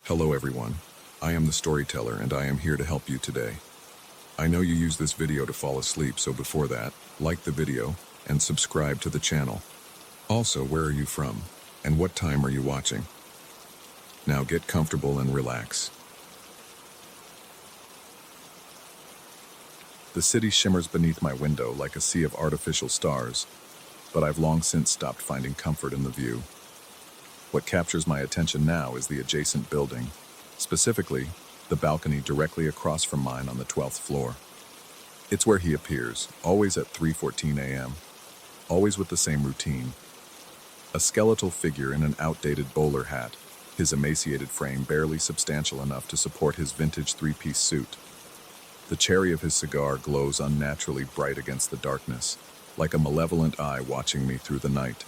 Hello everyone, I am the storyteller and I am here to help you today. I know you use this video to fall asleep, so before that, like the video and subscribe to the channel. Also, where are you from and what time are you watching? Now get comfortable and relax. The city shimmers beneath my window like a sea of artificial stars, but I've long since stopped finding comfort in the view. What captures my attention now is the adjacent building, specifically the balcony directly across from mine on the 12th floor. It's where he appears, always at 3:14 a.m., always with the same routine. A skeletal figure in an outdated bowler hat, his emaciated frame barely substantial enough to support his vintage three-piece suit. The cherry of his cigar glows unnaturally bright against the darkness, like a malevolent eye watching me through the night.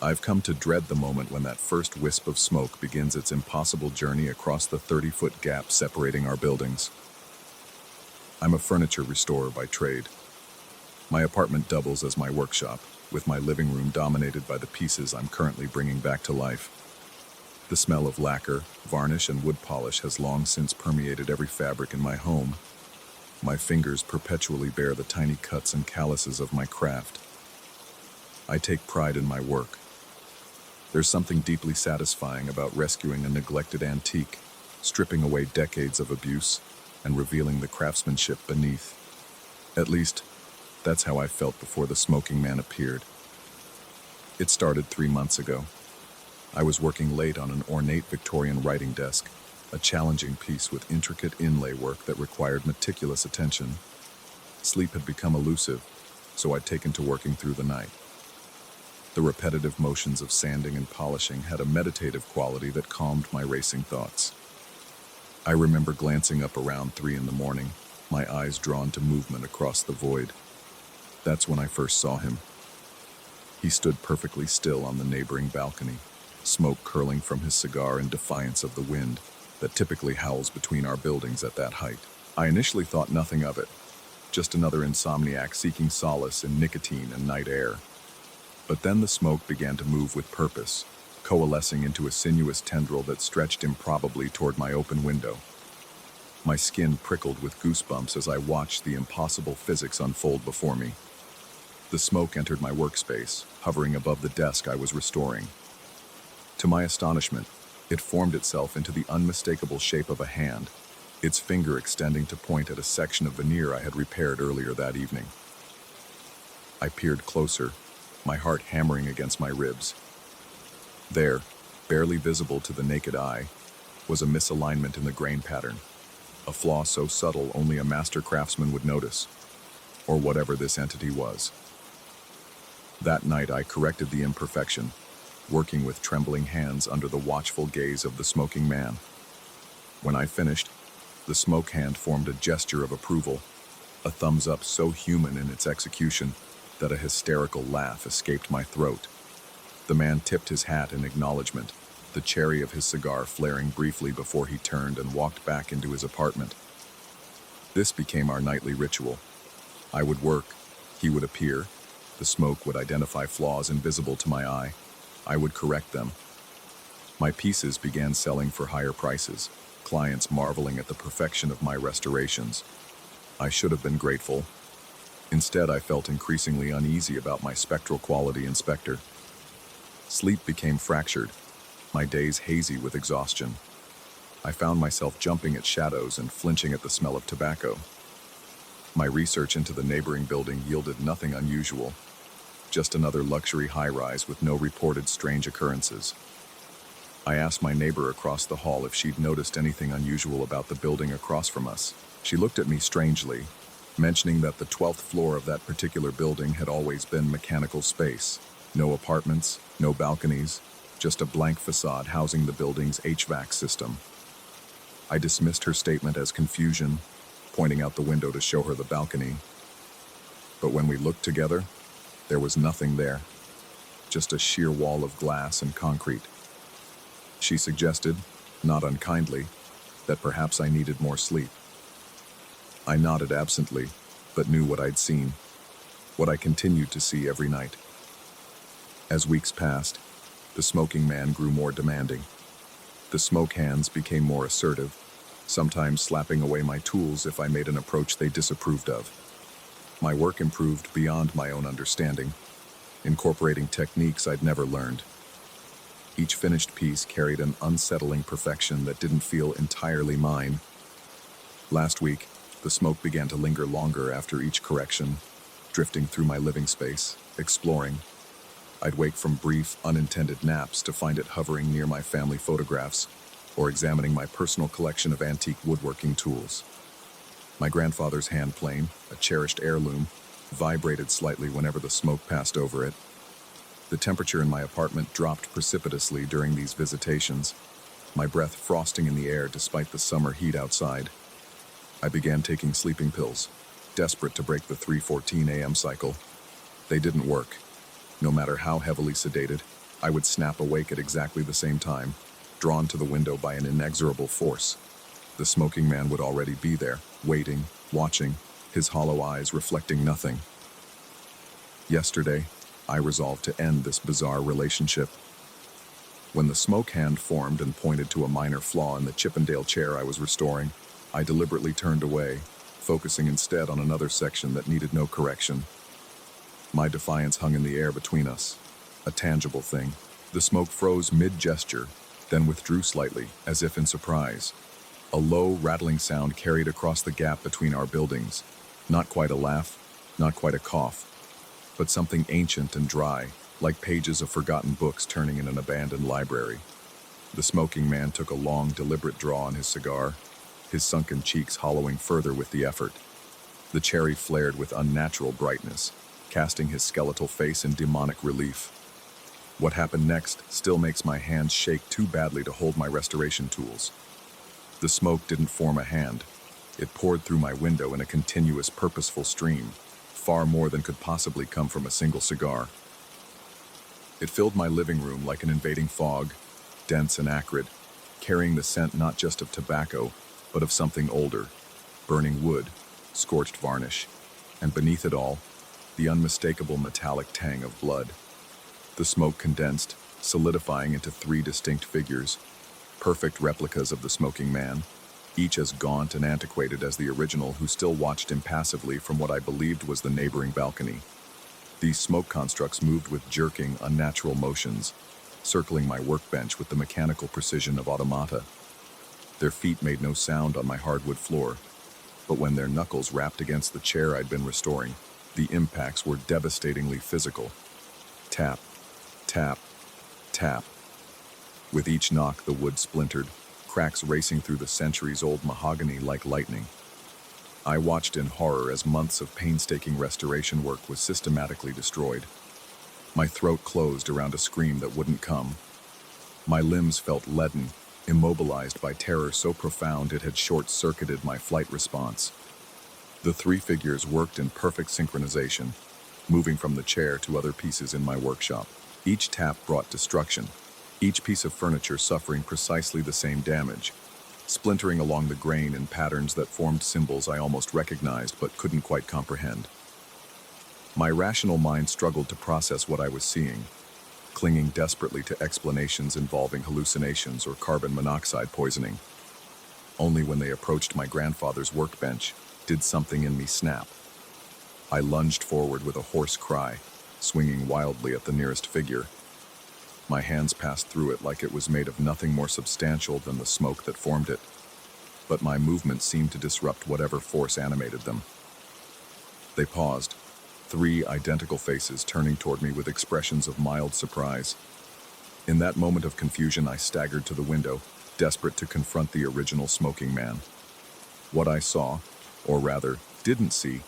I've come to dread the moment when that first wisp of smoke begins its impossible journey across the 30-foot gap separating our buildings. I'm a furniture restorer by trade. My apartment doubles as my workshop, with my living room dominated by the pieces I'm currently bringing back to life. The smell of lacquer, varnish, and wood polish has long since permeated every fabric in my home. My fingers perpetually bear the tiny cuts and calluses of my craft. I take pride in my work. There's something deeply satisfying about rescuing a neglected antique, stripping away decades of abuse, and revealing the craftsmanship beneath. At least, that's how I felt before the smoking man appeared. It started 3 months ago. I was working late on an ornate Victorian writing desk, a challenging piece with intricate inlay work that required meticulous attention. Sleep had become elusive, so I'd taken to working through the night. The repetitive motions of sanding and polishing had a meditative quality that calmed my racing thoughts. I remember glancing up around 3 in the morning, my eyes drawn to movement across the void. That's when I first saw him. He stood perfectly still on the neighboring balcony, smoke curling from his cigar in defiance of the wind that typically howls between our buildings at that height. I initially thought nothing of it, just another insomniac seeking solace in nicotine and night air. But then the smoke began to move with purpose, coalescing into a sinuous tendril that stretched improbably toward my open window. My skin prickled with goosebumps as I watched the impossible physics unfold before me. The smoke entered my workspace, hovering above the desk I was restoring. To my astonishment, it formed itself into the unmistakable shape of a hand, its finger extending to point at a section of veneer I had repaired earlier that evening. I peered closer, my heart hammering against my ribs. There, barely visible to the naked eye, was a misalignment in the grain pattern, a flaw so subtle only a master craftsman would notice, or whatever this entity was. That night I corrected the imperfection, working with trembling hands under the watchful gaze of the smoking man. When I finished, the smoke hand formed a gesture of approval, a thumbs up so human in its execution that a hysterical laugh escaped my throat. The man tipped his hat in acknowledgement, the cherry of his cigar flaring briefly before he turned and walked back into his apartment. This became our nightly ritual. I would work, he would appear, the smoke would identify flaws invisible to my eye, I would correct them. My pieces began selling for higher prices, clients marveling at the perfection of my restorations. I should have been grateful. Instead, I felt increasingly uneasy about my spectral quality inspector. Sleep became fractured, my days hazy with exhaustion. I found myself jumping at shadows and flinching at the smell of tobacco. My research into the neighboring building yielded nothing unusual, just another luxury high-rise with no reported strange occurrences. I asked my neighbor across the hall if she'd noticed anything unusual about the building across from us. She looked at me strangely, mentioning that the 12th floor of that particular building had always been mechanical space. No apartments, no balconies, just a blank facade housing the building's HVAC system. I dismissed her statement as confusion, pointing out the window to show her the balcony. But when we looked together, there was nothing there, just a sheer wall of glass and concrete. She suggested, not unkindly, that perhaps I needed more sleep. I nodded absently, but knew what I'd seen, what I continued to see every night. As weeks passed, the smoking man grew more demanding. The smoke hands became more assertive, sometimes slapping away my tools if I made an approach they disapproved of. My work improved beyond my own understanding, incorporating techniques I'd never learned. Each finished piece carried an unsettling perfection that didn't feel entirely mine. Last week, the smoke began to linger longer after each correction, drifting through my living space, exploring. I'd wake from brief, unintended naps to find it hovering near my family photographs or examining my personal collection of antique woodworking tools. My grandfather's hand plane, a cherished heirloom, vibrated slightly whenever the smoke passed over it. The temperature in my apartment dropped precipitously during these visitations, my breath frosting in the air despite the summer heat outside. I began taking sleeping pills, desperate to break the 3:14 a.m. cycle. They didn't work. No matter how heavily sedated, I would snap awake at exactly the same time, drawn to the window by an inexorable force. The smoking man would already be there, waiting, watching, his hollow eyes reflecting nothing. Yesterday, I resolved to end this bizarre relationship. When the smoke hand formed and pointed to a minor flaw in the Chippendale chair I was restoring, I deliberately turned away, focusing instead on another section that needed no correction. My defiance hung in the air between us, a tangible thing. The smoke froze mid-gesture, then withdrew slightly, as if in surprise. A low, rattling sound carried across the gap between our buildings. Not quite a laugh, not quite a cough, but something ancient and dry, like pages of forgotten books turning in an abandoned library. The smoking man took a long, deliberate draw on his cigar, his sunken cheeks hollowing further with the effort. The cherry flared with unnatural brightness, casting his skeletal face in demonic relief. What happened next still makes my hands shake too badly to hold my restoration tools. The smoke didn't form a hand. It poured through my window in a continuous, purposeful stream, far more than could possibly come from a single cigar. It filled my living room like an invading fog, dense and acrid, carrying the scent not just of tobacco, but of something older, burning wood, scorched varnish, and beneath it all, the unmistakable metallic tang of blood. The smoke condensed, solidifying into three distinct figures, perfect replicas of the smoking man, each as gaunt and antiquated as the original, who still watched impassively from what I believed was the neighboring balcony. These smoke constructs moved with jerking, unnatural motions, circling my workbench with the mechanical precision of automata. Their feet made no sound on my hardwood floor, but when their knuckles rapped against the chair I'd been restoring, the impacts were devastatingly physical. Tap, tap, tap. With each knock, the wood splintered, cracks racing through the centuries-old mahogany like lightning. I watched in horror as months of painstaking restoration work was systematically destroyed. My throat closed around a scream that wouldn't come. My limbs felt leaden, immobilized by terror so profound it had short-circuited my flight response. The three figures worked in perfect synchronization, moving from the chair to other pieces in my workshop. Each tap brought destruction, each piece of furniture suffering precisely the same damage, splintering along the grain in patterns that formed symbols I almost recognized but couldn't quite comprehend. My rational mind struggled to process what I was seeing, clinging desperately to explanations involving hallucinations or carbon monoxide poisoning. Only when they approached my grandfather's workbench did something in me snap. I lunged forward with a hoarse cry, swinging wildly at the nearest figure. My hands passed through it like it was made of nothing more substantial than the smoke that formed it, but my movements seemed to disrupt whatever force animated them. They paused, three identical faces turning toward me with expressions of mild surprise. In that moment of confusion, I staggered to the window, desperate to confront the original smoking man. What I saw, or rather, didn't see,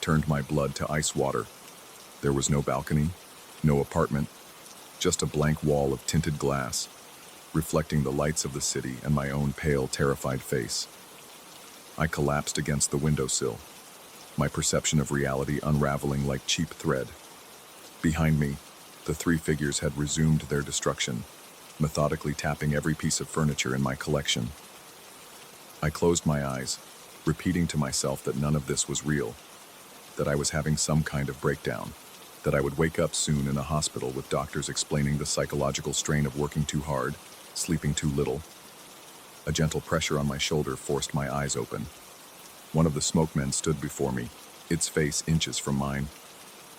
turned my blood to ice water. There was no balcony, no apartment, just a blank wall of tinted glass, reflecting the lights of the city and my own pale, terrified face. I collapsed against the windowsill, my perception of reality unraveling like cheap thread. Behind me, the three figures had resumed their destruction, methodically tapping every piece of furniture in my collection. I closed my eyes, repeating to myself that none of this was real, that I was having some kind of breakdown, that I would wake up soon in a hospital with doctors explaining the psychological strain of working too hard, sleeping too little, A gentle pressure on my shoulder forced my eyes open. One of the smokemen stood before me, its face inches from mine.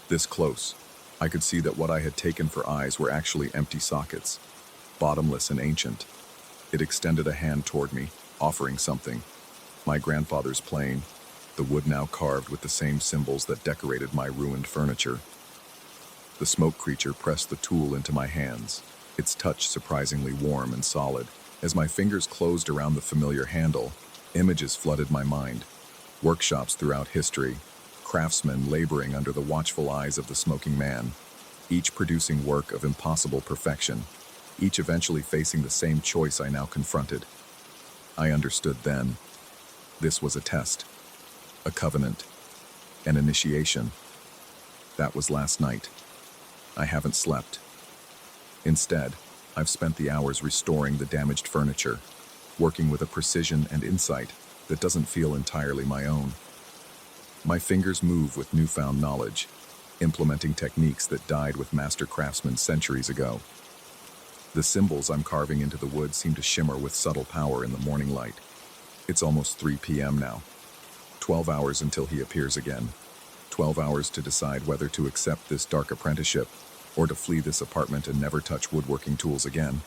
This close, I could see that what I had taken for eyes were actually empty sockets, bottomless and ancient. It extended a hand toward me, offering something. My grandfather's plane, the wood now carved with the same symbols that decorated my ruined furniture. The smoke creature pressed the tool into my hands, its touch surprisingly warm and solid. As my fingers closed around the familiar handle, images flooded my mind. Workshops throughout history, craftsmen laboring under the watchful eyes of the smoking man, each producing work of impossible perfection, each eventually facing the same choice I now confronted. I understood then. This was a test, a covenant, an initiation. That was last night. I haven't slept. Instead, I've spent the hours restoring the damaged furniture, working with a precision and insight that doesn't feel entirely my own. My fingers move with newfound knowledge, implementing techniques that died with master craftsmen centuries ago. The symbols I'm carving into the wood seem to shimmer with subtle power in the morning light. It's almost 3 p.m. now. 12 hours until he appears again. 12 hours to decide whether to accept this dark apprenticeship or to flee this apartment and never touch woodworking tools again.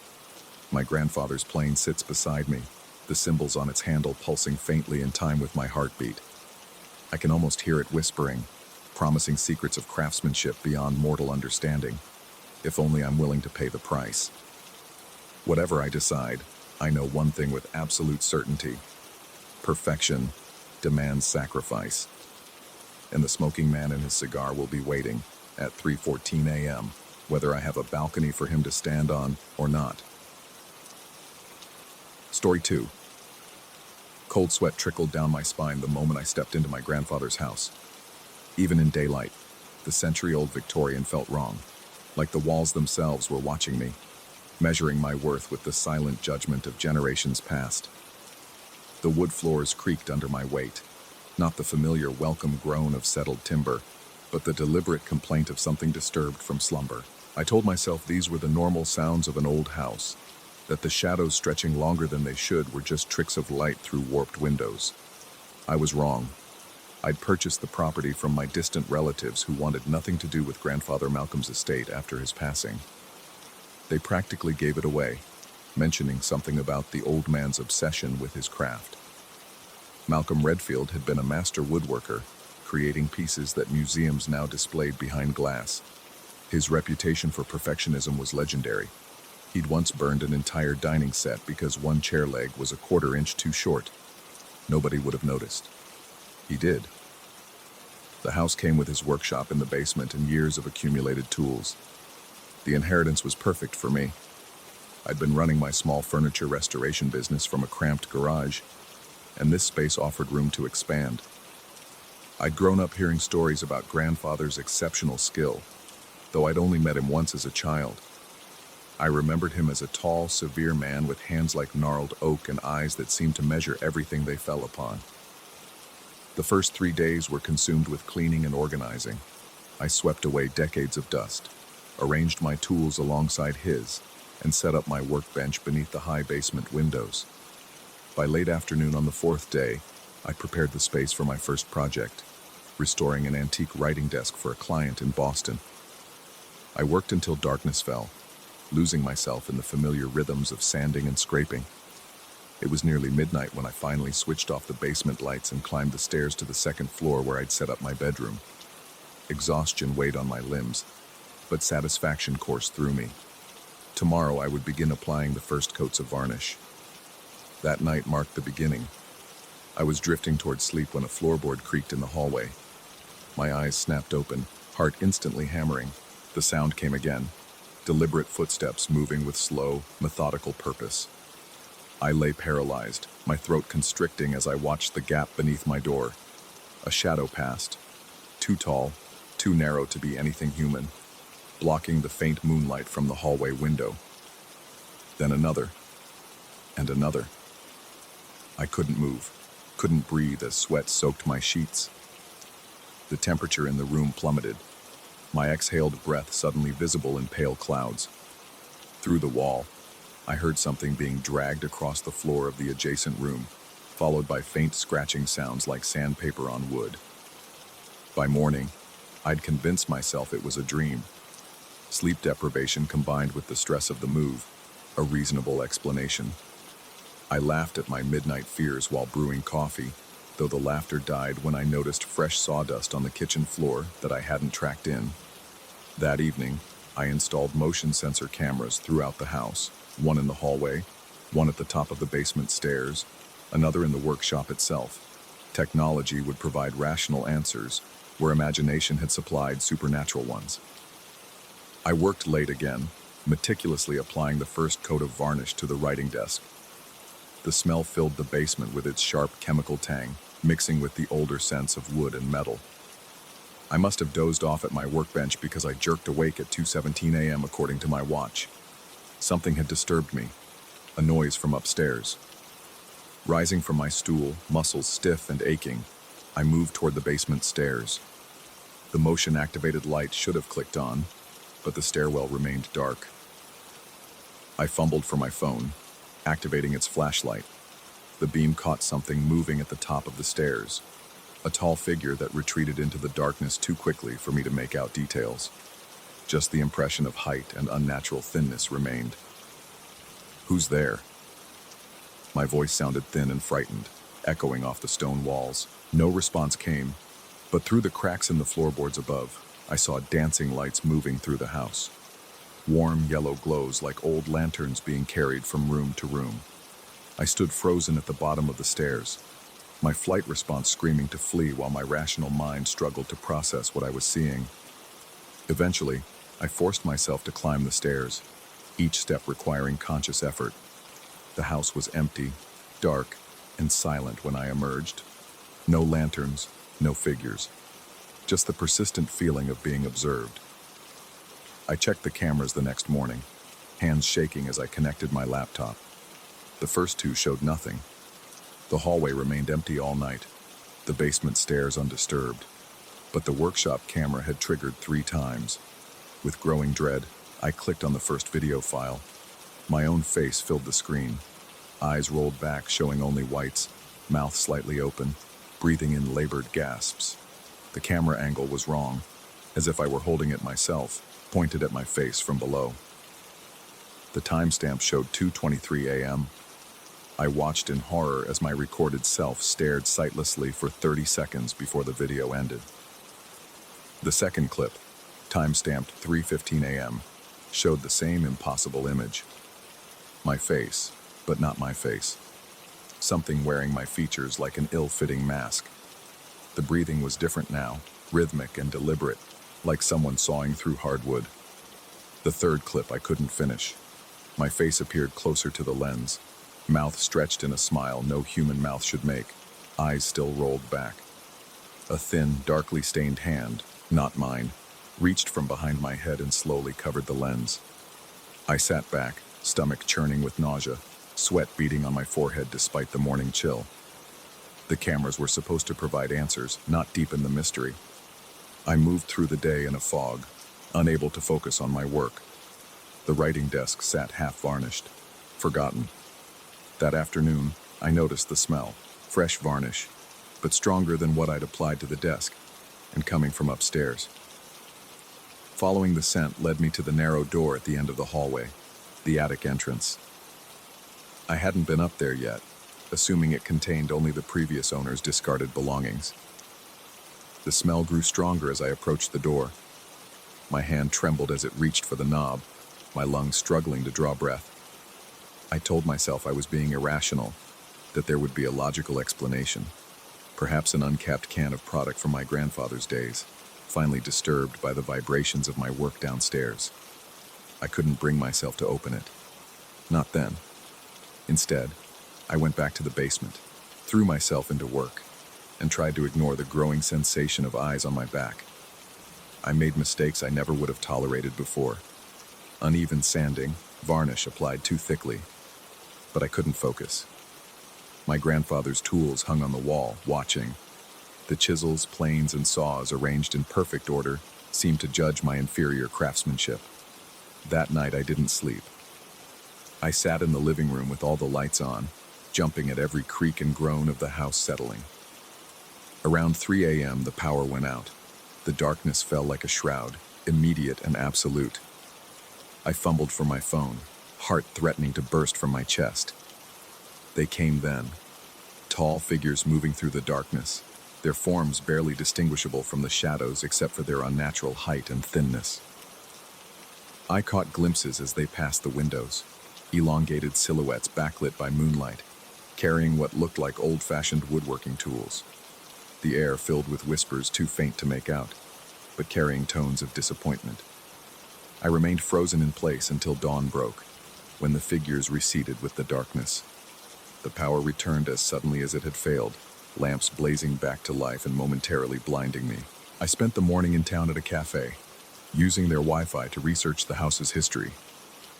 My grandfather's plane sits beside me, the symbols on its handle pulsing faintly in time with my heartbeat. I can almost hear it whispering, promising secrets of craftsmanship beyond mortal understanding, if only I'm willing to pay the price. Whatever I decide, I know one thing with absolute certainty. Perfection demands sacrifice. And the smoking man and his cigar will be waiting at 3:14 a.m., whether I have a balcony for him to stand on or not. Story 2. Cold sweat trickled down my spine the moment I stepped into my grandfather's house. Even in daylight, the century-old Victorian felt wrong, like the walls themselves were watching me, measuring my worth with the silent judgment of generations past. The wood floors creaked under my weight, not the familiar welcome groan of settled timber, but the deliberate complaint of something disturbed from slumber. I told myself these were the normal sounds of an old house, that the shadows stretching longer than they should were just tricks of light through warped windows. I was wrong. I'd purchased the property from my distant relatives who wanted nothing to do with Grandfather Malcolm's estate after his passing. They practically gave it away, mentioning something about the old man's obsession with his craft. Malcolm Redfield had been a master woodworker, creating pieces that museums now displayed behind glass. His reputation for perfectionism was legendary. He'd once burned an entire dining set because one chair leg was a quarter-inch too short. Nobody would have noticed. He did. The house came with his workshop in the basement and years of accumulated tools. The inheritance was perfect for me. I'd been running my small furniture restoration business from a cramped garage, and this space offered room to expand. I'd grown up hearing stories about grandfather's exceptional skill, though I'd only met him once as a child. I remembered him as a tall, severe man with hands like gnarled oak and eyes that seemed to measure everything they fell upon. The first 3 days were consumed with cleaning and organizing. I swept away decades of dust, arranged my tools alongside his, and set up my workbench beneath the high basement windows. By late afternoon on the 4th day, I prepared the space for my first project, restoring an antique writing desk for a client in Boston. I worked until darkness fell, losing myself in the familiar rhythms of sanding and scraping. It was nearly midnight when I finally switched off the basement lights and climbed the stairs to the second floor where I'd set up my bedroom. Exhaustion weighed on my limbs, but satisfaction coursed through me. Tomorrow I would begin applying the first coats of varnish. That night marked the beginning. I was drifting toward sleep when a floorboard creaked in the hallway. My eyes snapped open, heart instantly hammering. The sound came again, deliberate footsteps moving with slow, methodical purpose. I lay paralyzed, my throat constricting as I watched the gap beneath my door. A shadow passed, too tall, too narrow to be anything human, blocking the faint moonlight from the hallway window. Then another, and another. I couldn't move, couldn't breathe as sweat soaked my sheets. The temperature in the room plummeted, my exhaled breath suddenly visible in pale clouds. Through the wall, I heard something being dragged across the floor of the adjacent room, followed by faint scratching sounds like sandpaper on wood. By morning, I'd convinced myself it was a dream. Sleep deprivation combined with the stress of the move, a reasonable explanation. I laughed at my midnight fears while brewing coffee, though the laughter died when I noticed fresh sawdust on the kitchen floor that I hadn't tracked in. That evening, I installed motion sensor cameras throughout the house, one in the hallway, one at the top of the basement stairs, another in the workshop itself. Technology would provide rational answers, where imagination had supplied supernatural ones. I worked late again, meticulously applying the first coat of varnish to the writing desk. The smell filled the basement with its sharp chemical tang, mixing with the older scents of wood and metal. I must have dozed off at my workbench because I jerked awake at 2:17 a.m. according to my watch. Something had disturbed me, a noise from upstairs. Rising from my stool, muscles stiff and aching, I moved toward the basement stairs. The motion-activated light should have clicked on, but the stairwell remained dark. I fumbled for my phone, activating its flashlight. The beam caught something moving at the top of the stairs, a tall figure that retreated into the darkness too quickly for me to make out details. Just the impression of height and unnatural thinness remained. "Who's there?" My voice sounded thin and frightened, echoing off the stone walls. No response came, but through the cracks in the floorboards above, I saw dancing lights moving through the house. Warm yellow glows like old lanterns being carried from room to room. I stood frozen at the bottom of the stairs, my flight response screaming to flee while my rational mind struggled to process what I was seeing. Eventually, I forced myself to climb the stairs, each step requiring conscious effort. The house was empty, dark, and silent when I emerged. No lanterns, no figures, just the persistent feeling of being observed. I checked the cameras the next morning, hands shaking as I connected my laptop. The first two showed nothing. The hallway remained empty all night, the basement stairs undisturbed, but the workshop camera had triggered 3 times. With growing dread, I clicked on the first video file. My own face filled the screen, eyes rolled back showing only whites, mouth slightly open, breathing in labored gasps. The camera angle was wrong, as if I were holding it myself, pointed at my face from below. The timestamp showed 2:23 a.m. I watched in horror as my recorded self stared sightlessly for 30 seconds before the video ended. The second clip, timestamped 3:15 a.m., showed the same impossible image. My face, but not my face. Something wearing my features like an ill-fitting mask. The breathing was different now, rhythmic and deliberate, like someone sawing through hardwood. The third clip I couldn't finish. My face appeared closer to the lens, mouth stretched in a smile no human mouth should make, eyes still rolled back. A thin, darkly stained hand, not mine, reached from behind my head and slowly covered the lens. I sat back, stomach churning with nausea, sweat beading on my forehead despite the morning chill. The cameras were supposed to provide answers, not deepen the mystery. I moved through the day in a fog, unable to focus on my work. The writing desk sat half varnished, forgotten. That afternoon, I noticed the smell, fresh varnish, but stronger than what I'd applied to the desk, and coming from upstairs. Following the scent led me to the narrow door at the end of the hallway, the attic entrance. I hadn't been up there yet, assuming it contained only the previous owner's discarded belongings. The smell grew stronger as I approached the door. My hand trembled as it reached for the knob, my lungs struggling to draw breath. I told myself I was being irrational, that there would be a logical explanation, perhaps an uncapped can of product from my grandfather's days, finally disturbed by the vibrations of my work downstairs. I couldn't bring myself to open it. Not then. Instead, I went back to the basement, threw myself into work, and tried to ignore the growing sensation of eyes on my back. I made mistakes I never would have tolerated before. Uneven sanding, varnish applied too thickly, but I couldn't focus. My grandfather's tools hung on the wall, watching. The chisels, planes, and saws arranged in perfect order seemed to judge my inferior craftsmanship. That night I didn't sleep. I sat in the living room with all the lights on, jumping at every creak and groan of the house settling. Around 3 a.m., the power went out. The darkness fell like a shroud, immediate and absolute. I fumbled for my phone, heart threatening to burst from my chest. They came then, tall figures moving through the darkness, their forms barely distinguishable from the shadows except for their unnatural height and thinness. I caught glimpses as they passed the windows, elongated silhouettes backlit by moonlight, carrying what looked like old-fashioned woodworking tools. The air filled with whispers too faint to make out, but carrying tones of disappointment. I remained frozen in place until dawn broke, when the figures receded with the darkness. The power returned as suddenly as it had failed, lamps blazing back to life and momentarily blinding me. I spent the morning in town at a cafe, using their Wi-Fi to research the house's history.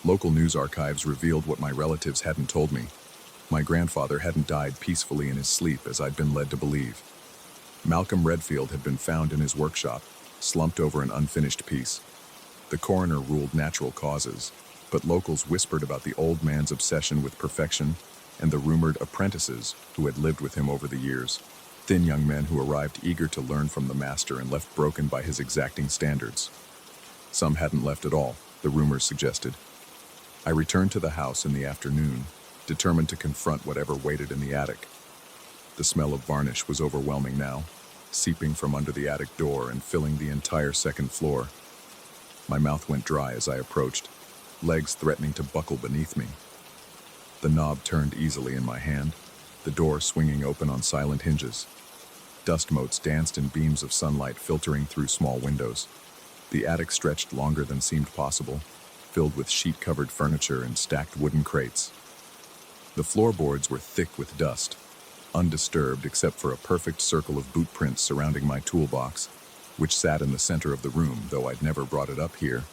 Local news archives revealed what my relatives hadn't told me. My grandfather hadn't died peacefully in his sleep as I'd been led to believe. Malcolm Redfield had been found in his workshop, slumped over an unfinished piece. The coroner ruled natural causes, but locals whispered about the old man's obsession with perfection and the rumored apprentices who had lived with him over the years. Thin young men who arrived eager to learn from the master and left broken by his exacting standards. Some hadn't left at all, the rumors suggested. I returned to the house in the afternoon, determined to confront whatever waited in the attic. The smell of varnish was overwhelming now, seeping from under the attic door and filling the entire second floor. My mouth went dry as I approached, legs threatening to buckle beneath me. The knob turned easily in my hand, the door swinging open on silent hinges. Dust motes danced in beams of sunlight filtering through small windows. The attic stretched longer than seemed possible, filled with sheet-covered furniture and stacked wooden crates. The floorboards were thick with dust, undisturbed except for a perfect circle of boot prints surrounding my toolbox, which sat in the center of the room, though I'd never brought it up here.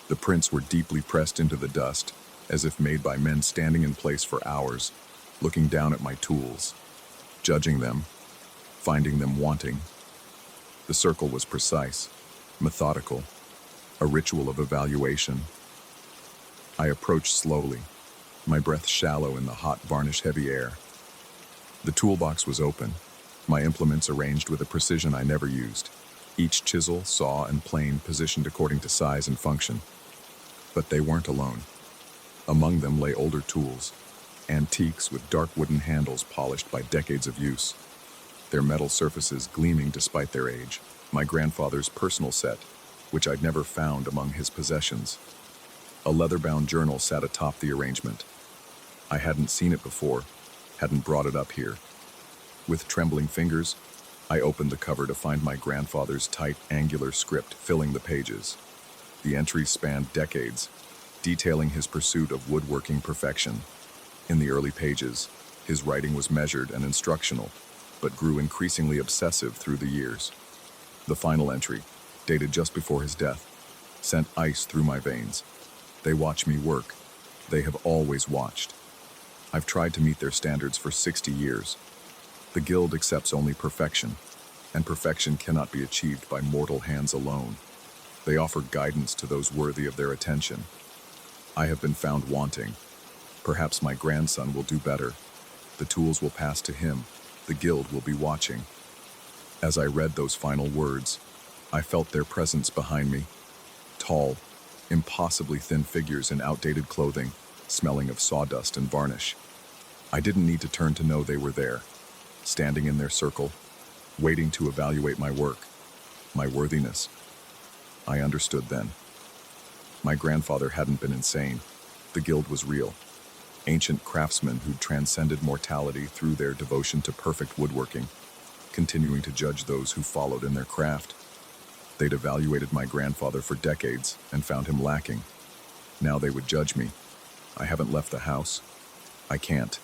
The prints were deeply pressed into the dust, as if made by men standing in place for hours, looking down at my tools, judging them, finding them wanting. The circle was precise, methodical, a ritual of evaluation. I approached slowly, my breath shallow in the hot, varnish-heavy air. The toolbox was open, my implements arranged with a precision I never used, each chisel, saw, and plane positioned according to size and function. But they weren't alone. Among them lay older tools, antiques with dark wooden handles polished by decades of use, their metal surfaces gleaming despite their age. My grandfather's personal set, which I'd never found among his possessions. A leather-bound journal sat atop the arrangement. I hadn't seen it before, hadn't brought it up here. With trembling fingers, I opened the cover to find my grandfather's tight, angular script filling the pages. The entries spanned decades, detailing his pursuit of woodworking perfection. In the early pages, his writing was measured and instructional, but grew increasingly obsessive through the years. The final entry, dated just before his death, sent ice through my veins. They watch me work. They have always watched. I've tried to meet their standards for 60 years. The Guild accepts only perfection, and perfection cannot be achieved by mortal hands alone. They offer guidance to those worthy of their attention. I have been found wanting. Perhaps my grandson will do better. The tools will pass to him. The Guild will be watching. As I read those final words, I felt their presence behind me. Tall, impossibly thin figures in outdated clothing, smelling of sawdust and varnish. I didn't need to turn to know they were there, standing in their circle, waiting to evaluate my work, my worthiness. I understood then. My grandfather hadn't been insane. The Guild was real. Ancient craftsmen who'd transcended mortality through their devotion to perfect woodworking, continuing to judge those who followed in their craft. They'd evaluated my grandfather for decades and found him lacking. Now they would judge me. I haven't left the house. I can't.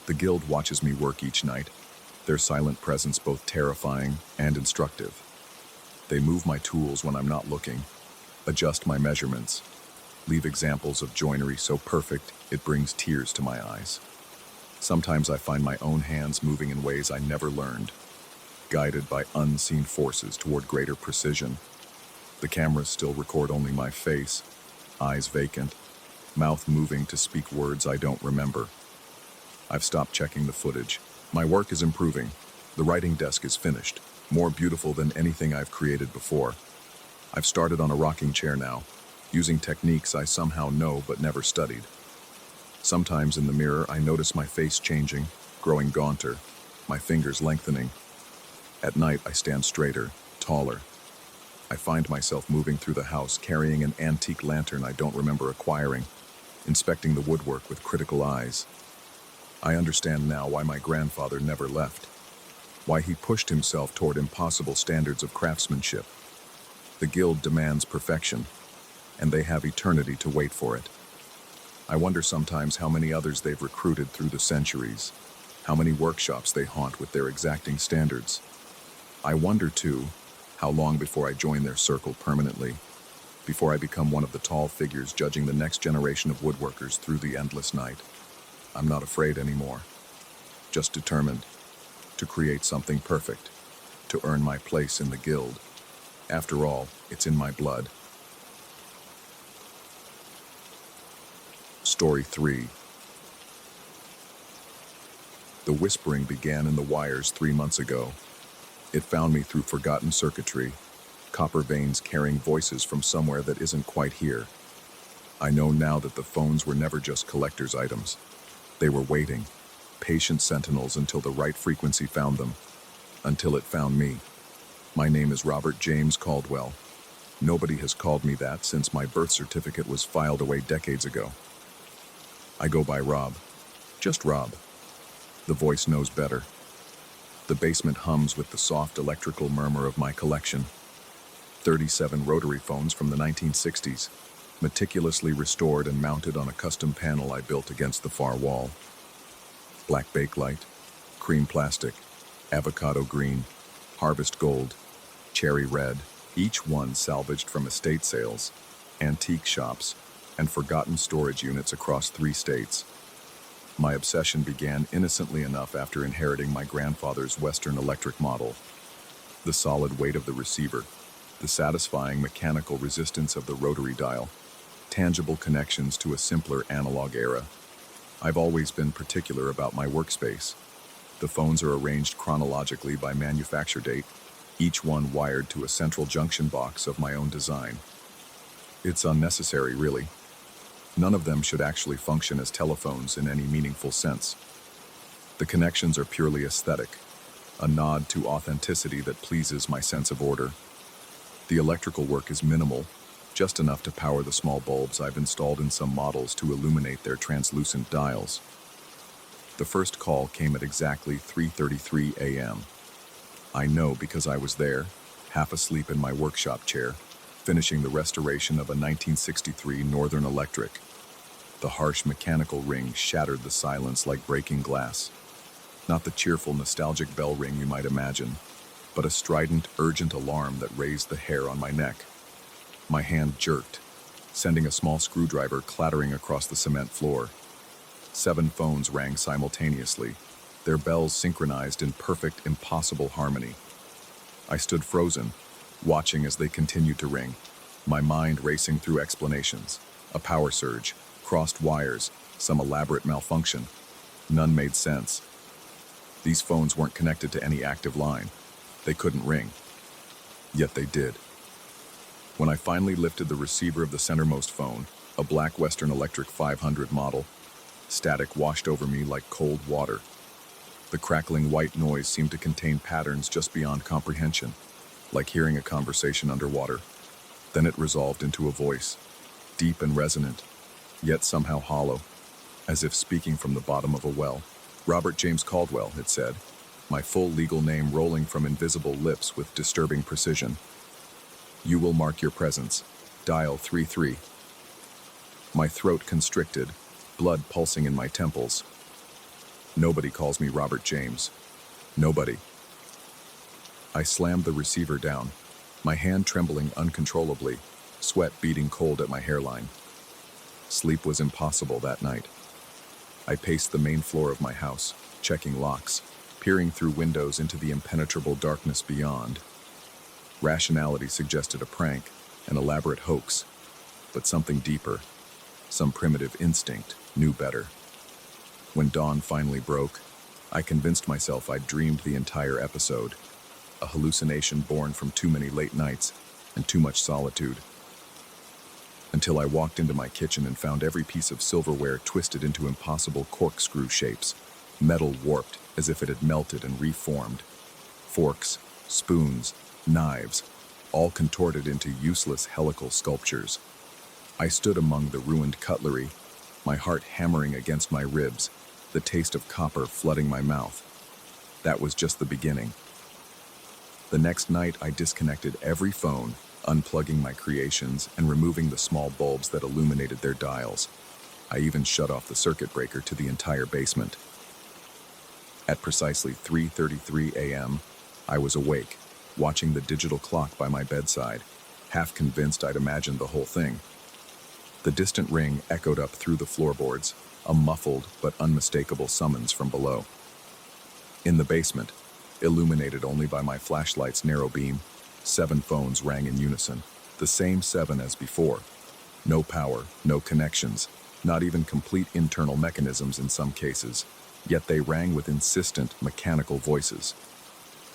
The Guild watches me work each night, their silent presence both terrifying and instructive. They move my tools when I'm not looking, adjust my measurements, leave examples of joinery so perfect it brings tears to my eyes. Sometimes I find my own hands moving in ways I never learned, guided by unseen forces toward greater precision. The cameras still record only my face, eyes vacant, mouth moving to speak words I don't remember. I've stopped checking the footage. My work is improving. The writing desk is finished, more beautiful than anything I've created before. I've started on a rocking chair now, using techniques I somehow know but never studied. Sometimes in the mirror, I notice my face changing, growing gaunter, my fingers lengthening. At night, I stand straighter, taller. I find myself moving through the house, carrying an antique lantern I don't remember acquiring, inspecting the woodwork with critical eyes. I understand now why my grandfather never left, why he pushed himself toward impossible standards of craftsmanship. The guild demands perfection, and they have eternity to wait for it. I wonder sometimes how many others they've recruited through the centuries, how many workshops they haunt with their exacting standards. I wonder, too, how long before I join their circle permanently, before I become one of the tall figures judging the next generation of woodworkers through the endless night. I'm not afraid anymore, just determined to create something perfect, to earn my place in the guild. After all, it's in my blood. Story 3. The whispering began in the wires 3 months ago. It found me through forgotten circuitry, copper veins carrying voices from somewhere that isn't quite here. I know now that the phones were never just collector's items. They were waiting, patient sentinels until the right frequency found them, until it found me. My name is Robert James Caldwell. Nobody has called me that since my birth certificate was filed away decades ago. I go by Rob, just Rob. The voice knows better. The basement hums with the soft electrical murmur of my collection. 37 rotary phones from the 1960s, meticulously restored and mounted on a custom panel I built against the far wall. Black bakelite, cream plastic, avocado green, harvest gold, cherry red, each one salvaged from estate sales, antique shops, and forgotten storage units across 3 states. My obsession began innocently enough after inheriting my grandfather's Western Electric model. The solid weight of the receiver, the satisfying mechanical resistance of the rotary dial, tangible connections to a simpler analog era. I've always been particular about my workspace. The phones are arranged chronologically by manufacture date, each one wired to a central junction box of my own design. It's unnecessary, really. None of them should actually function as telephones in any meaningful sense. The connections are purely aesthetic, a nod to authenticity that pleases my sense of order. The electrical work is minimal, just enough to power the small bulbs I've installed in some models to illuminate their translucent dials. The first call came at exactly 3:33 a.m. I know because I was there, half asleep in my workshop chair, finishing the restoration of a 1963 Northern Electric. The harsh mechanical ring shattered the silence like breaking glass. Not the cheerful, nostalgic bell ring you might imagine, but a strident, urgent alarm that raised the hair on my neck. My hand jerked, sending a small screwdriver clattering across the cement floor. 7 phones rang simultaneously, their bells synchronized in perfect, impossible harmony. I stood frozen, watching as they continued to ring, my mind racing through explanations. A power surge, crossed wires, some elaborate malfunction. None made sense. These phones weren't connected to any active line. They couldn't ring. Yet they did. When I finally lifted the receiver of the centermost phone, a black Western Electric 500 model, static washed over me like cold water. The crackling white noise seemed to contain patterns just beyond comprehension, like hearing a conversation underwater. Then it resolved into a voice, deep and resonant, yet somehow hollow, as if speaking from the bottom of a well. Robert James Caldwell, it said, my full legal name rolling from invisible lips with disturbing precision. You will mark your presence. Dial 33. My throat constricted, blood pulsing in my temples. Nobody calls me Robert James. Nobody. I slammed the receiver down, my hand trembling uncontrollably, sweat beading cold at my hairline. Sleep was impossible that night. I paced the main floor of my house, checking locks, peering through windows into the impenetrable darkness beyond. Rationality suggested a prank, an elaborate hoax, but something deeper. Some primitive instinct knew better. When dawn finally broke, I convinced myself I'd dreamed the entire episode, a hallucination born from too many late nights and too much solitude. Until I walked into my kitchen and found every piece of silverware twisted into impossible corkscrew shapes, metal warped as if it had melted and reformed. Forks, spoons, knives, all contorted into useless helical sculptures. I stood among the ruined cutlery, my heart hammering against my ribs, the taste of copper flooding my mouth. That was just the beginning. The next night, I disconnected every phone, unplugging my creations and removing the small bulbs that illuminated their dials. I even shut off the circuit breaker to the entire basement. At precisely 3:33 a.m., I was awake, watching the digital clock by my bedside, half convinced I'd imagined the whole thing. The distant ring echoed up through the floorboards, a muffled but unmistakable summons from below. In the basement, illuminated only by my flashlight's narrow beam, 7 phones rang in unison, the same 7 as before. No power, no connections, not even complete internal mechanisms in some cases, yet they rang with insistent, mechanical voices.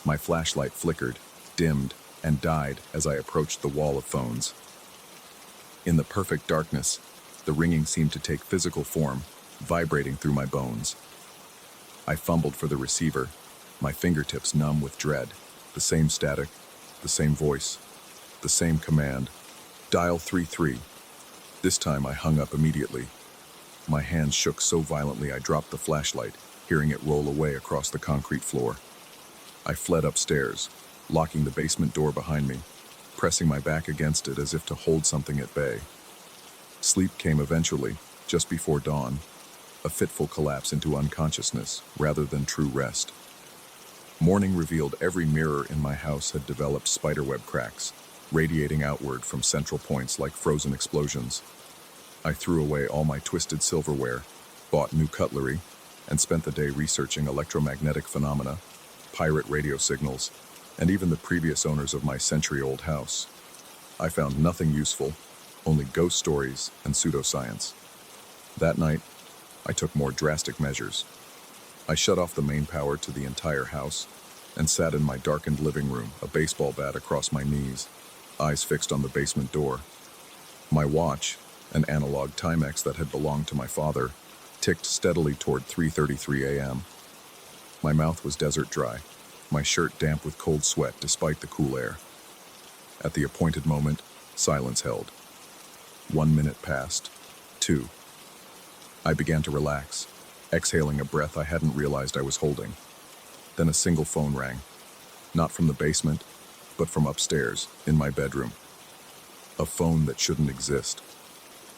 My flashlight flickered, dimmed, and died as I approached the wall of phones. In the perfect darkness, the ringing seemed to take physical form, vibrating through my bones. I fumbled for the receiver, my fingertips numb with dread. The same static, the same voice, the same command. Dial 33. This time I hung up immediately. My hands shook so violently I dropped the flashlight, hearing it roll away across the concrete floor. I fled upstairs, locking the basement door behind me, pressing my back against it as if to hold something at bay. Sleep came eventually, just before dawn, a fitful collapse into unconsciousness rather than true rest. Morning revealed every mirror in my house had developed spiderweb cracks, radiating outward from central points like frozen explosions. I threw away all my twisted silverware, bought new cutlery, and spent the day researching electromagnetic phenomena, pirate radio signals, and even the previous owners of my century-old house. I found nothing useful, only ghost stories and pseudoscience. That night, I took more drastic measures. I shut off the main power to the entire house and sat in my darkened living room, a baseball bat across my knees, eyes fixed on the basement door. My watch, an analog Timex that had belonged to my father, ticked steadily toward 3:33 a.m. My mouth was desert dry, my shirt damp with cold sweat despite the cool air. At the appointed moment, silence held. 1 minute passed. 2. I began to relax, exhaling a breath I hadn't realized I was holding. Then a single phone rang. Not from the basement, but from upstairs, in my bedroom. A phone that shouldn't exist.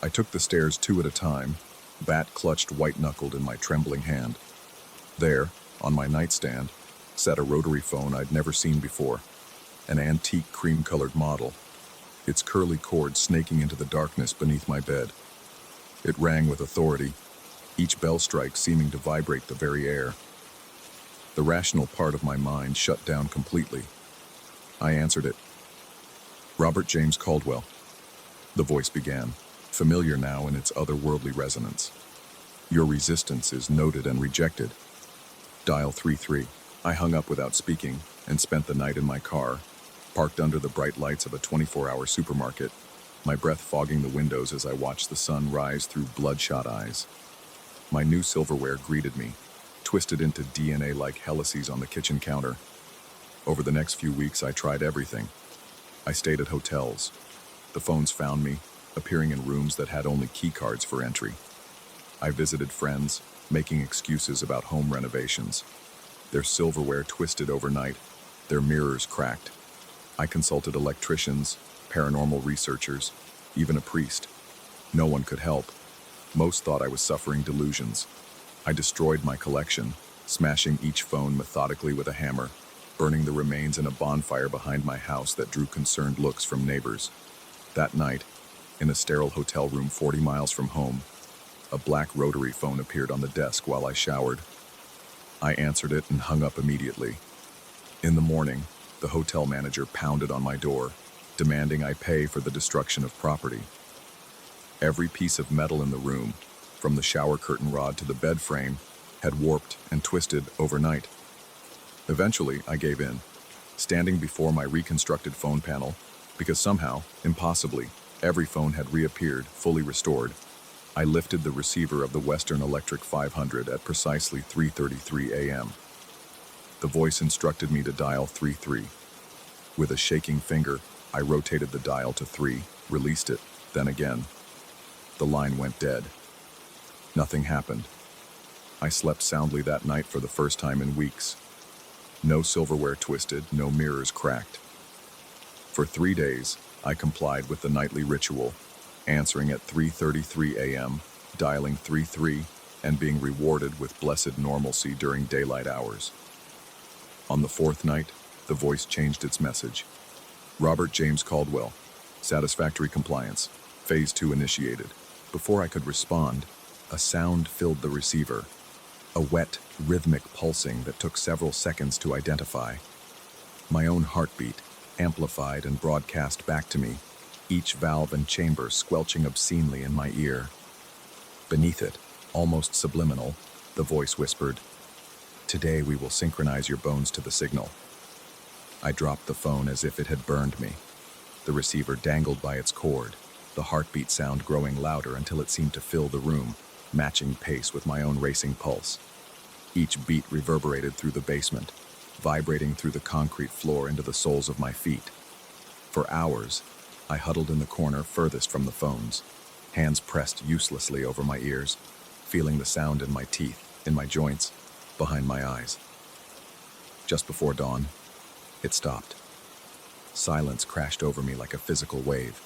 I took the stairs 2 at a time, bat clutched white-knuckled in my trembling hand. There, on my nightstand, sat a rotary phone I'd never seen before, an antique cream-colored model, its curly cord snaking into the darkness beneath my bed. It rang with authority, each bell strike seeming to vibrate the very air. The rational part of my mind shut down completely. I answered it. "Robert James Caldwell," the voice began, familiar now in its otherworldly resonance. "Your resistance is noted and rejected. Dial 33. I hung up without speaking and spent the night in my car, parked under the bright lights of a 24-hour supermarket, my breath fogging the windows as I watched the sun rise through bloodshot eyes. My new silverware greeted me, twisted into DNA-like helices on the kitchen counter. Over the next few weeks, I tried everything. I stayed at hotels. The phones found me, appearing in rooms that had only key cards for entry. I visited friends, making excuses about home renovations. Their silverware twisted overnight, their mirrors cracked. I consulted electricians, paranormal researchers, even a priest. No one could help. Most thought I was suffering delusions. I destroyed my collection, smashing each phone methodically with a hammer, burning the remains in a bonfire behind my house that drew concerned looks from neighbors. That night, in a sterile hotel room 40 miles from home, a black rotary phone appeared on the desk while I showered. I answered it and hung up immediately. In the morning, the hotel manager pounded on my door, demanding I pay for the destruction of property. Every piece of metal in the room, from the shower curtain rod to the bed frame, had warped and twisted overnight. Eventually, I gave in, standing before my reconstructed phone panel, because somehow, impossibly, every phone had reappeared, fully restored. I lifted the receiver of the Western Electric 500 at precisely 3:33 a.m. The voice instructed me to dial 33. With a shaking finger, I rotated the dial to 3, released it, then again. The line went dead. Nothing happened. I slept soundly that night for the first time in weeks. No silverware twisted, no mirrors cracked. For 3 days, I complied with the nightly ritual, answering at 3:33 a.m., dialing 33, and being rewarded with blessed normalcy during daylight hours. On the fourth night, the voice changed its message. Robert James Caldwell, satisfactory compliance, phase 2 initiated. Before I could respond, a sound filled the receiver, a wet, rhythmic pulsing that took several seconds to identify. My own heartbeat, amplified and broadcast back to me, each valve and chamber squelching obscenely in my ear. Beneath it, almost subliminal, the voice whispered, "Today we will synchronize your bones to the signal." I dropped the phone as if it had burned me. The receiver dangled by its cord, the heartbeat sound growing louder until it seemed to fill the room, matching pace with my own racing pulse. Each beat reverberated through the basement, vibrating through the concrete floor into the soles of my feet. For hours, I huddled in the corner furthest from the phones, hands pressed uselessly over my ears, feeling the sound in my teeth, in my joints, behind my eyes. Just before dawn, it stopped. Silence crashed over me like a physical wave.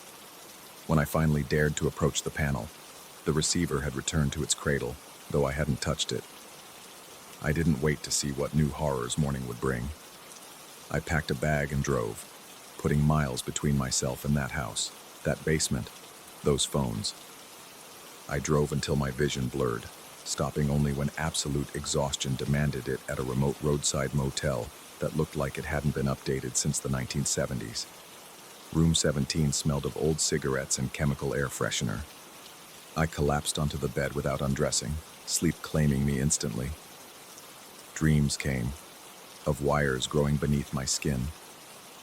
When I finally dared to approach the panel, the receiver had returned to its cradle, though I hadn't touched it. I didn't wait to see what new horrors morning would bring. I packed a bag and drove, putting miles between myself and that house, that basement, those phones. I drove until my vision blurred, stopping only when absolute exhaustion demanded it at a remote roadside motel that looked like it hadn't been updated since the 1970s. Room 17 smelled of old cigarettes and chemical air freshener. I collapsed onto the bed without undressing, sleep claiming me instantly. Dreams came, of wires growing beneath my skin,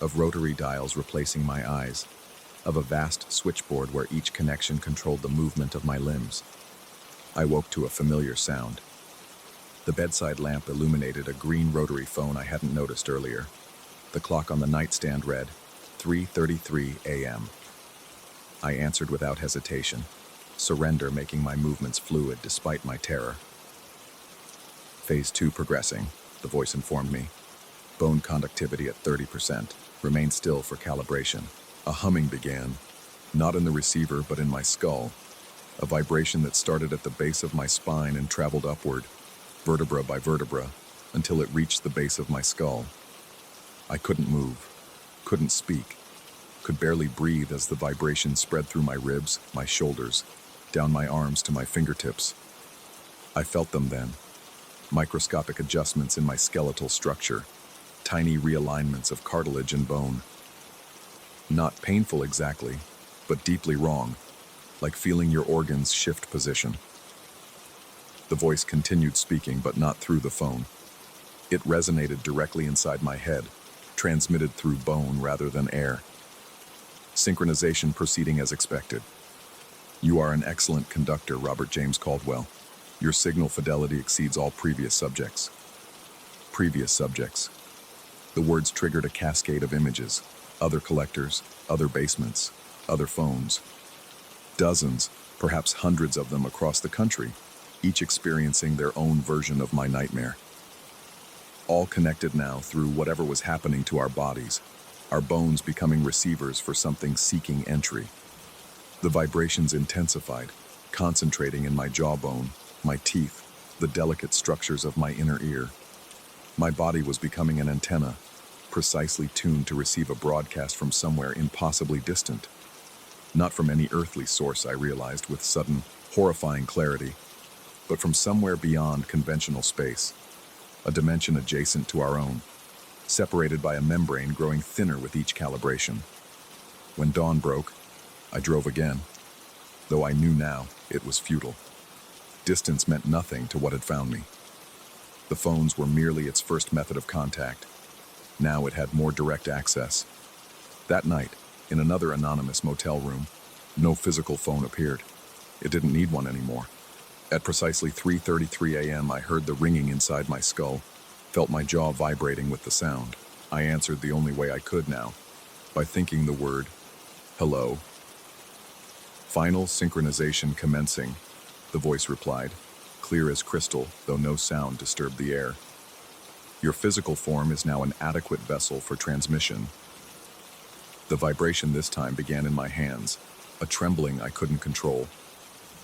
of rotary dials replacing my eyes, of a vast switchboard where each connection controlled the movement of my limbs. I woke to a familiar sound. The bedside lamp illuminated a green rotary phone I hadn't noticed earlier. The clock on the nightstand read 3:33 a.m. I answered without hesitation, surrender making my movements fluid despite my terror. Phase 2 progressing, the voice informed me. Bone conductivity at 30%. Remain still for calibration. A humming began, not in the receiver but in my skull, a vibration that started at the base of my spine and traveled upward, vertebra by vertebra, until it reached the base of my skull. I couldn't move, couldn't speak, could barely breathe as the vibration spread through my ribs, my shoulders, down my arms to my fingertips. I felt them then, microscopic adjustments in my skeletal structure, tiny realignments of cartilage and bone. Not painful exactly, but deeply wrong, like feeling your organs shift position. The voice continued speaking, but not through the phone. It resonated directly inside my head, transmitted through bone rather than air. Synchronization proceeding as expected. You are an excellent conductor, Robert James Caldwell. Your signal fidelity exceeds all previous subjects. Previous subjects. The words triggered a cascade of images. Other collectors, other basements, other phones. Dozens, perhaps hundreds of them across the country, each experiencing their own version of my nightmare. All connected now through whatever was happening to our bodies, our bones becoming receivers for something seeking entry. The vibrations intensified, concentrating in my jawbone, my teeth, the delicate structures of my inner ear. My body was becoming an antenna, precisely tuned to receive a broadcast from somewhere impossibly distant. Not from any earthly source, I realized with sudden, horrifying clarity, but from somewhere beyond conventional space, a dimension adjacent to our own, separated by a membrane growing thinner with each calibration. When dawn broke, I drove again. though I knew now it was futile. Distance meant nothing to what had found me. The phones were merely its first method of contact. Now it had more direct access. That night, in another anonymous motel room, no physical phone appeared. It didn't need one anymore. At precisely 3:33 a.m., I heard the ringing inside my skull, felt my jaw vibrating with the sound. I answered the only way I could now, by thinking the word, hello. Final synchronization commencing, the voice replied, clear as crystal, though no sound disturbed the air. Your physical form is now an adequate vessel for transmission. The vibration this time began in my hands, a trembling I couldn't control.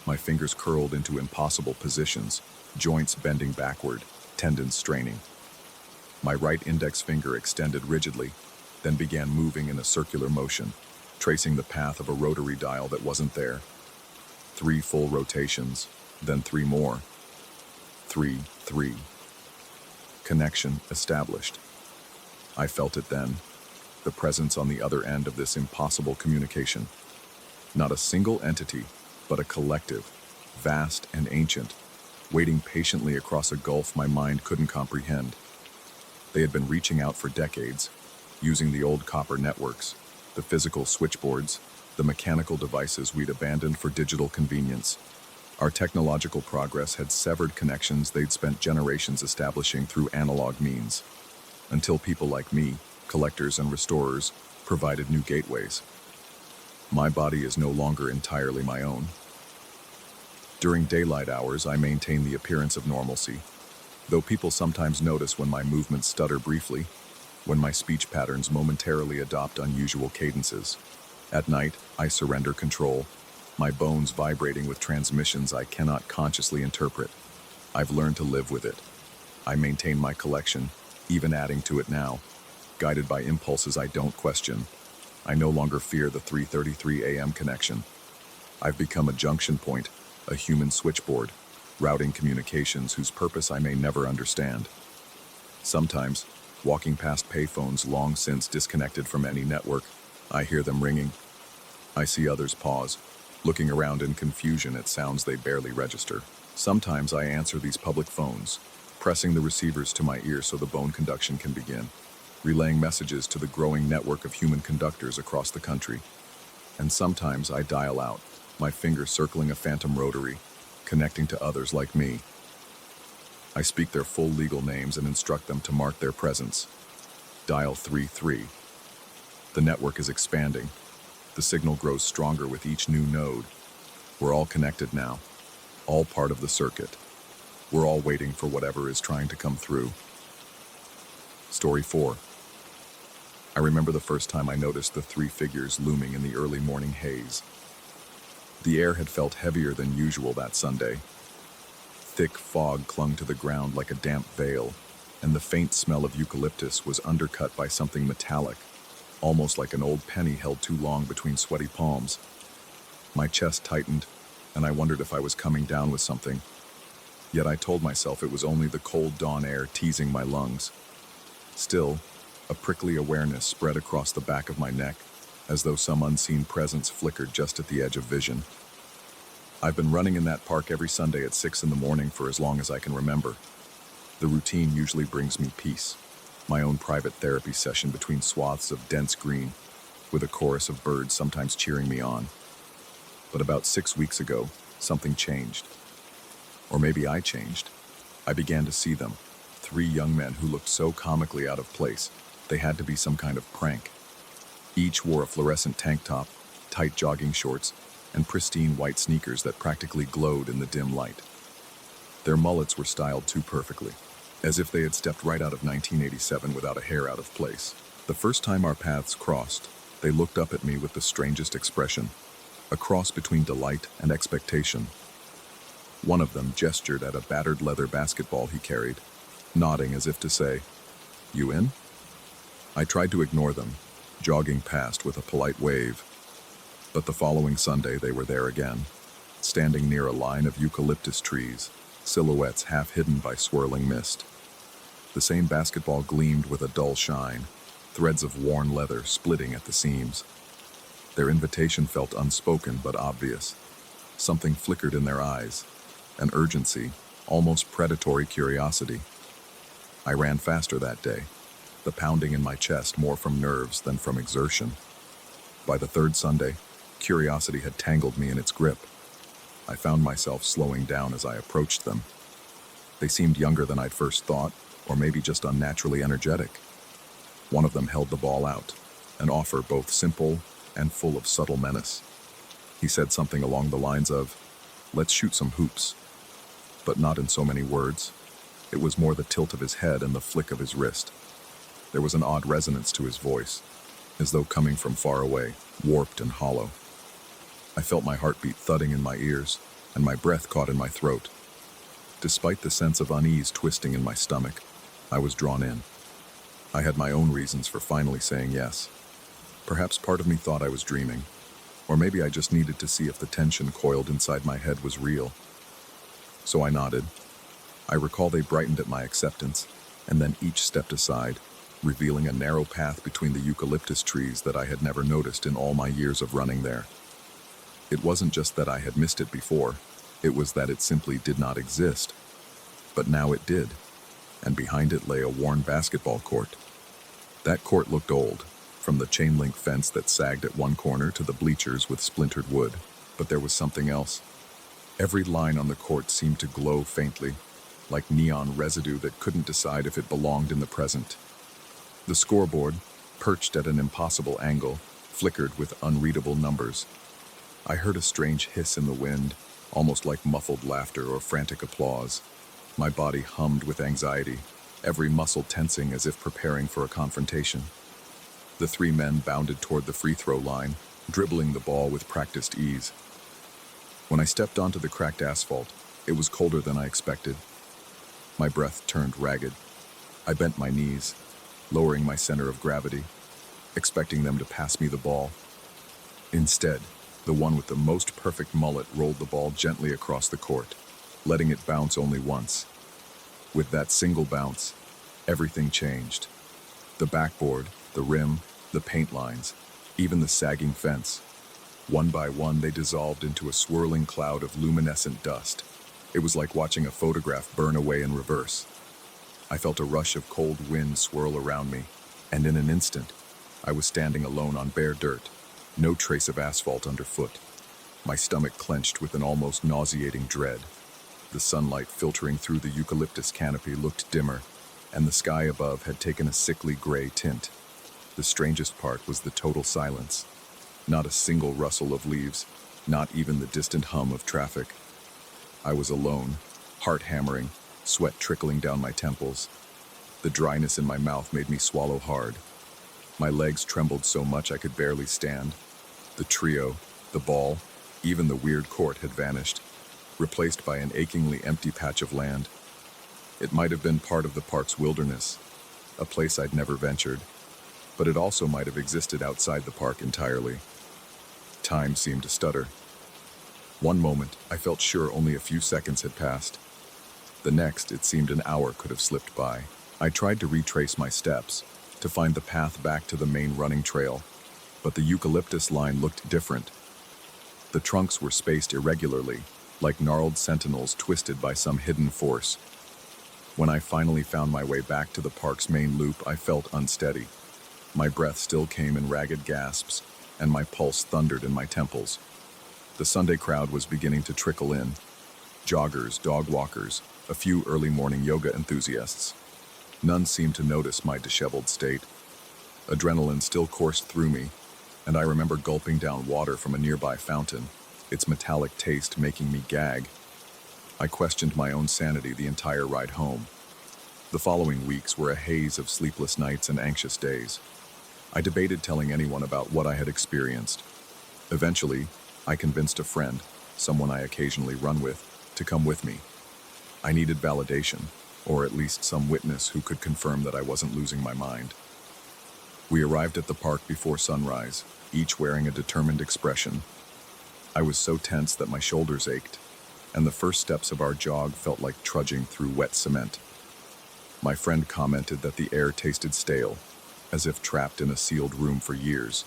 My fingers curled into impossible positions, joints bending backward, tendons straining. My right index finger extended rigidly, then began moving in a circular motion, tracing the path of a rotary dial that wasn't there. 3 full rotations, then 3 more. 3, 3. Connection established. I felt it then, the presence on the other end of this impossible communication. Not a single entity, but a collective, vast and ancient, waiting patiently across a gulf my mind couldn't comprehend. They had been reaching out for decades, using the old copper networks, the physical switchboards, the mechanical devices we'd abandoned for digital convenience. Our technological progress had severed connections they'd spent generations establishing through analog means, until people like me, collectors and restorers, provided new gateways. My body is no longer entirely my own. During daylight hours, I maintain the appearance of normalcy, though people sometimes notice when my movements stutter briefly, when my speech patterns momentarily adopt unusual cadences. At night, I surrender control, my bones vibrating with transmissions I cannot consciously interpret. I've learned to live with it. I maintain my collection, even adding to it now, guided by impulses I don't question. I no longer fear the 3:33 a.m. connection. I've become a junction point, a human switchboard, routing communications whose purpose I may never understand. Sometimes, walking past payphones long since disconnected from any network, I hear them ringing. I see others pause, looking around in confusion at sounds they barely register. Sometimes I answer these public phones, pressing the receivers to my ear so the bone conduction can begin, relaying messages to the growing network of human conductors across the country. And sometimes I dial out, my finger circling a phantom rotary, connecting to others like me. I speak their full legal names and instruct them to mark their presence. Dial 33. The network is expanding. The signal grows stronger with each new node. We're all connected now, all part of the circuit. We're all waiting for whatever is trying to come through. Story 4. I remember the first time I noticed the 3 figures looming in the early morning haze. The air had felt heavier than usual that Sunday. Thick fog clung to the ground like a damp veil, and the faint smell of eucalyptus was undercut by something metallic, almost like an old penny held too long between sweaty palms. My chest tightened, and I wondered if I was coming down with something. Yet I told myself it was only the cold dawn air teasing my lungs. Still, a prickly awareness spread across the back of my neck, as though some unseen presence flickered just at the edge of vision. I've been running in that park every Sunday at 6 in the morning for as long as I can remember. The routine usually brings me peace, my own private therapy session between swaths of dense green, with a chorus of birds sometimes cheering me on. But about 6 weeks ago, something changed. Or maybe I changed. I began to see them, 3 young men who looked so comically out of place, they had to be some kind of prank. Each wore a fluorescent tank top, tight jogging shorts, and pristine white sneakers that practically glowed in the dim light. Their mullets were styled too perfectly, as if they had stepped right out of 1987 without a hair out of place. The first time our paths crossed, they looked up at me with the strangest expression, a cross between delight and expectation. One of them gestured at a battered leather basketball he carried, nodding as if to say, "You in?" I tried to ignore them, jogging past with a polite wave. But the following Sunday they were there again, standing near a line of eucalyptus trees, silhouettes half hidden by swirling mist. The same basketball gleamed with a dull shine, threads of worn leather splitting at the seams. Their invitation felt unspoken but obvious. Something flickered in their eyes, an urgency, almost predatory curiosity. I ran faster that day, the pounding in my chest more from nerves than from exertion. By the third Sunday, curiosity had tangled me in its grip. I found myself slowing down as I approached them. They seemed younger than I'd first thought, or maybe just unnaturally energetic. One of them held the ball out, an offer both simple and full of subtle menace. He said something along the lines of, "Let's shoot some hoops," but not in so many words. It was more the tilt of his head and the flick of his wrist. There was an odd resonance to his voice, as though coming from far away, warped and hollow. I felt my heartbeat thudding in my ears, and my breath caught in my throat. Despite the sense of unease twisting in my stomach, I was drawn in. I had my own reasons for finally saying yes. Perhaps part of me thought I was dreaming, or maybe I just needed to see if the tension coiled inside my head was real. So I nodded. I recall they brightened at my acceptance, and then each stepped aside, revealing a narrow path between the eucalyptus trees that I had never noticed in all my years of running there. It wasn't just that I had missed it before, it was that it simply did not exist. But now it did, and behind it lay a worn basketball court. That court looked old, from the chain-link fence that sagged at one corner to the bleachers with splintered wood, but there was something else. Every line on the court seemed to glow faintly, like neon residue that couldn't decide if it belonged in the present. The scoreboard, perched at an impossible angle, flickered with unreadable numbers. I heard a strange hiss in the wind, almost like muffled laughter or frantic applause. My body hummed with anxiety, every muscle tensing as if preparing for a confrontation. The three men bounded toward the free throw line, dribbling the ball with practiced ease. When I stepped onto the cracked asphalt, it was colder than I expected. My breath turned ragged. I bent my knees, lowering my center of gravity, expecting them to pass me the ball. Instead, the one with the most perfect mullet rolled the ball gently across the court, letting it bounce only once. With that single bounce, everything changed. The backboard, the rim, the paint lines, even the sagging fence. One by one, they dissolved into a swirling cloud of luminescent dust. It was like watching a photograph burn away in reverse. I felt a rush of cold wind swirl around me, and in an instant, I was standing alone on bare dirt, no trace of asphalt underfoot. My stomach clenched with an almost nauseating dread. The sunlight filtering through the eucalyptus canopy looked dimmer, and the sky above had taken a sickly gray tint. The strangest part was the total silence. Not a single rustle of leaves, not even the distant hum of traffic. I was alone, heart hammering, sweat trickling down my temples. The dryness in my mouth made me swallow hard. My legs trembled so much I could barely stand. The trio, the ball, even the weird court had vanished, replaced by an achingly empty patch of land. It might have been part of the park's wilderness, a place I'd never ventured, but it also might have existed outside the park entirely. Time seemed to stutter. One moment, I felt sure only a few seconds had passed. The next, it seemed an hour could have slipped by. I tried to retrace my steps, to find the path back to the main running trail, but the eucalyptus line looked different. The trunks were spaced irregularly, like gnarled sentinels twisted by some hidden force. When I finally found my way back to the park's main loop, I felt unsteady. My breath still came in ragged gasps, and my pulse thundered in my temples. The Sunday crowd was beginning to trickle in. Joggers, dog walkers, a few early morning yoga enthusiasts. None seemed to notice my disheveled state. Adrenaline still coursed through me, and I remember gulping down water from a nearby fountain, its metallic taste making me gag. I questioned my own sanity the entire ride home. The following weeks were a haze of sleepless nights and anxious days. I debated telling anyone about what I had experienced. Eventually, I convinced a friend, someone I occasionally run with, to come with me. I needed validation, or at least some witness who could confirm that I wasn't losing my mind. We arrived at the park before sunrise, each wearing a determined expression. I was so tense that my shoulders ached, and the first steps of our jog felt like trudging through wet cement. My friend commented that the air tasted stale, as if trapped in a sealed room for years.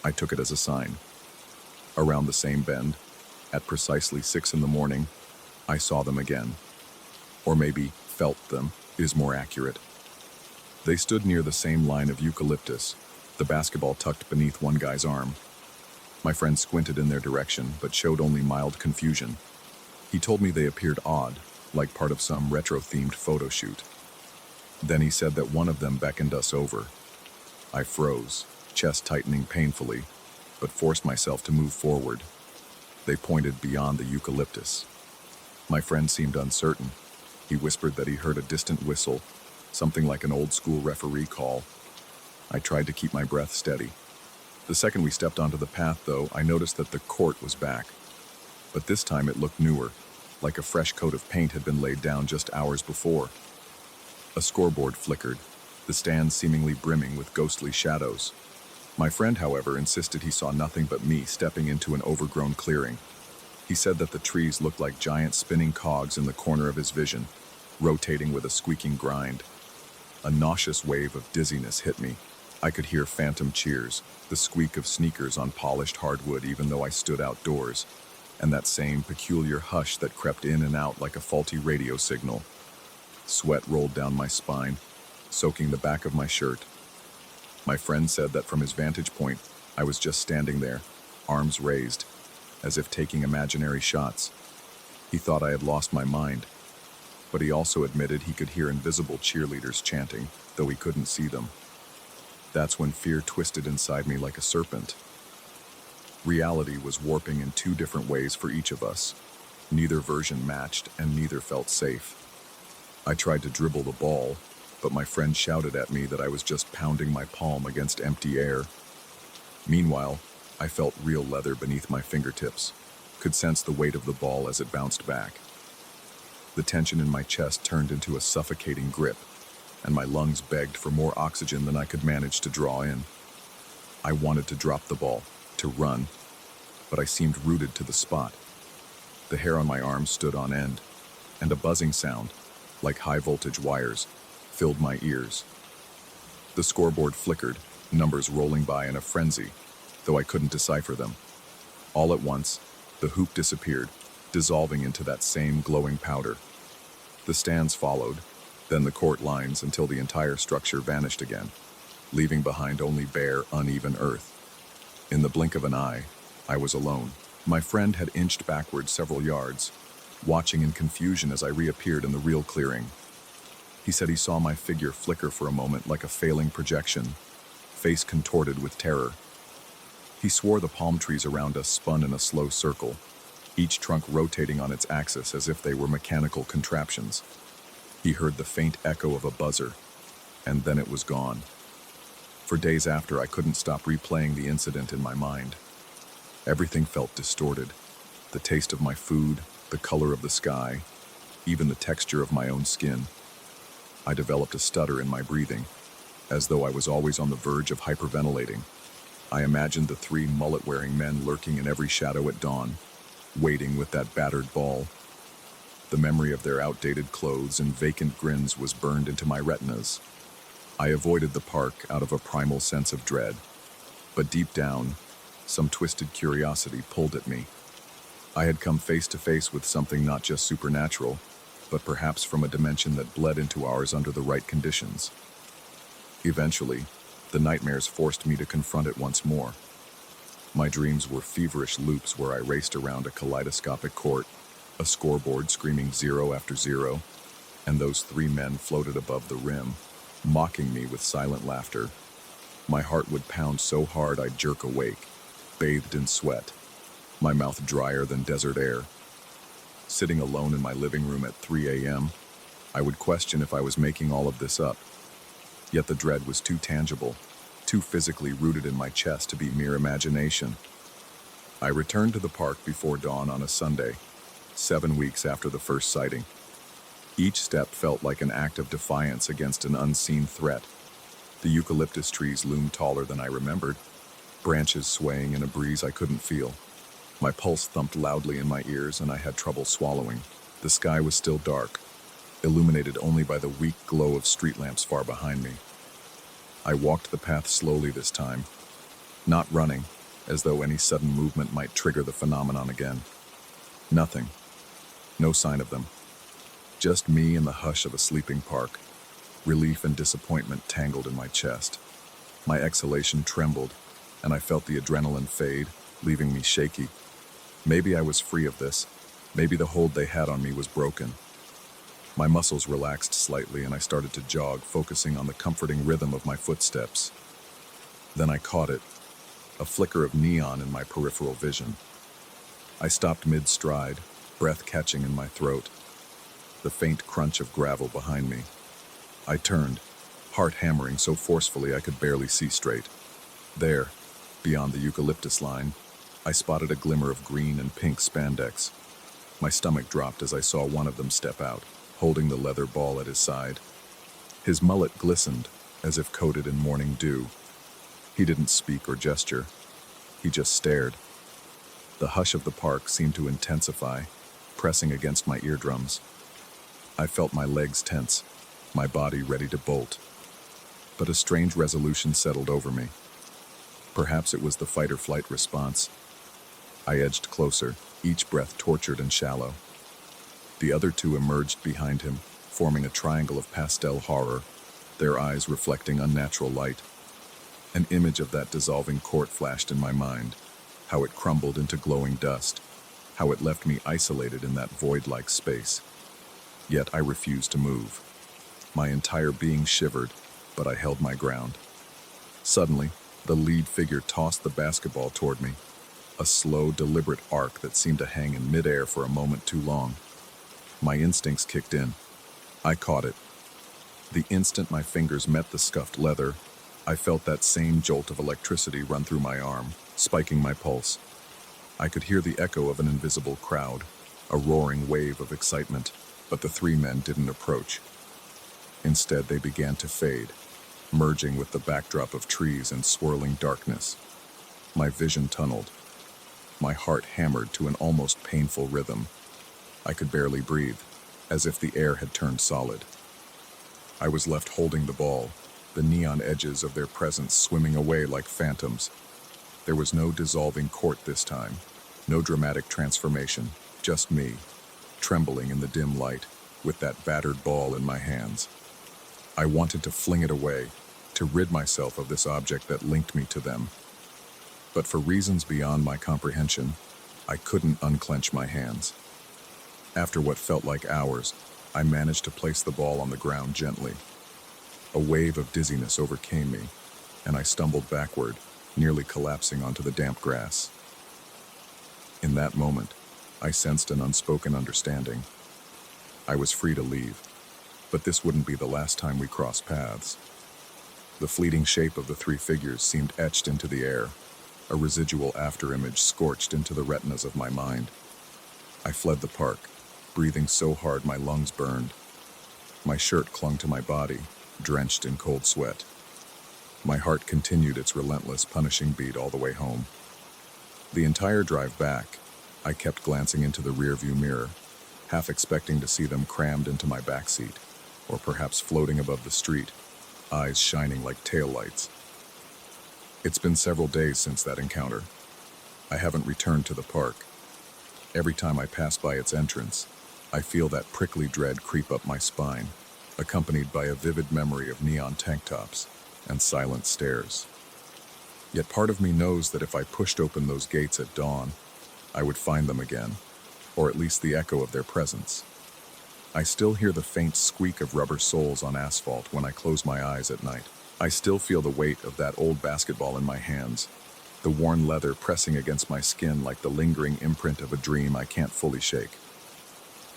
I took it as a sign. Around the same bend, At precisely 6 in the morning, I saw them again. Or maybe felt them is more accurate. They stood near the same line of eucalyptus, the basketball tucked beneath one guy's arm. My friend squinted in their direction, but showed only mild confusion. He told me they appeared odd, like part of some retro-themed photo shoot. Then he said that one of them beckoned us over. I froze, chest tightening painfully, but forced myself to move forward. They pointed beyond the eucalyptus. My friend seemed uncertain. He whispered that he heard a distant whistle, something like an old-school referee call. I tried to keep my breath steady. The second we stepped onto the path, though, I noticed that the court was back. But this time it looked newer, like a fresh coat of paint had been laid down just hours before. A scoreboard flickered, the stands seemingly brimming with ghostly shadows. My friend, however, insisted he saw nothing but me stepping into an overgrown clearing. He said that the trees looked like giant spinning cogs in the corner of his vision, rotating with a squeaking grind. A nauseous wave of dizziness hit me. I could hear phantom cheers, the squeak of sneakers on polished hardwood even though I stood outdoors, and that same peculiar hush that crept in and out like a faulty radio signal. Sweat rolled down my spine, soaking the back of my shirt. My friend said that from his vantage point, I was just standing there, arms raised, as if taking imaginary shots. He thought I had lost my mind, but he also admitted he could hear invisible cheerleaders chanting, though he couldn't see them. That's when fear twisted inside me like a serpent. Reality was warping in two different ways for each of us. Neither version matched, and neither felt safe. I tried to dribble the ball, but my friend shouted at me that I was just pounding my palm against empty air. Meanwhile, I felt real leather beneath my fingertips, could sense the weight of the ball as it bounced back. The tension in my chest turned into a suffocating grip, and my lungs begged for more oxygen than I could manage to draw in. I wanted to drop the ball, to run, but I seemed rooted to the spot. The hair on my arms stood on end, and a buzzing sound, like high-voltage wires, filled my ears. The scoreboard flickered, numbers rolling by in a frenzy, though I couldn't decipher them. All at once, the hoop disappeared, dissolving into that same glowing powder. The stands followed, then the court lines until the entire structure vanished again, leaving behind only bare, uneven earth. In the blink of an eye, I was alone. My friend had inched backward several yards, watching in confusion as I reappeared in the real clearing. He said he saw my figure flicker for a moment like a failing projection, face contorted with terror. He swore the palm trees around us spun in a slow circle, each trunk rotating on its axis as if they were mechanical contraptions. He heard the faint echo of a buzzer, and then it was gone. For days after, I couldn't stop replaying the incident in my mind. Everything felt distorted. The taste of my food, the color of the sky, even the texture of my own skin. I developed a stutter in my breathing, as though I was always on the verge of hyperventilating. I imagined the three mullet-wearing men lurking in every shadow at dawn, waiting with that battered ball. The memory of their outdated clothes and vacant grins was burned into my retinas. I avoided the park out of a primal sense of dread, but deep down, some twisted curiosity pulled at me. I had come face to face with something not just supernatural, but perhaps from a dimension that bled into ours under the right conditions. Eventually, the nightmares forced me to confront it once more. My dreams were feverish loops where I raced around a kaleidoscopic court, a scoreboard screaming 0 after 0, and those three men floated above the rim, mocking me with silent laughter. My heart would pound so hard I'd jerk awake, bathed in sweat, my mouth drier than desert air. Sitting alone in my living room at 3 a.m., I would question if I was making all of this up. Yet the dread was too tangible, too physically rooted in my chest to be mere imagination. I returned to the park before dawn on a Sunday, 7 weeks after the first sighting. Each step felt like an act of defiance against an unseen threat. The eucalyptus trees loomed taller than I remembered, branches swaying in a breeze I couldn't feel. My pulse thumped loudly in my ears and I had trouble swallowing. The sky was still dark, illuminated only by the weak glow of street lamps far behind me. I walked the path slowly this time, not running, as though any sudden movement might trigger the phenomenon again. Nothing. No sign of them. Just me and the hush of a sleeping park. Relief and disappointment tangled in my chest. My exhalation trembled, and I felt the adrenaline fade, leaving me shaky. Maybe I was free of this. Maybe the hold they had on me was broken. My muscles relaxed slightly, and I started to jog, focusing on the comforting rhythm of my footsteps. Then I caught it, a flicker of neon in my peripheral vision. I stopped mid-stride, breath catching in my throat, the faint crunch of gravel behind me. I turned, heart hammering so forcefully I could barely see straight. There, beyond the eucalyptus line, I spotted a glimmer of green and pink spandex. My stomach dropped as I saw one of them step out, holding the leather ball at his side. His mullet glistened, as if coated in morning dew. He didn't speak or gesture. He just stared. The hush of the park seemed to intensify, pressing against my eardrums. I felt my legs tense, my body ready to bolt. But a strange resolution settled over me. Perhaps it was the fight-or-flight response. I edged closer, each breath tortured and shallow. The other two emerged behind him, forming a triangle of pastel horror, their eyes reflecting unnatural light. An image of that dissolving court flashed in my mind, how it crumbled into glowing dust, how it left me isolated in that void-like space. Yet I refused to move. My entire being shivered, but I held my ground. Suddenly, the lead figure tossed the basketball toward me, a slow, deliberate arc that seemed to hang in midair for a moment too long. My instincts kicked in. I caught it. The instant my fingers met the scuffed leather, I felt that same jolt of electricity run through my arm, spiking my pulse. I could hear the echo of an invisible crowd, a roaring wave of excitement, but the three men didn't approach. Instead, they began to fade, merging with the backdrop of trees and swirling darkness. My vision tunneled. My heart hammered to an almost painful rhythm. I could barely breathe, as if the air had turned solid. I was left holding the ball, the neon edges of their presence swimming away like phantoms. There was no dissolving court this time, no dramatic transformation, just me, trembling in the dim light, with that battered ball in my hands. I wanted to fling it away, to rid myself of this object that linked me to them. But for reasons beyond my comprehension, I couldn't unclench my hands. After what felt like hours, I managed to place the ball on the ground gently. A wave of dizziness overcame me, and I stumbled backward, nearly collapsing onto the damp grass. In that moment, I sensed an unspoken understanding. I was free to leave, but this wouldn't be the last time we crossed paths. The fleeting shape of the three figures seemed etched into the air, a residual afterimage scorched into the retinas of my mind. I fled the park, breathing so hard my lungs burned. My shirt clung to my body, drenched in cold sweat. My heart continued its relentless, punishing beat all the way home. The entire drive back, I kept glancing into the rearview mirror, half expecting to see them crammed into my backseat, or perhaps floating above the street, eyes shining like taillights. It's been several days since that encounter. I haven't returned to the park. Every time I pass by its entrance, I feel that prickly dread creep up my spine, accompanied by a vivid memory of neon tank tops and silent stairs. Yet part of me knows that if I pushed open those gates at dawn, I would find them again, or at least the echo of their presence. I still hear the faint squeak of rubber soles on asphalt when I close my eyes at night. I still feel the weight of that old basketball in my hands, the worn leather pressing against my skin like the lingering imprint of a dream I can't fully shake.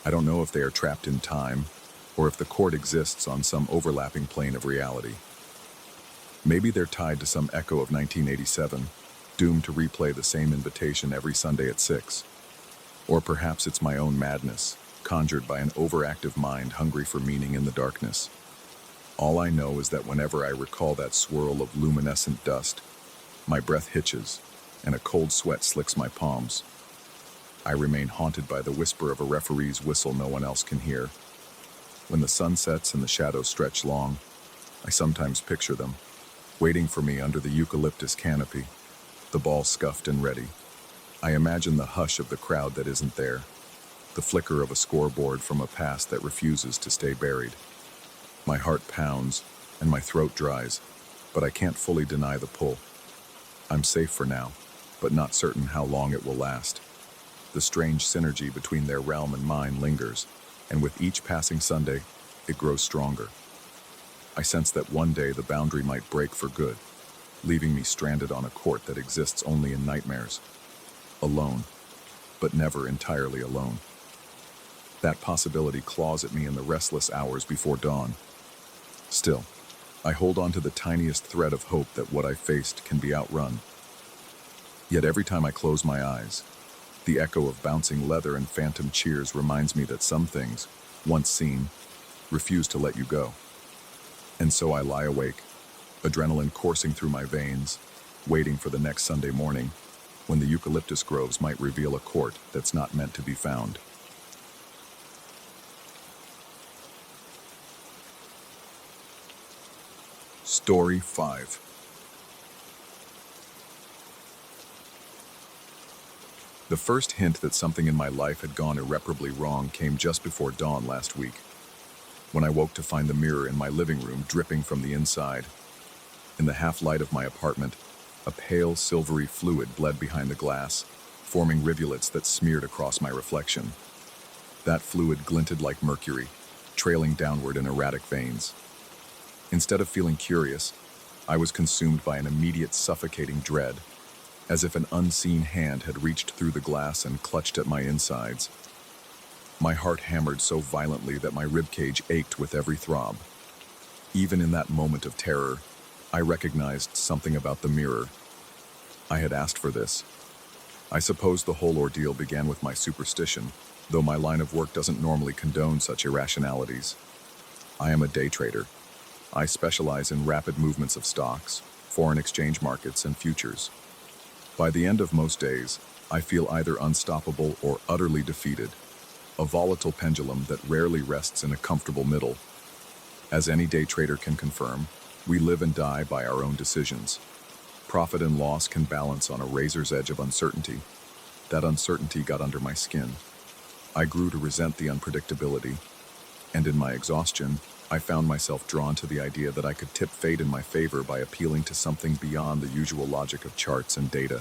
I don't know if they are trapped in time, or if the court exists on some overlapping plane of reality. Maybe they're tied to some echo of 1987, doomed to replay the same invitation every Sunday at 6. Or perhaps it's my own madness, conjured by an overactive mind hungry for meaning in the darkness. All I know is that whenever I recall that swirl of luminescent dust, my breath hitches, and a cold sweat slicks my palms. I remain haunted by the whisper of a referee's whistle no one else can hear. When the sun sets and the shadows stretch long, I sometimes picture them, waiting for me under the eucalyptus canopy, the ball scuffed and ready. I imagine the hush of the crowd that isn't there, the flicker of a scoreboard from a past that refuses to stay buried. My heart pounds and my throat dries, but I can't fully deny the pull. I'm safe for now, but not certain how long it will last. The strange synergy between their realm and mine lingers, and with each passing Sunday, it grows stronger. I sense that one day the boundary might break for good, leaving me stranded on a court that exists only in nightmares. Alone, but never entirely alone. That possibility claws at me in the restless hours before dawn. Still, I hold on to the tiniest thread of hope that what I faced can be outrun. Yet every time I close my eyes, the echo of bouncing leather and phantom cheers reminds me that some things, once seen, refuse to let you go. And so I lie awake, adrenaline coursing through my veins, waiting for the next Sunday morning, when the eucalyptus groves might reveal a court that's not meant to be found. Story 5. The first hint that something in my life had gone irreparably wrong came just before dawn last week, when I woke to find the mirror in my living room dripping from the inside. In the half-light of my apartment, a pale, silvery fluid bled behind the glass, forming rivulets that smeared across my reflection. That fluid glinted like mercury, trailing downward in erratic veins. Instead of feeling curious, I was consumed by an immediate suffocating dread, as if an unseen hand had reached through the glass and clutched at my insides. My heart hammered so violently that my ribcage ached with every throb. Even in that moment of terror, I recognized something about the mirror. I had asked for this. I suppose the whole ordeal began with my superstition, though my line of work doesn't normally condone such irrationalities. I am a day trader. I specialize in rapid movements of stocks, foreign exchange markets, and futures. By the end of most days, I feel either unstoppable or utterly defeated, a volatile pendulum that rarely rests in a comfortable middle. As any day trader can confirm, we live and die by our own decisions. Profit and loss can balance on a razor's edge of uncertainty. That uncertainty got under my skin. I grew to resent the unpredictability, and in my exhaustion, I found myself drawn to the idea that I could tip fate in my favor by appealing to something beyond the usual logic of charts and data.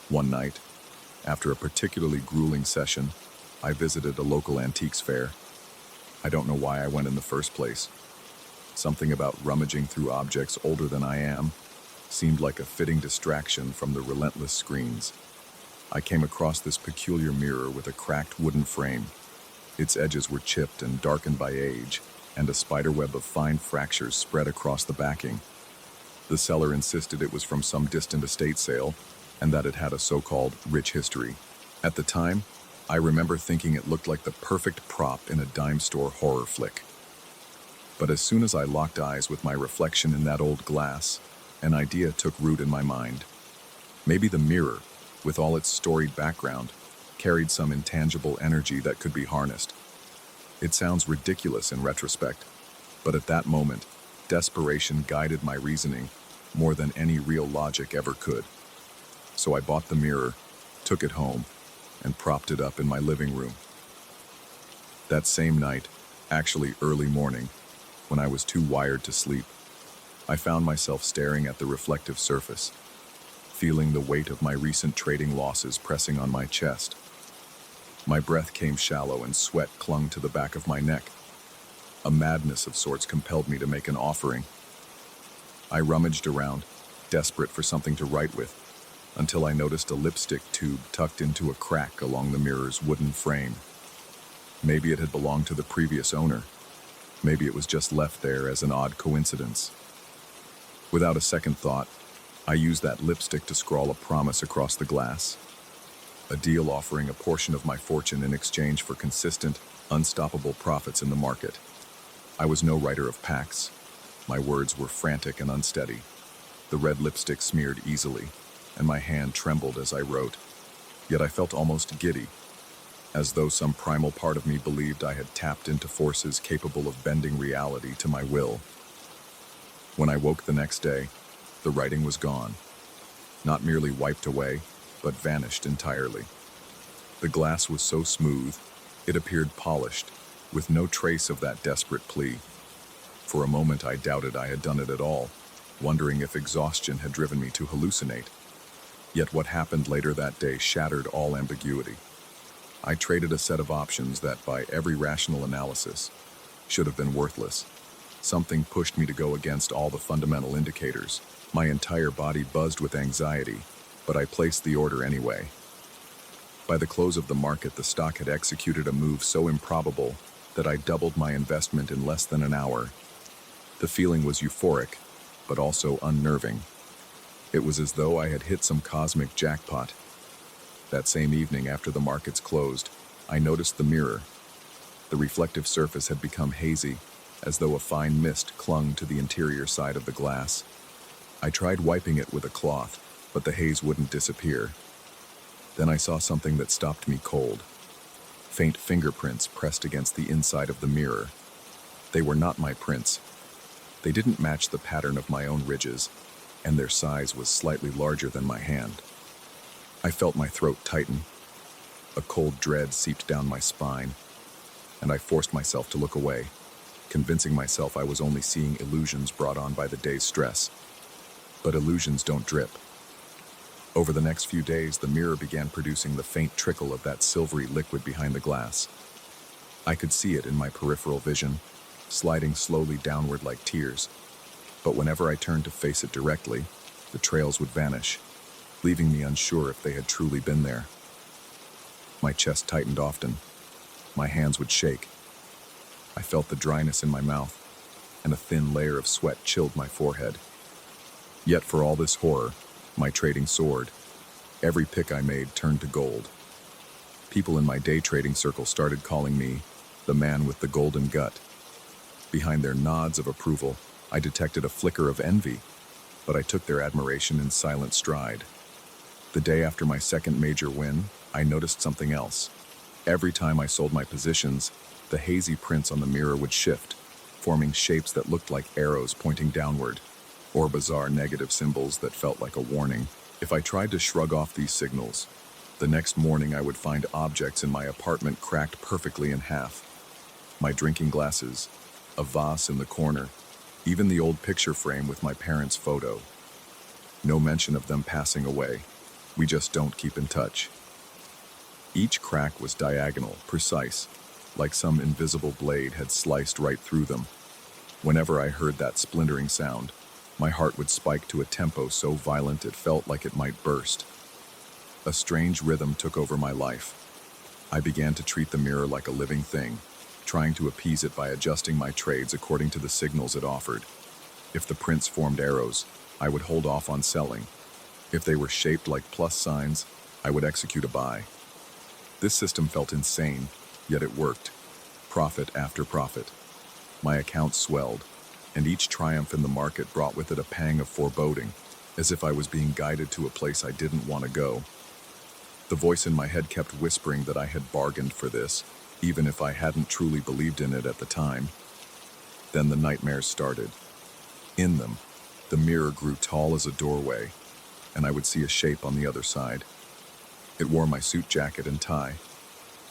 One night, after a particularly grueling session, I visited a local antiques fair. I don't know why I went in the first place. Something about rummaging through objects older than I am seemed like a fitting distraction from the relentless screens. I came across this peculiar mirror with a cracked wooden frame. Its edges were chipped and darkened by age, and a spiderweb of fine fractures spread across the backing. The seller insisted it was from some distant estate sale, and that it had a so-called rich history. At the time, I remember thinking it looked like the perfect prop in a dime store horror flick. But as soon as I locked eyes with my reflection in that old glass, an idea took root in my mind. Maybe the mirror, with all its storied background, carried some intangible energy that could be harnessed. It sounds ridiculous in retrospect, but at that moment, desperation guided my reasoning more than any real logic ever could. So I bought the mirror, took it home, and propped it up in my living room. That same night, actually early morning, when I was too wired to sleep, I found myself staring at the reflective surface, feeling the weight of my recent trading losses pressing on my chest. My breath came shallow and sweat clung to the back of my neck. A madness of sorts compelled me to make an offering. I rummaged around, desperate for something to write with, until I noticed a lipstick tube tucked into a crack along the mirror's wooden frame. Maybe it had belonged to the previous owner. Maybe it was just left there as an odd coincidence. Without a second thought, I used that lipstick to scrawl a promise across the glass. A deal offering a portion of my fortune in exchange for consistent, unstoppable profits in the market. I was no writer of pacts. My words were frantic and unsteady. The red lipstick smeared easily, and my hand trembled as I wrote. Yet I felt almost giddy, as though some primal part of me believed I had tapped into forces capable of bending reality to my will. When I woke the next day, the writing was gone. Not merely wiped away, but vanished entirely. The glass was so smooth, It appeared polished, with no trace of that desperate plea. For a moment I doubted I had done it at all, wondering if exhaustion had driven me to hallucinate. Yet what happened later that day shattered all ambiguity. I traded a set of options that, by every rational analysis, should have been worthless. Something pushed me to go against all the fundamental indicators. My entire body buzzed with anxiety, but I placed the order anyway. By the close of the market, the stock had executed a move so improbable that I doubled my investment in less than an hour. The feeling was euphoric, but also unnerving. It was as though I had hit some cosmic jackpot. That same evening, after the markets closed, I noticed the mirror. The reflective surface had become hazy, as though a fine mist clung to the interior side of the glass. I tried wiping it with a cloth, but the haze wouldn't disappear. Then I saw something that stopped me cold. Faint fingerprints pressed against the inside of the mirror. They were not my prints. They didn't match the pattern of my own ridges, and their size was slightly larger than my hand. I felt my throat tighten. A cold dread seeped down my spine, and I forced myself to look away, convincing myself I was only seeing illusions brought on by the day's stress. But illusions don't drip. Over the next few days, the mirror began producing the faint trickle of that silvery liquid behind the glass. I could see it in my peripheral vision, sliding slowly downward like tears. But whenever I turned to face it directly, the trails would vanish, leaving me unsure if they had truly been there. My chest tightened often. My hands would shake. I felt the dryness in my mouth, and a thin layer of sweat chilled my forehead. Yet for all this horror, my trading soared. Every pick I made turned to gold. People in my day trading circle started calling me the man with the golden gut. Behind their nods of approval, I detected a flicker of envy, but I took their admiration in silent stride. The day after my second major win, I noticed something else. Every time I sold my positions, the hazy prints on the mirror would shift, forming shapes that looked like arrows pointing downward, or bizarre negative symbols that felt like a warning. If I tried to shrug off these signals, the next morning I would find objects in my apartment cracked perfectly in half. My drinking glasses, a vase in the corner, even the old picture frame with my parents' photo. No mention of them passing away. We just don't keep in touch. Each crack was diagonal, precise, like some invisible blade had sliced right through them. Whenever I heard that splintering sound, my heart would spike to a tempo so violent it felt like it might burst. A strange rhythm took over my life. I began to treat the mirror like a living thing, trying to appease it by adjusting my trades according to the signals it offered. If the prints formed arrows, I would hold off on selling. If they were shaped like plus signs, I would execute a buy. This system felt insane, yet it worked. Profit after profit. My account swelled, and each triumph in the market brought with it a pang of foreboding, as if I was being guided to a place I didn't want to go. The voice in my head kept whispering that I had bargained for this, even if I hadn't truly believed in it at the time. Then the nightmares started. In them, the mirror grew tall as a doorway, and I would see a shape on the other side. It wore my suit jacket and tie,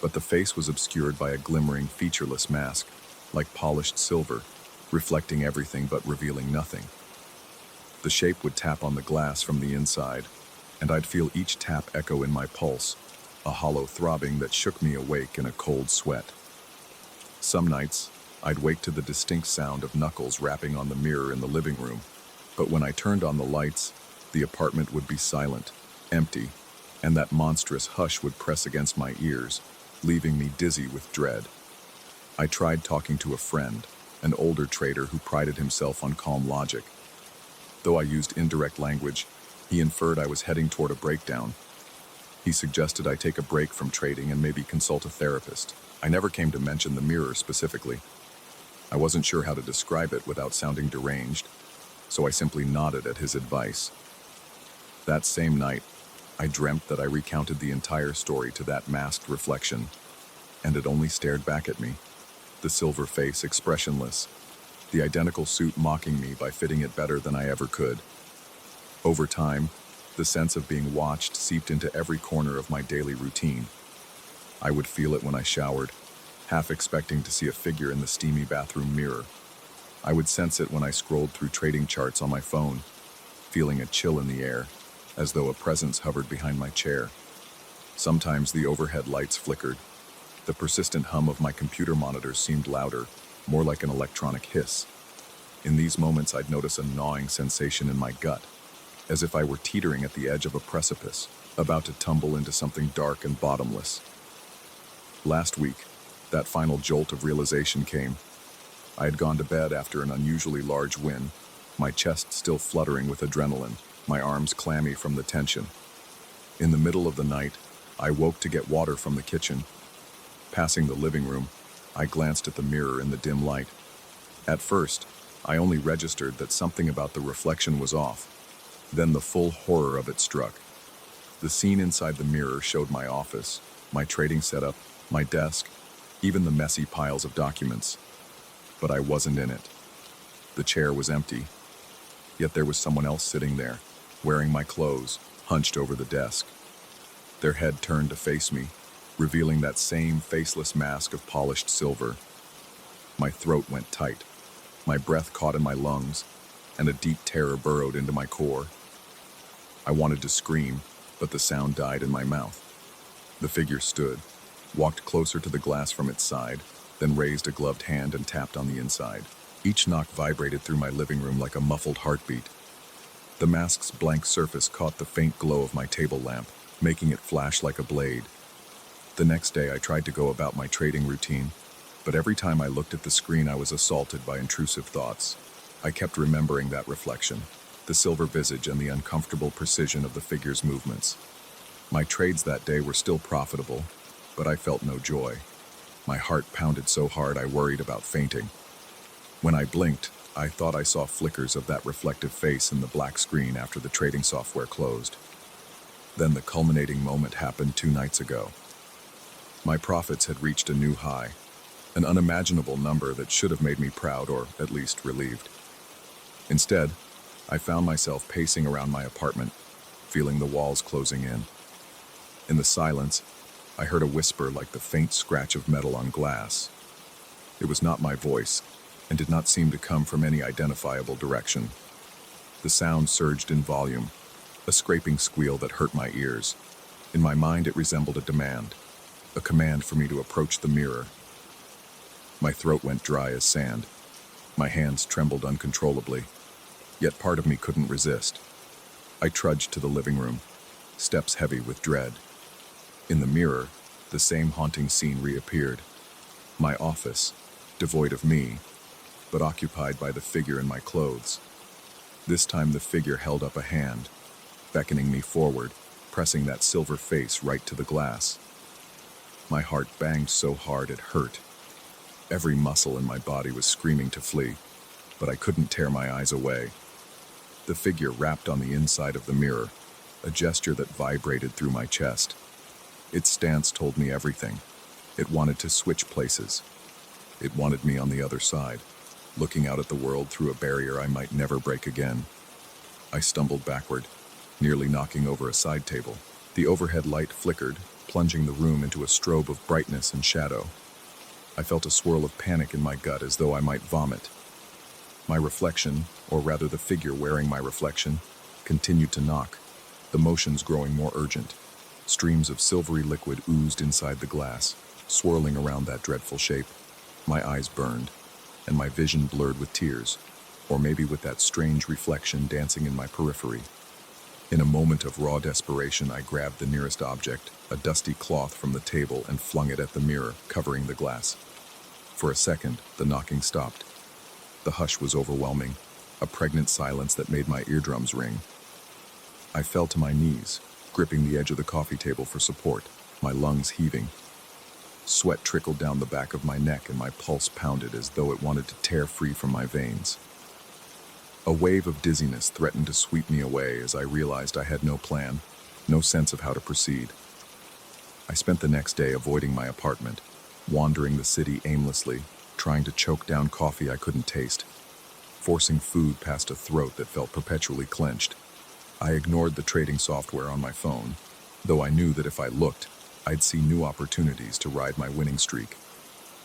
but the face was obscured by a glimmering, featureless mask, like polished silver, reflecting everything but revealing nothing. The shape would tap on the glass from the inside, and I'd feel each tap echo in my pulse, a hollow throbbing that shook me awake in a cold sweat. Some nights, I'd wake to the distinct sound of knuckles rapping on the mirror in the living room, but when I turned on the lights, the apartment would be silent, empty, and that monstrous hush would press against my ears, leaving me dizzy with dread. I tried talking to a friend, an older trader who prided himself on calm logic. Though I used indirect language, he inferred I was heading toward a breakdown. He suggested I take a break from trading and maybe consult a therapist. I never came to mention the mirror specifically. I wasn't sure how to describe it without sounding deranged, so I simply nodded at his advice. That same night, I dreamt that I recounted the entire story to that masked reflection, and it only stared back at me, the silver face expressionless, the identical suit mocking me by fitting it better than I ever could. Over time, the sense of being watched seeped into every corner of my daily routine. I would feel it when I showered, half expecting to see a figure in the steamy bathroom mirror. I would sense it when I scrolled through trading charts on my phone, feeling a chill in the air, as though a presence hovered behind my chair. Sometimes the overhead lights flickered. The persistent hum of my computer monitors seemed louder, more like an electronic hiss. In these moments, I'd notice a gnawing sensation in my gut, as if I were teetering at the edge of a precipice, about to tumble into something dark and bottomless. Last week, that final jolt of realization came. I had gone to bed after an unusually large win, my chest still fluttering with adrenaline, my arms clammy from the tension. In the middle of the night, I woke to get water from the kitchen. Passing the living room, I glanced at the mirror in the dim light. At first, I only registered that something about the reflection was off. Then the full horror of it struck. The scene inside the mirror showed my office, my trading setup, my desk, even the messy piles of documents. But I wasn't in it. The chair was empty. Yet there was someone else sitting there, wearing my clothes, hunched over the desk. Their head turned to face me, revealing that same faceless mask of polished silver. My throat went tight. My breath caught in my lungs, and a deep terror burrowed into my core. I wanted to scream, but the sound died in my mouth. The figure stood, walked closer to the glass from its side, then raised a gloved hand and tapped on the inside. Each knock vibrated through my living room like a muffled heartbeat. The mask's blank surface caught the faint glow of my table lamp, making it flash like a blade. The next day I tried to go about my trading routine, but every time I looked at the screen I was assaulted by intrusive thoughts. I kept remembering that reflection, the silver visage and the uncomfortable precision of the figure's movements. My trades that day were still profitable, but I felt no joy. My heart pounded so hard I worried about fainting. When I blinked, I thought I saw flickers of that reflective face in the black screen after the trading software closed. Then the culminating moment happened 2 nights ago. My profits had reached a new high, an unimaginable number that should have made me proud or at least relieved. Instead, I found myself pacing around my apartment, feeling the walls closing in. In the silence, I heard a whisper like the faint scratch of metal on glass. It was not my voice, and did not seem to come from any identifiable direction. The sound surged in volume, a scraping squeal that hurt my ears. In my mind, it resembled a demand, a command for me to approach the mirror. My throat went dry as sand. My hands trembled uncontrollably, yet part of me couldn't resist. I trudged to the living room, steps heavy with dread. In the mirror, the same haunting scene reappeared. My office, devoid of me, but occupied by the figure in my clothes. This time the figure held up a hand, beckoning me forward, pressing that silver face right to the glass. My heart banged so hard it hurt. Every muscle in my body was screaming to flee, but I couldn't tear my eyes away. The figure rapped on the inside of the mirror, a gesture that vibrated through my chest. Its stance told me everything. It wanted to switch places. It wanted me on the other side, looking out at the world through a barrier I might never break again. I stumbled backward, nearly knocking over a side table. The overhead light flickered, plunging the room into a strobe of brightness and shadow. I felt a swirl of panic in my gut as though I might vomit. My reflection, or rather the figure wearing my reflection, continued to knock, the motions growing more urgent. Streams of silvery liquid oozed inside the glass, swirling around that dreadful shape. My eyes burned, and my vision blurred with tears, or maybe with that strange reflection dancing in my periphery. In a moment of raw desperation, I grabbed the nearest object, a dusty cloth from the table, and flung it at the mirror, covering the glass. For a second, the knocking stopped. The hush was overwhelming, a pregnant silence that made my eardrums ring. I fell to my knees, gripping the edge of the coffee table for support, my lungs heaving. Sweat trickled down the back of my neck and my pulse pounded as though it wanted to tear free from my veins. A wave of dizziness threatened to sweep me away as I realized I had no plan, no sense of how to proceed. I spent the next day avoiding my apartment, wandering the city aimlessly, trying to choke down coffee I couldn't taste, forcing food past a throat that felt perpetually clenched. I ignored the trading software on my phone, though I knew that if I looked, I'd see new opportunities to ride my winning streak.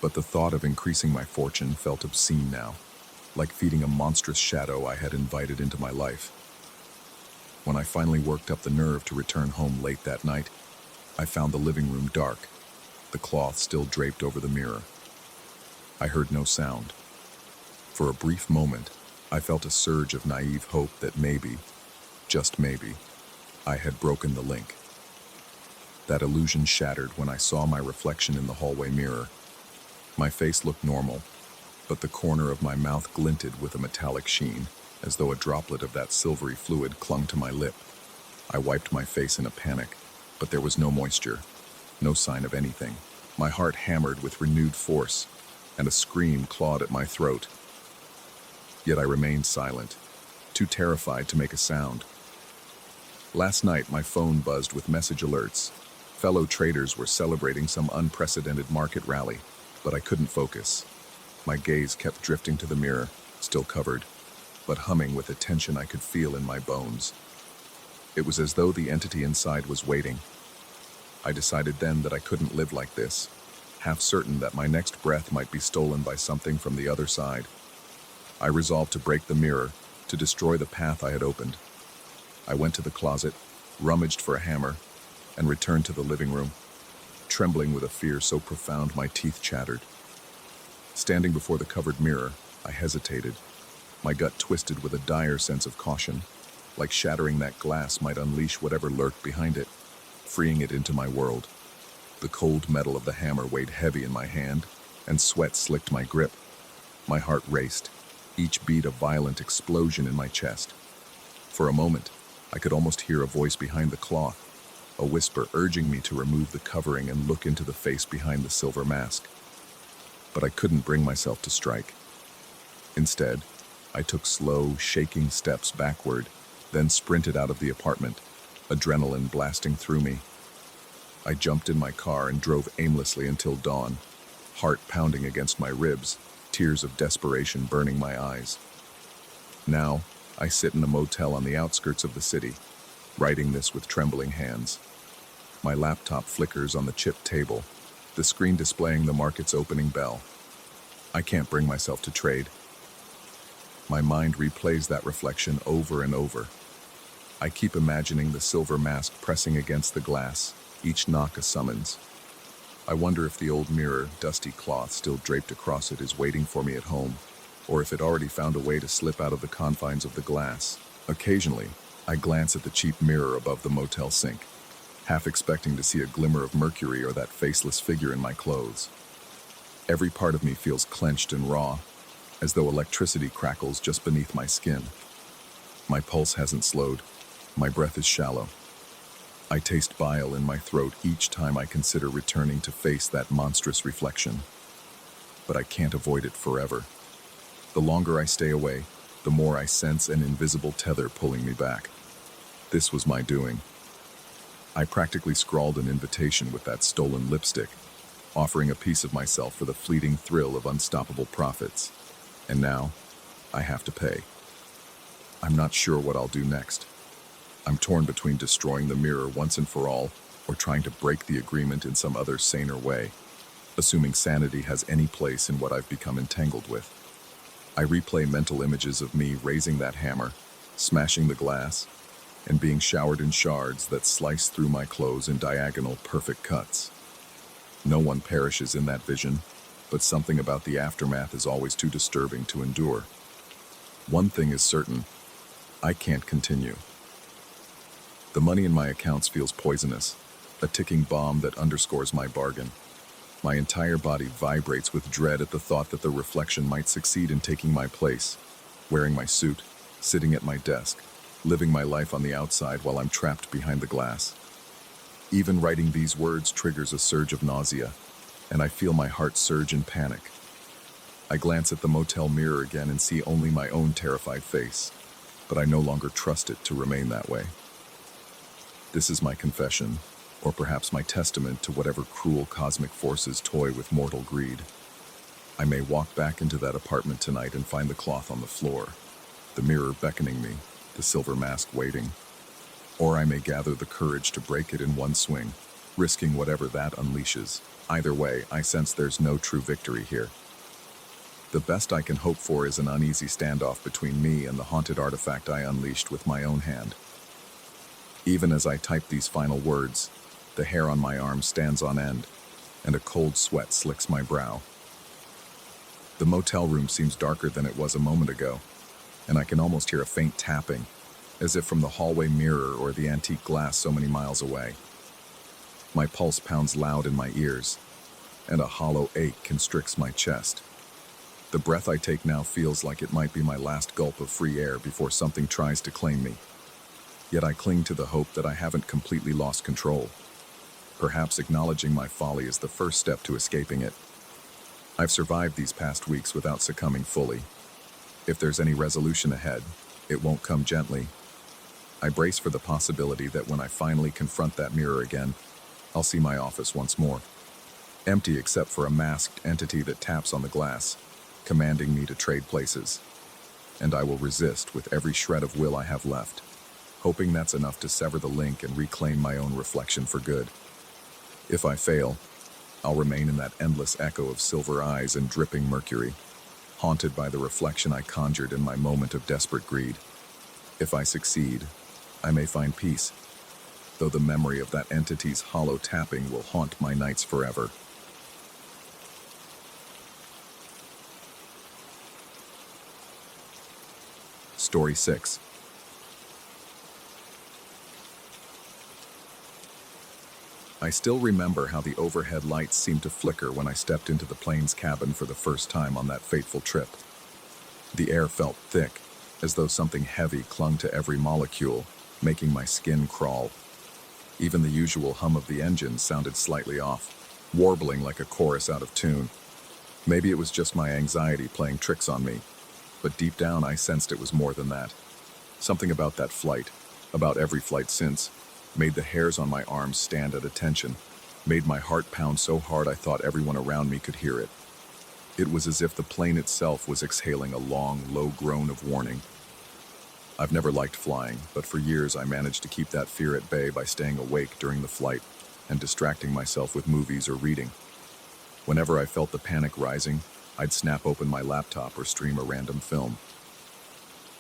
But the thought of increasing my fortune felt obscene now, like feeding a monstrous shadow I had invited into my life. When I finally worked up the nerve to return home late that night, I found the living room dark, the cloth still draped over the mirror. I heard no sound. For a brief moment, I felt a surge of naive hope that maybe, just maybe, I had broken the link. That illusion shattered when I saw my reflection in the hallway mirror. My face looked normal, but the corner of my mouth glinted with a metallic sheen, as though a droplet of that silvery fluid clung to my lip. I wiped my face in a panic, but there was no moisture, no sign of anything. My heart hammered with renewed force, and a scream clawed at my throat. Yet I remained silent, too terrified to make a sound. Last night, my phone buzzed with message alerts. Fellow traders were celebrating some unprecedented market rally, but I couldn't focus. My gaze kept drifting to the mirror, still covered, but humming with a tension I could feel in my bones. It was as though the entity inside was waiting. I decided then that I couldn't live like this, half certain that my next breath might be stolen by something from the other side. I resolved to break the mirror, to destroy the path I had opened. I went to the closet, rummaged for a hammer, and returned to the living room, trembling with a fear so profound my teeth chattered. Standing before the covered mirror, I hesitated, my gut twisted with a dire sense of caution, like shattering that glass might unleash whatever lurked behind it, freeing it into my world. The cold metal of the hammer weighed heavy in my hand, and sweat slicked my grip. My heart raced, each beat a violent explosion in my chest. For a moment, I could almost hear a voice behind the cloth, a whisper urging me to remove the covering and look into the face behind the silver mask. But I couldn't bring myself to strike. Instead, I took slow, shaking steps backward, then sprinted out of the apartment, adrenaline blasting through me. I jumped in my car and drove aimlessly until dawn, heart pounding against my ribs, tears of desperation burning my eyes. Now, I sit in a motel on the outskirts of the city, writing this with trembling hands. My laptop flickers on the chipped table, the screen displaying the market's opening bell. I can't bring myself to trade. My mind replays that reflection over and over. I keep imagining the silver mask pressing against the glass, each knock a summons. I wonder if the old mirror, dusty cloth still draped across it, is waiting for me at home, or if it already found a way to slip out of the confines of the glass. Occasionally, I glance at the cheap mirror above the motel sink, half expecting to see a glimmer of mercury or that faceless figure in my clothes. Every part of me feels clenched and raw, as though electricity crackles just beneath my skin. My pulse hasn't slowed. My breath is shallow. I taste bile in my throat each time I consider returning to face that monstrous reflection. But I can't avoid it forever. The longer I stay away, the more I sense an invisible tether pulling me back. This was my doing. I practically scrawled an invitation with that stolen lipstick, offering a piece of myself for the fleeting thrill of unstoppable profits. And now, I have to pay. I'm not sure what I'll do next. I'm torn between destroying the mirror once and for all, or trying to break the agreement in some other saner way, assuming sanity has any place in what I've become entangled with. I replay mental images of me raising that hammer, smashing the glass, and being showered in shards that slice through my clothes in diagonal, perfect cuts. No one perishes in that vision, but something about the aftermath is always too disturbing to endure. One thing is certain, I can't continue. The money in my accounts feels poisonous, a ticking bomb that underscores my bargain. My entire body vibrates with dread at the thought that the reflection might succeed in taking my place, wearing my suit, sitting at my desk, living my life on the outside while I'm trapped behind the glass. Even writing these words triggers a surge of nausea, and I feel my heart surge in panic. I glance at the motel mirror again and see only my own terrified face, but I no longer trust it to remain that way. This is my confession, or perhaps my testament to whatever cruel cosmic forces toy with mortal greed. I may walk back into that apartment tonight and find the cloth on the floor, the mirror beckoning me, the silver mask waiting. Or I may gather the courage to break it in one swing, risking whatever that unleashes. Either way, I sense there's no true victory here. The best I can hope for is an uneasy standoff between me and the haunted artifact I unleashed with my own hand. Even as I type these final words, the hair on my arm stands on end, and a cold sweat slicks my brow. The motel room seems darker than it was a moment ago, and I can almost hear a faint tapping, as if from the hallway mirror or the antique glass so many miles away. My pulse pounds loud in my ears, and a hollow ache constricts my chest. The breath I take now feels like it might be my last gulp of free air before something tries to claim me. Yet I cling to the hope that I haven't completely lost control. Perhaps acknowledging my folly is the first step to escaping it. I've survived these past weeks without succumbing fully. If there's any resolution ahead, it won't come gently. I brace for the possibility that when I finally confront that mirror again, I'll see my office once more, empty except for a masked entity that taps on the glass, commanding me to trade places. And I will resist with every shred of will I have left, hoping that's enough to sever the link and reclaim my own reflection for good. If I fail, I'll remain in that endless echo of silver eyes and dripping mercury, haunted by the reflection I conjured in my moment of desperate greed. If I succeed, I may find peace, though the memory of that entity's hollow tapping will haunt my nights forever. Story 6. I still remember how the overhead lights seemed to flicker when I stepped into the plane's cabin for the first time on that fateful trip. The air felt thick, as though something heavy clung to every molecule, making my skin crawl. Even the usual hum of the engine sounded slightly off, warbling like a chorus out of tune. Maybe it was just my anxiety playing tricks on me, but deep down I sensed it was more than that. Something about that flight, about every flight since, made the hairs on my arms stand at attention, made my heart pound so hard I thought everyone around me could hear it. It was as if the plane itself was exhaling a long, low groan of warning. I've never liked flying, but for years I managed to keep that fear at bay by staying awake during the flight and distracting myself with movies or reading. Whenever I felt the panic rising, I'd snap open my laptop or stream a random film.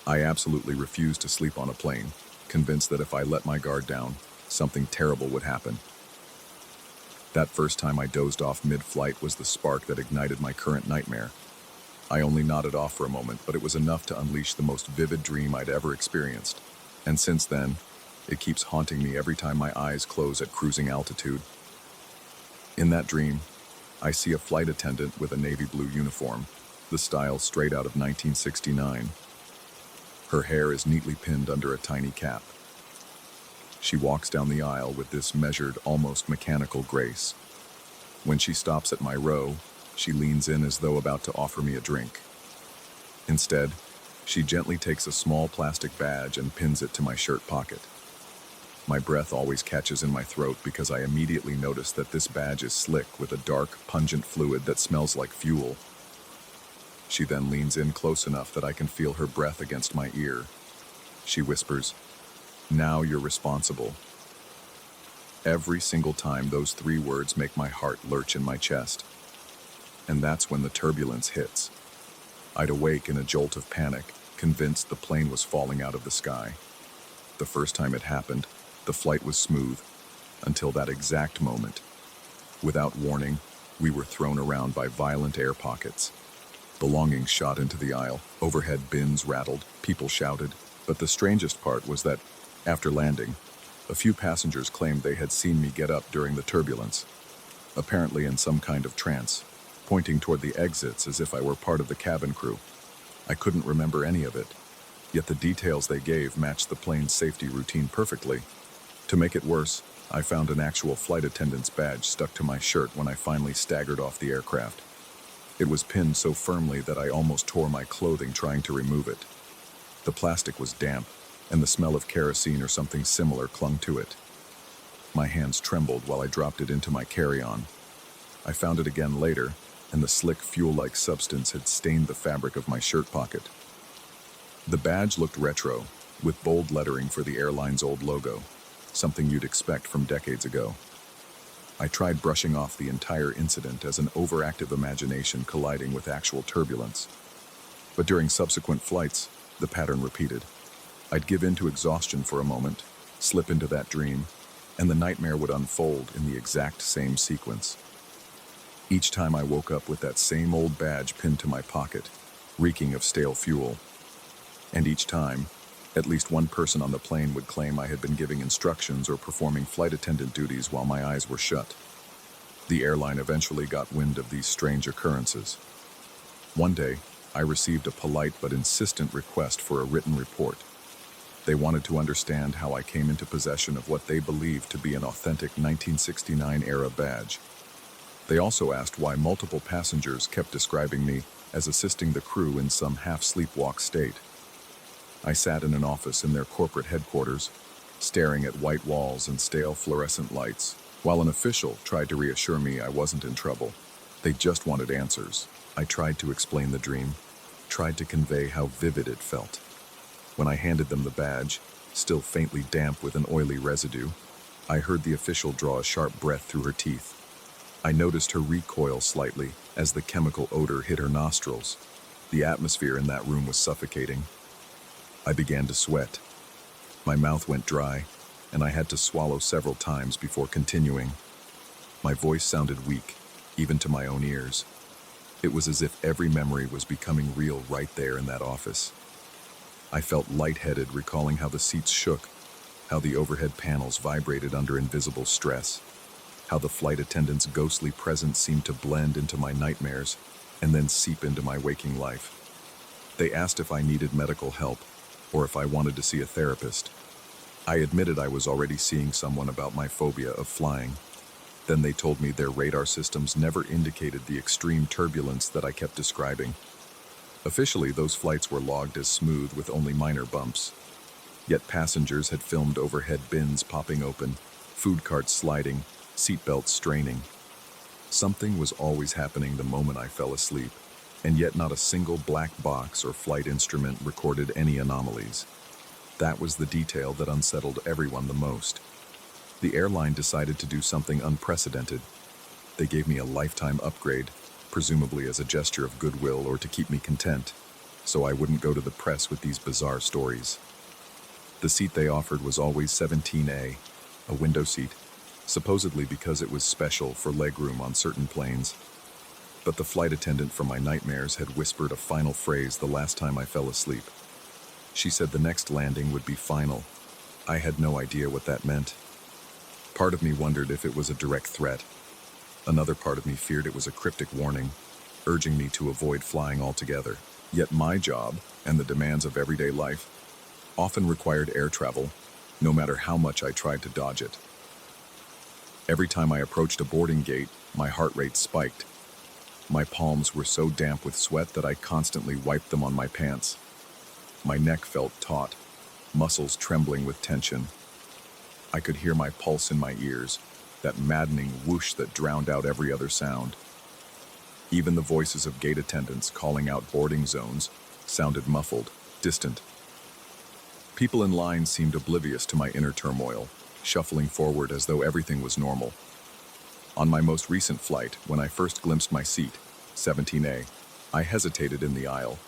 I absolutely refused to sleep on a plane, convinced that if I let my guard down, something terrible would happen. That first time I dozed off mid-flight was the spark that ignited my current nightmare. I only nodded off for a moment, but it was enough to unleash the most vivid dream I'd ever experienced. And since then, it keeps haunting me every time my eyes close at cruising altitude. In that dream, I see a flight attendant with a navy blue uniform, the style straight out of 1969. Her hair is neatly pinned under a tiny cap. She walks down the aisle with this measured, almost mechanical grace. When she stops at my row, she leans in as though about to offer me a drink. Instead, she gently takes a small plastic badge and pins it to my shirt pocket. My breath always catches in my throat because I immediately notice that this badge is slick with a dark, pungent fluid that smells like fuel. She then leans in close enough that I can feel her breath against my ear. She whispers, "Now you're responsible." Every single time those 3 words make my heart lurch in my chest. And that's when the turbulence hits. I'd awake in a jolt of panic, convinced the plane was falling out of the sky. The first time it happened, the flight was smooth, until that exact moment. Without warning, we were thrown around by violent air pockets. Belongings shot into the aisle, overhead bins rattled, people shouted. But the strangest part was that, after landing, a few passengers claimed they had seen me get up during the turbulence, apparently in some kind of trance, pointing toward the exits as if I were part of the cabin crew. I couldn't remember any of it, yet the details they gave matched the plane's safety routine perfectly. To make it worse, I found an actual flight attendant's badge stuck to my shirt when I finally staggered off the aircraft. It was pinned so firmly that I almost tore my clothing trying to remove it. The plastic was damp, and the smell of kerosene or something similar clung to it. My hands trembled while I dropped it into my carry-on. I found it again later, and the slick fuel-like substance had stained the fabric of my shirt pocket. The badge looked retro, with bold lettering for the airline's old logo, something you'd expect from decades ago. I tried brushing off the entire incident as an overactive imagination colliding with actual turbulence. But during subsequent flights, the pattern repeated. I'd give in to exhaustion for a moment, slip into that dream, and the nightmare would unfold in the exact same sequence. Each time I woke up with that same old badge pinned to my pocket, reeking of stale fuel. And each time, at least one person on the plane would claim I had been giving instructions or performing flight attendant duties while my eyes were shut. The airline eventually got wind of these strange occurrences. One day, I received a polite but insistent request for a written report. They wanted to understand how I came into possession of what they believed to be an authentic 1969-era badge. They also asked why multiple passengers kept describing me as assisting the crew in some half-sleepwalk state. I sat in an office in their corporate headquarters, staring at white walls and stale fluorescent lights, while an official tried to reassure me I wasn't in trouble. They just wanted answers. I tried to explain the dream, tried to convey how vivid it felt. When I handed them the badge, still faintly damp with an oily residue, I heard the official draw a sharp breath through her teeth. I noticed her recoil slightly as the chemical odor hit her nostrils. The atmosphere in that room was suffocating. I began to sweat. My mouth went dry, and I had to swallow several times before continuing. My voice sounded weak, even to my own ears. It was as if every memory was becoming real right there in that office. I felt lightheaded, recalling how the seats shook, how the overhead panels vibrated under invisible stress, how the flight attendant's ghostly presence seemed to blend into my nightmares and then seep into my waking life. They asked if I needed medical help or if I wanted to see a therapist. I admitted I was already seeing someone about my phobia of flying. Then they told me their radar systems never indicated the extreme turbulence that I kept describing. Officially, those flights were logged as smooth with only minor bumps. Yet passengers had filmed overhead bins popping open, food carts sliding, seatbelts straining. Something was always happening the moment I fell asleep, and yet not a single black box or flight instrument recorded any anomalies. That was the detail that unsettled everyone the most. The airline decided to do something unprecedented. They gave me a lifetime upgrade, presumably as a gesture of goodwill or to keep me content, so I wouldn't go to the press with these bizarre stories. The seat they offered was always 17A, a window seat, supposedly because it was special for legroom on certain planes. But the flight attendant from my nightmares had whispered a final phrase the last time I fell asleep. She said the next landing would be final. I had no idea what that meant. Part of me wondered if it was a direct threat. Another part of me feared it was a cryptic warning, urging me to avoid flying altogether. Yet my job, and the demands of everyday life, often required air travel, no matter how much I tried to dodge it. Every time I approached a boarding gate, my heart rate spiked. My palms were so damp with sweat that I constantly wiped them on my pants. My neck felt taut, muscles trembling with tension. I could hear my pulse in my ears, that maddening whoosh that drowned out every other sound. Even the voices of gate attendants calling out boarding zones sounded muffled, distant. People in line seemed oblivious to my inner turmoil, shuffling forward as though everything was normal. On my most recent flight, when I first glimpsed my seat, 17A, I hesitated in the aisle.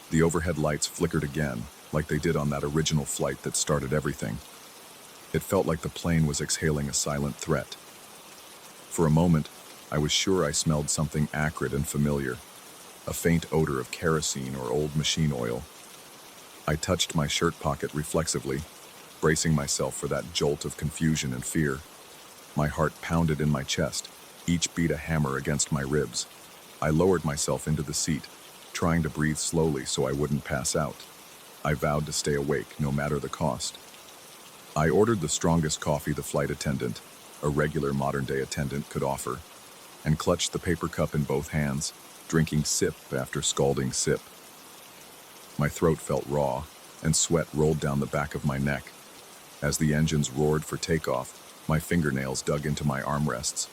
The overhead lights flickered again, like they did on that original flight that started everything. It felt like the plane was exhaling a silent threat. For a moment, I was sure I smelled something acrid and familiar, a faint odor of kerosene or old machine oil. I touched my shirt pocket reflexively, bracing myself for that jolt of confusion and fear. My heart pounded in my chest, each beat a hammer against my ribs. I lowered myself into the seat, trying to breathe slowly so I wouldn't pass out. I vowed to stay awake, no matter the cost. I ordered the strongest coffee the flight attendant, a regular modern-day attendant, could offer, and clutched the paper cup in both hands, drinking sip after scalding sip. My throat felt raw, and sweat rolled down the back of my neck. As the engines roared for takeoff, my fingernails dug into my armrests.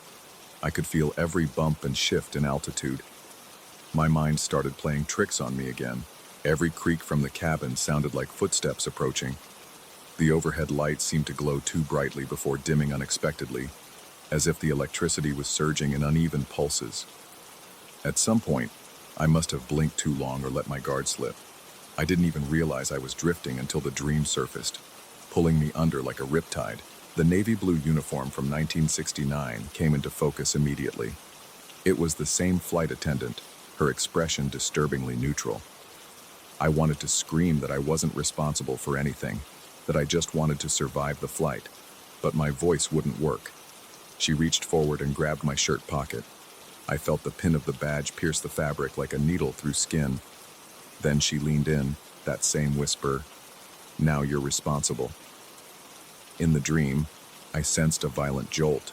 I could feel every bump and shift in altitude. My mind started playing tricks on me again. Every creak from the cabin sounded like footsteps approaching. The overhead lights seemed to glow too brightly before dimming unexpectedly. as if the electricity was surging in uneven pulses. At some point, I must have blinked too long or let my guard slip. I didn't even realize I was drifting until the dream surfaced, pulling me under like a riptide. The navy blue uniform from 1969 came into focus immediately. It was the same flight attendant, her expression disturbingly neutral. I wanted to scream that I wasn't responsible for anything, that I just wanted to survive the flight, but my voice wouldn't work. She reached forward and grabbed my shirt pocket. I felt the pin of the badge pierce the fabric like a needle through skin. Then she leaned in, that same whisper, "Now you're responsible." In the dream, I sensed a violent jolt.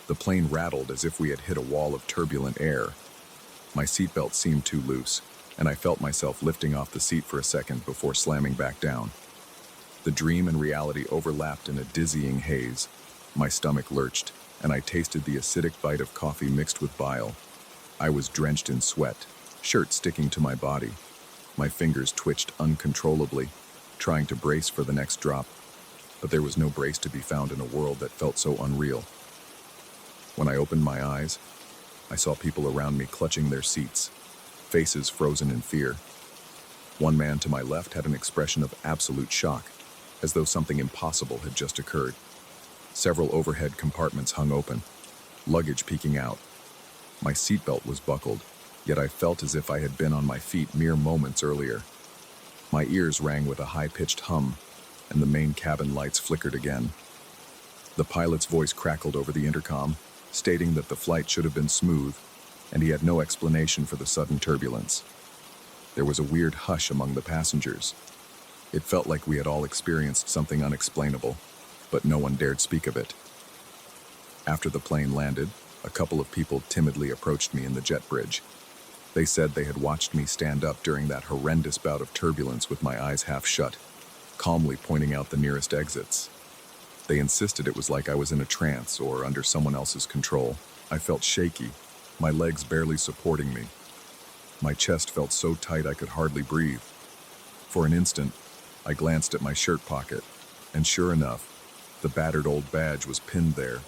The plane rattled as if we had hit a wall of turbulent air. My seatbelt seemed too loose, and I felt myself lifting off the seat for a second before slamming back down. The dream and reality overlapped in a dizzying haze. My stomach lurched, and I tasted the acidic bite of coffee mixed with bile. I was drenched in sweat, shirt sticking to my body. My fingers twitched uncontrollably, trying to brace for the next drop, but there was no brace to be found in a world that felt so unreal. When I opened my eyes, I saw people around me clutching their seats, faces frozen in fear. One man to my left had an expression of absolute shock, as though something impossible had just occurred. Several overhead compartments hung open, luggage peeking out. My seatbelt was buckled, yet I felt as if I had been on my feet mere moments earlier. My ears rang with a high-pitched hum, and the main cabin lights flickered again. The pilot's voice crackled over the intercom, stating that the flight should have been smooth, and he had no explanation for the sudden turbulence. There was a weird hush among the passengers. It felt like we had all experienced something unexplainable, but no one dared speak of it. After the plane landed, a couple of people timidly approached me in the jet bridge. They said they had watched me stand up during that horrendous bout of turbulence with my eyes half shut, calmly pointing out the nearest exits. They insisted it was like I was in a trance or under someone else's control. I felt shaky, my legs barely supporting me. My chest felt so tight I could hardly breathe. For an instant, I glanced at my shirt pocket, and sure enough, the battered old badge was pinned there,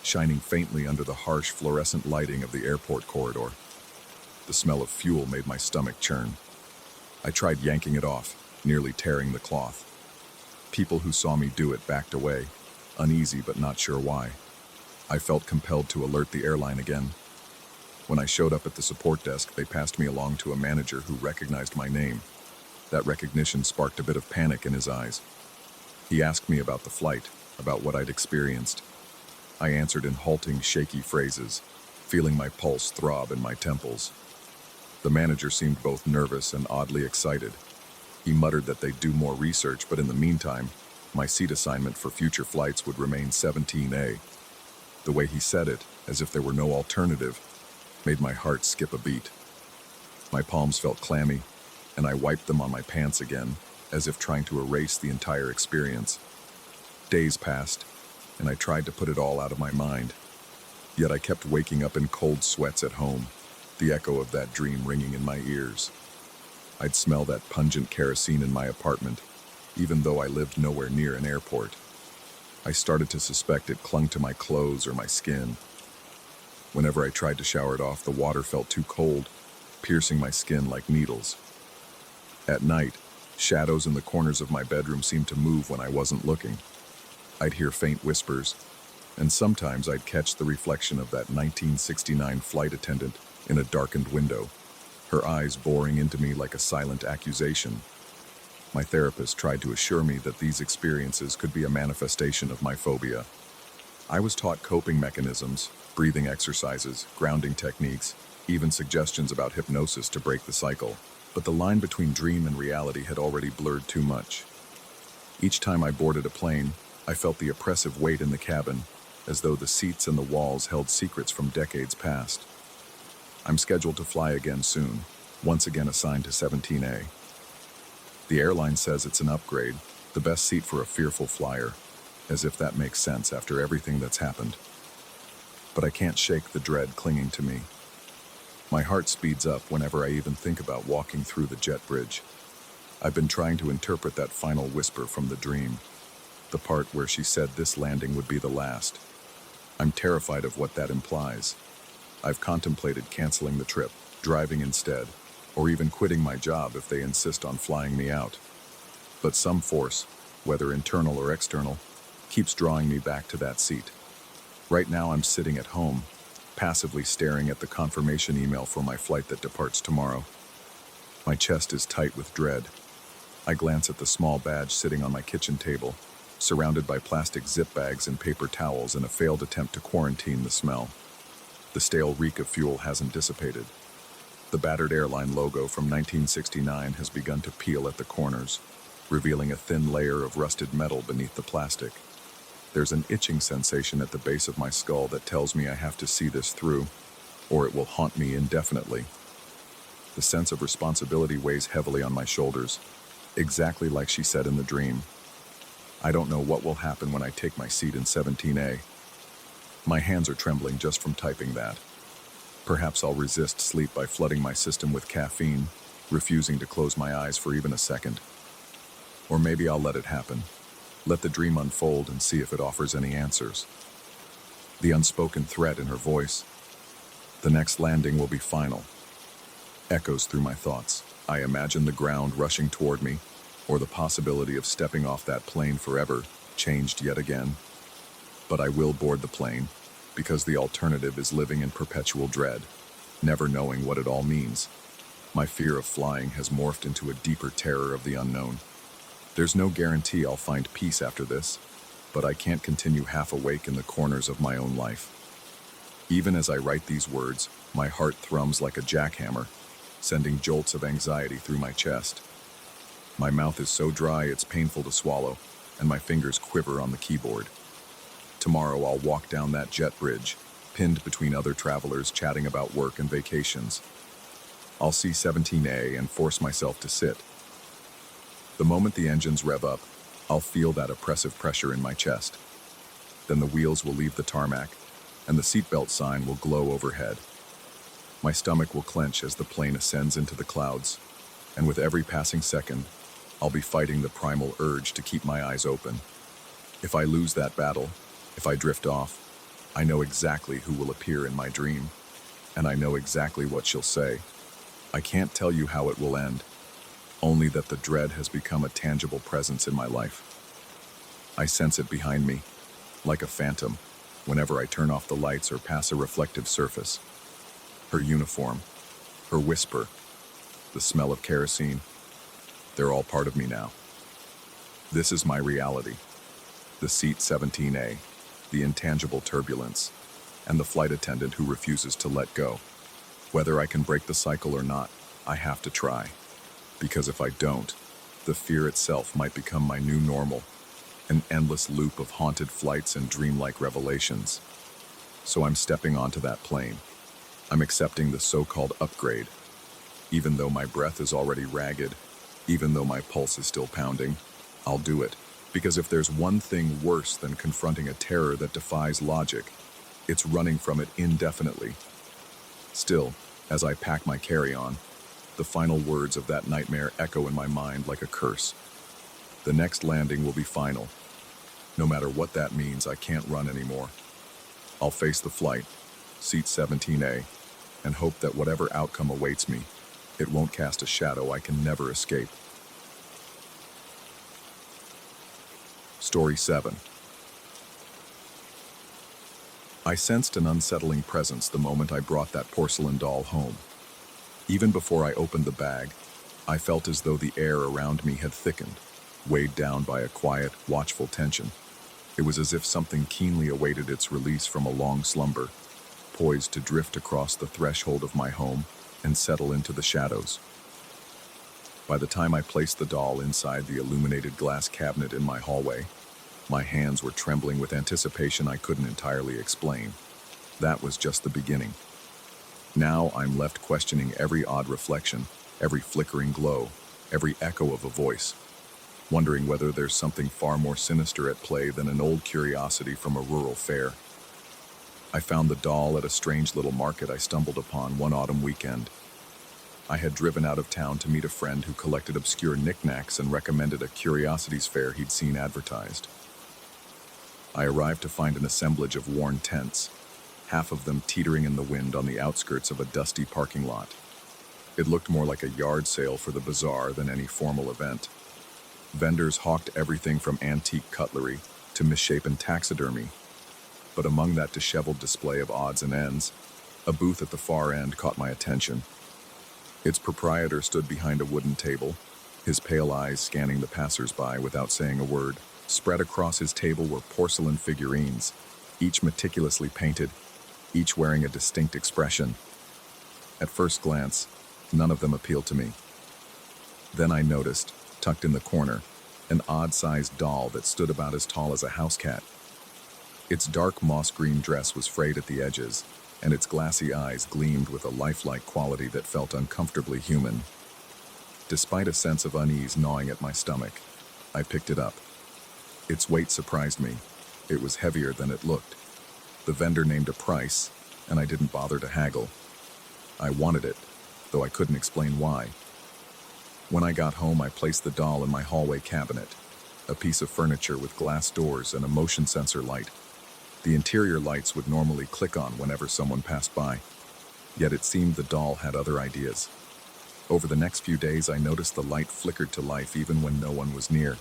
shining faintly under the harsh fluorescent lighting of the airport corridor. The smell of fuel made my stomach churn. I tried yanking it off, nearly tearing the cloth. People who saw me do it backed away, uneasy but not sure why. I felt compelled to alert the airline again. When I showed up at the support desk, they passed me along to a manager who recognized my name. That recognition sparked a bit of panic in his eyes. He asked me about the flight, about what I'd experienced. I answered in halting, shaky phrases, feeling my pulse throb in my temples. The manager seemed both nervous and oddly excited. He muttered that they'd do more research, but in the meantime, my seat assignment for future flights would remain 17A. The way he said it, as if there were no alternative, made my heart skip a beat. My palms felt clammy, and I wiped them on my pants again, as if trying to erase the entire experience. Days passed, and I tried to put it all out of my mind. Yet I kept waking up in cold sweats at home, the echo of that dream ringing in my ears. I'd smell that pungent kerosene in my apartment, even though I lived nowhere near an airport. I started to suspect it clung to my clothes or my skin. Whenever I tried to shower it off, the water felt too cold, piercing my skin like needles. At night, shadows in the corners of my bedroom seemed to move when I wasn't looking. I'd hear faint whispers, and sometimes I'd catch the reflection of that 1969 flight attendant in a darkened window, her eyes boring into me like a silent accusation. My therapist tried to assure me that these experiences could be a manifestation of my phobia. I was taught coping mechanisms, breathing exercises, grounding techniques, even suggestions about hypnosis to break the cycle, but the line between dream and reality had already blurred too much. Each time I boarded a plane, I felt the oppressive weight in the cabin, as though the seats and the walls held secrets from decades past. I'm scheduled to fly again soon, once again assigned to 17A. The airline says it's an upgrade, the best seat for a fearful flyer, as if that makes sense after everything that's happened. But I can't shake the dread clinging to me. My heart speeds up whenever I even think about walking through the jet bridge. I've been trying to interpret that final whisper from the dream, the part where she said this landing would be the last. I'm terrified of what that implies. I've contemplated canceling the trip, driving instead, or even quitting my job if they insist on flying me out. But some force, whether internal or external, keeps drawing me back to that seat. Right now I'm sitting at home, passively staring at the confirmation email for my flight that departs tomorrow. My chest is tight with dread. I glance at the small badge sitting on my kitchen table, surrounded by plastic zip bags and paper towels in a failed attempt to quarantine the smell. The stale reek of fuel hasn't dissipated. The battered airline logo from 1969 has begun to peel at the corners, revealing a thin layer of rusted metal beneath the plastic. There's an itching sensation at the base of my skull that tells me I have to see this through, or it will haunt me indefinitely. The sense of responsibility weighs heavily on my shoulders, exactly like she said in the dream. I don't know what will happen when I take my seat in 17A. My hands are trembling just from typing that. Perhaps I'll resist sleep by flooding my system with caffeine, refusing to close my eyes for even a second. Or maybe I'll let it happen. Let the dream unfold and see if it offers any answers. The unspoken threat in her voice. The next landing will be final. Echoes through my thoughts. I imagine the ground rushing toward me, or the possibility of stepping off that plane forever, changed yet again. But I will board the plane, because the alternative is living in perpetual dread, never knowing what it all means. My fear of flying has morphed into a deeper terror of the unknown. There's no guarantee I'll find peace after this, but I can't continue half awake in the corners of my own life. Even as I write these words, my heart thrums like a jackhammer, sending jolts of anxiety through my chest. My mouth is so dry it's painful to swallow, and my fingers quiver on the keyboard. Tomorrow I'll walk down that jet bridge, pinned between other travelers chatting about work and vacations. I'll see 17A and force myself to sit. The moment the engines rev up, I'll feel that oppressive pressure in my chest. Then the wheels will leave the tarmac, and the seatbelt sign will glow overhead. My stomach will clench as the plane ascends into the clouds, and with every passing second, I'll be fighting the primal urge to keep my eyes open. If I lose that battle, if I drift off, I know exactly who will appear in my dream, and I know exactly what she'll say. I can't tell you how it will end, only that the dread has become a tangible presence in my life. I sense it behind me, like a phantom, whenever I turn off the lights or pass a reflective surface. Her uniform, her whisper, the smell of kerosene, they're all part of me now. This is my reality. The seat 17A, the intangible turbulence, and the flight attendant who refuses to let go. Whether I can break the cycle or not, I have to try. Because if I don't, the fear itself might become my new normal, an endless loop of haunted flights and dreamlike revelations. So I'm stepping onto that plane. I'm accepting the so-called upgrade. Even though my breath is already ragged, even though my pulse is still pounding, I'll do it. Because if there's one thing worse than confronting a terror that defies logic, it's running from it indefinitely. Still, as I pack my carry-on, the final words of that nightmare echo in my mind like a curse. The next landing will be final. No matter what that means, I can't run anymore. I'll face the flight, seat 17A, and hope that whatever outcome awaits me, it won't cast a shadow I can never escape. Story 7. I sensed an unsettling presence the moment I brought that porcelain doll home. Even before I opened the bag, I felt as though the air around me had thickened, weighed down by a quiet, watchful tension. It was as if something keenly awaited its release from a long slumber, poised to drift across the threshold of my home and settle into the shadows. By the time I placed the doll inside the illuminated glass cabinet in my hallway, my hands were trembling with anticipation I couldn't entirely explain. That was just the beginning. Now I'm left questioning every odd reflection, every flickering glow, every echo of a voice, wondering whether there's something far more sinister at play than an old curiosity from a rural fair. I found the doll at a strange little market I stumbled upon one autumn weekend. I had driven out of town to meet a friend who collected obscure knickknacks and recommended a curiosities fair he'd seen advertised. I arrived to find an assemblage of worn tents, half of them teetering in the wind on the outskirts of a dusty parking lot. It looked more like a yard sale for the bazaar than any formal event. Vendors hawked everything from antique cutlery to misshapen taxidermy, but among that disheveled display of odds and ends, a booth at the far end caught my attention. Its proprietor stood behind a wooden table, his pale eyes scanning the passers-by without saying a word. Spread across his table were porcelain figurines, each meticulously painted, each wearing a distinct expression. At first glance, none of them appealed to me. Then I noticed, tucked in the corner, an odd-sized doll that stood about as tall as a house cat. Its dark moss-green dress was frayed at the edges, and its glassy eyes gleamed with a lifelike quality that felt uncomfortably human. Despite a sense of unease gnawing at my stomach, I picked it up. Its weight surprised me. It was heavier than it looked. The vendor named a price, and I didn't bother to haggle. I wanted it, though I couldn't explain why. When I got home, I placed the doll in my hallway cabinet, a piece of furniture with glass doors and a motion sensor light. The interior lights would normally click on whenever someone passed by, yet it seemed the doll had other ideas. Over the next few days, I noticed the light flickered to life even when no one was near.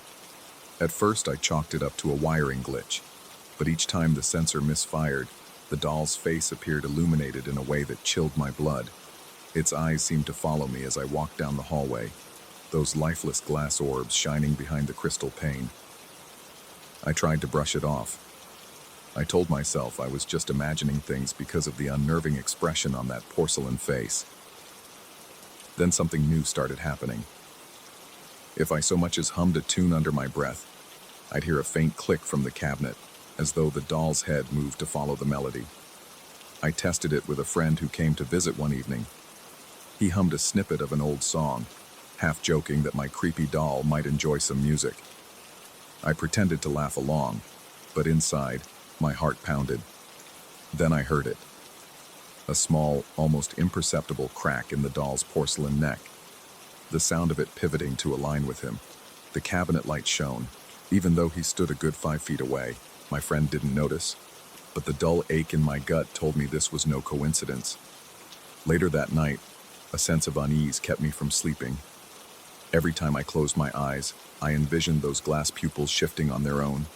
At first, I chalked it up to a wiring glitch, but each time the sensor misfired, the doll's face appeared illuminated in a way that chilled my blood. Its eyes seemed to follow me as I walked down the hallway, those lifeless glass orbs shining behind the crystal pane. I tried to brush it off. I told myself I was just imagining things because of the unnerving expression on that porcelain face. Then something new started happening. If I so much as hummed a tune under my breath, I'd hear a faint click from the cabinet, as though the doll's head moved to follow the melody. I tested it with a friend who came to visit one evening. He hummed a snippet of an old song, half joking that my creepy doll might enjoy some music. I pretended to laugh along, but inside, my heart pounded. Then I heard it. A small, almost imperceptible crack in the doll's porcelain neck. The sound of it pivoting to align with him. The cabinet light shone. Even though he stood a good 5 feet away, my friend didn't notice. But the dull ache in my gut told me this was no coincidence. Later that night, a sense of unease kept me from sleeping. Every time I closed my eyes, I envisioned those glass pupils shifting on their own.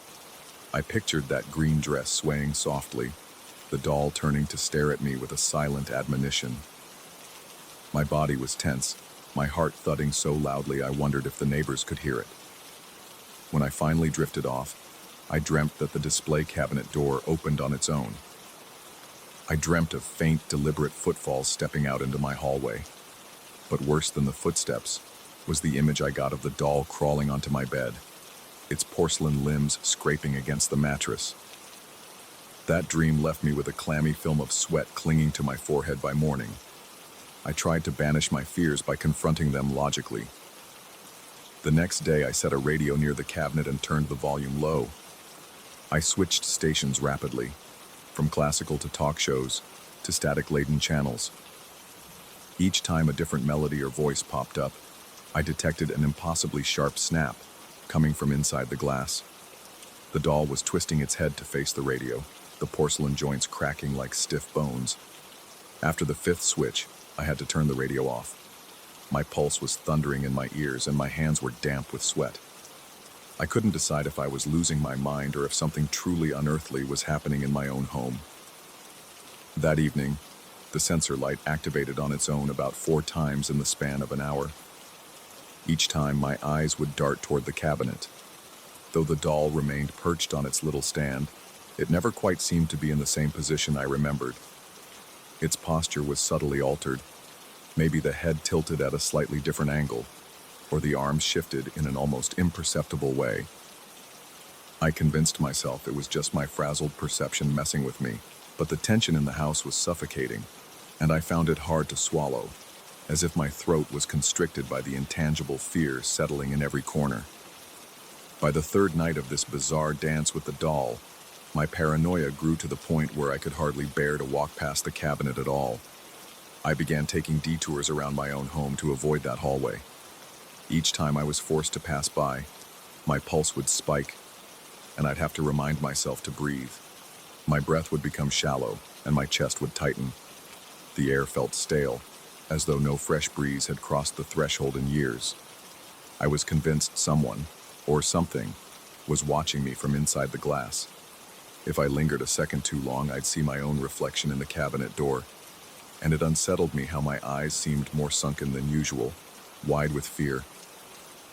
I pictured that green dress swaying softly, the doll turning to stare at me with a silent admonition. My body was tense, my heart thudding so loudly I wondered if the neighbors could hear it. When I finally drifted off, I dreamt that the display cabinet door opened on its own. I dreamt of faint, deliberate footfalls stepping out into my hallway. But worse than the footsteps was the image I got of the doll crawling onto my bed, its porcelain limbs scraping against the mattress. That dream left me with a clammy film of sweat clinging to my forehead by morning. I tried to banish my fears by confronting them logically. The next day, I set a radio near the cabinet and turned the volume low. I switched stations rapidly, from classical to talk shows, to static-laden channels. Each time a different melody or voice popped up, I detected an impossibly sharp snap coming from inside the glass. The doll was twisting its head to face the radio, the porcelain joints cracking like stiff bones. After the 5th switch, I had to turn the radio off. My pulse was thundering in my ears and my hands were damp with sweat. I couldn't decide if I was losing my mind or if something truly unearthly was happening in my own home. That evening, the sensor light activated on its own about 4 times in the span of an hour. Each time, my eyes would dart toward the cabinet. Though the doll remained perched on its little stand, it never quite seemed to be in the same position I remembered. Its posture was subtly altered. Maybe the head tilted at a slightly different angle, or the arms shifted in an almost imperceptible way. I convinced myself it was just my frazzled perception messing with me, but the tension in the house was suffocating, and I found it hard to swallow, as if my throat was constricted by the intangible fear settling in every corner. By the 3rd night of this bizarre dance with the doll, my paranoia grew to the point where I could hardly bear to walk past the cabinet at all. I began taking detours around my own home to avoid that hallway. Each time I was forced to pass by, my pulse would spike. and I'd have to remind myself to breathe. My breath would become shallow, and my chest would tighten. The air felt stale, as though no fresh breeze had crossed the threshold in years. I was convinced someone, or something, was watching me from inside the glass. If I lingered a second too long, I'd see my own reflection in the cabinet door, and it unsettled me how my eyes seemed more sunken than usual, wide with fear.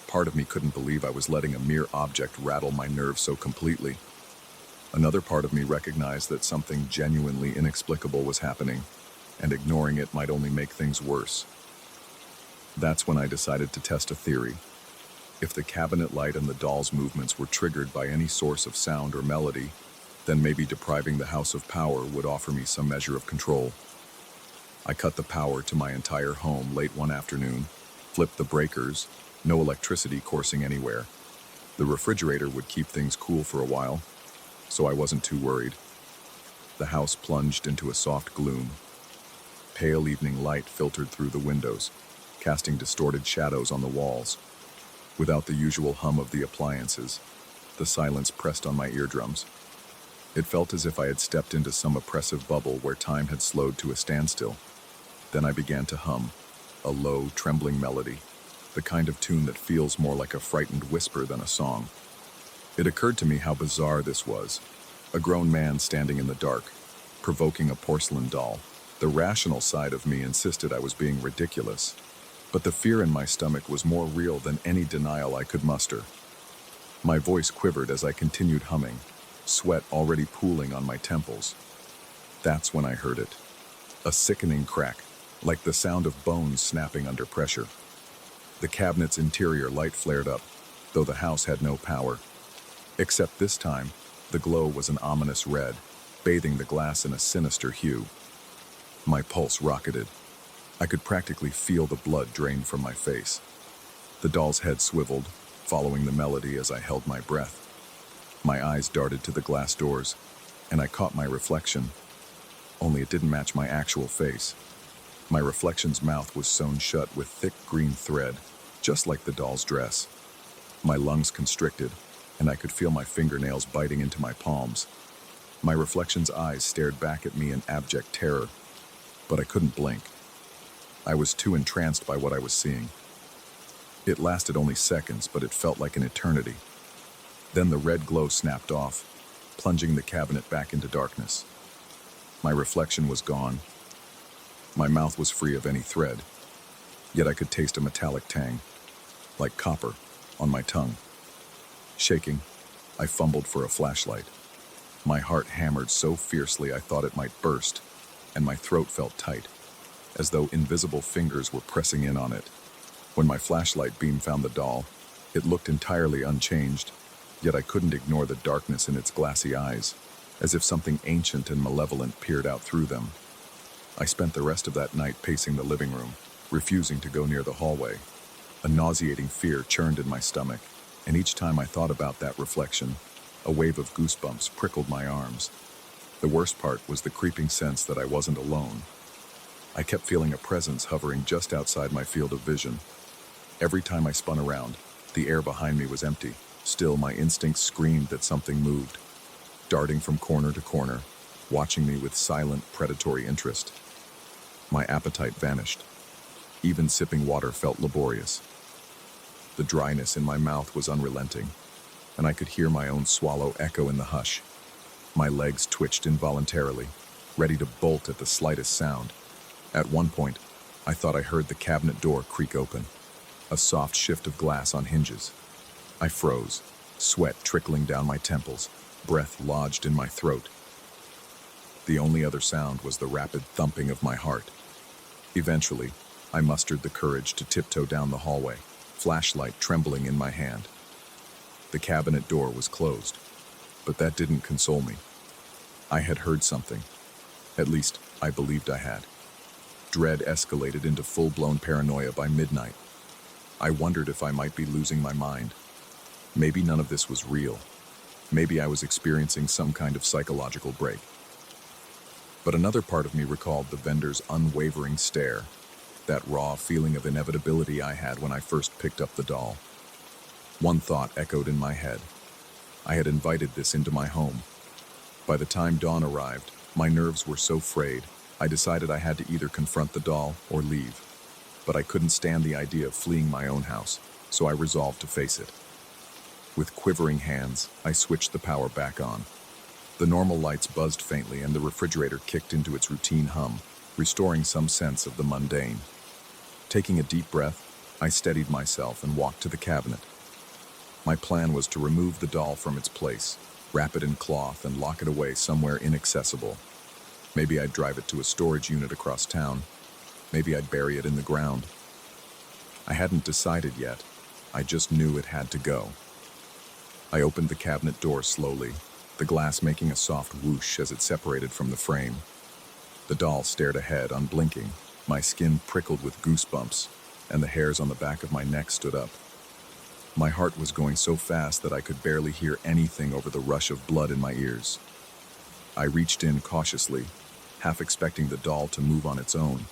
Part of me couldn't believe I was letting a mere object rattle my nerves so completely. Another part of me recognized that something genuinely inexplicable was happening, and ignoring it might only make things worse. That's when I decided to test a theory. If the cabinet light and the doll's movements were triggered by any source of sound or melody, then maybe depriving the house of power would offer me some measure of control. I cut the power to my entire home late one afternoon, flipped the breakers, no electricity coursing anywhere. The refrigerator would keep things cool for a while, so I wasn't too worried. The house plunged into a soft gloom. Pale evening light filtered through the windows, casting distorted shadows on the walls. Without the usual hum of the appliances, the silence pressed on my eardrums. It felt as if I had stepped into some oppressive bubble where time had slowed to a standstill. Then I began to hum, a low, trembling melody, the kind of tune that feels more like a frightened whisper than a song. It occurred to me how bizarre this was. A grown man standing in the dark, provoking a porcelain doll. The rational side of me insisted I was being ridiculous, but the fear in my stomach was more real than any denial I could muster. My voice quivered as I continued humming, sweat already pooling on my temples. That's when I heard it. A sickening crack, like the sound of bones snapping under pressure. The cabinet's interior light flared up, though the house had no power. Except this time, the glow was an ominous red, bathing the glass in a sinister hue. My pulse rocketed. I could practically feel the blood drain from my face. The doll's head swiveled, following the melody as I held my breath. My eyes darted to the glass doors, and I caught my reflection. Only it didn't match my actual face. My reflection's mouth was sewn shut with thick green thread, just like the doll's dress. My lungs constricted, and I could feel my fingernails biting into my palms. My reflection's eyes stared back at me in abject terror, but I couldn't blink. I was too entranced by what I was seeing. It lasted only seconds, but it felt like an eternity. Then the red glow snapped off, plunging the cabinet back into darkness. My reflection was gone. My mouth was free of any thread, yet I could taste a metallic tang, like copper, on my tongue. Shaking, I fumbled for a flashlight. My heart hammered so fiercely I thought it might burst, and my throat felt tight, as though invisible fingers were pressing in on it. When my flashlight beam found the doll, it looked entirely unchanged, yet I couldn't ignore the darkness in its glassy eyes, as if something ancient and malevolent peered out through them. I spent the rest of that night pacing the living room, refusing to go near the hallway. A nauseating fear churned in my stomach, and each time I thought about that reflection, a wave of goosebumps prickled my arms. The worst part was the creeping sense that I wasn't alone. I kept feeling a presence hovering just outside my field of vision. Every time I spun around, the air behind me was empty. Still, my instincts screamed that something moved, darting from corner to corner, watching me with silent, predatory interest. My appetite vanished. Even sipping water felt laborious. The dryness in my mouth was unrelenting, and I could hear my own swallow echo in the hush. My legs twitched involuntarily, ready to bolt at the slightest sound. At one point, I thought I heard the cabinet door creak open, a soft shift of glass on hinges. I froze, sweat trickling down my temples, breath lodged in my throat. The only other sound was the rapid thumping of my heart. Eventually, I mustered the courage to tiptoe down the hallway, flashlight trembling in my hand. The cabinet door was closed, but that didn't console me. I had heard something. At least, I believed I had. Dread escalated into full-blown paranoia by midnight. I wondered if I might be losing my mind. Maybe none of this was real. Maybe I was experiencing some kind of psychological break. But another part of me recalled the vendor's unwavering stare, that raw feeling of inevitability I had when I first picked up the doll. One thought echoed in my head. I had invited this into my home. By the time dawn arrived, my nerves were so frayed, I decided I had to either confront the doll or leave. But I couldn't stand the idea of fleeing my own house, so I resolved to face it. With quivering hands, I switched the power back on. The normal lights buzzed faintly and the refrigerator kicked into its routine hum, restoring some sense of the mundane. Taking a deep breath, I steadied myself and walked to the cabinet. My plan was to remove the doll from its place, wrap it in cloth, and lock it away somewhere inaccessible. Maybe I'd drive it to a storage unit across town. Maybe I'd bury it in the ground. I hadn't decided yet. I just knew it had to go. I opened the cabinet door slowly, the glass making a soft whoosh as it separated from the frame. The doll stared ahead, unblinking. My skin prickled with goosebumps, and the hairs on the back of my neck stood up. My heart was going so fast that I could barely hear anything over the rush of blood in my ears. I reached in cautiously, half expecting the doll to move on its own.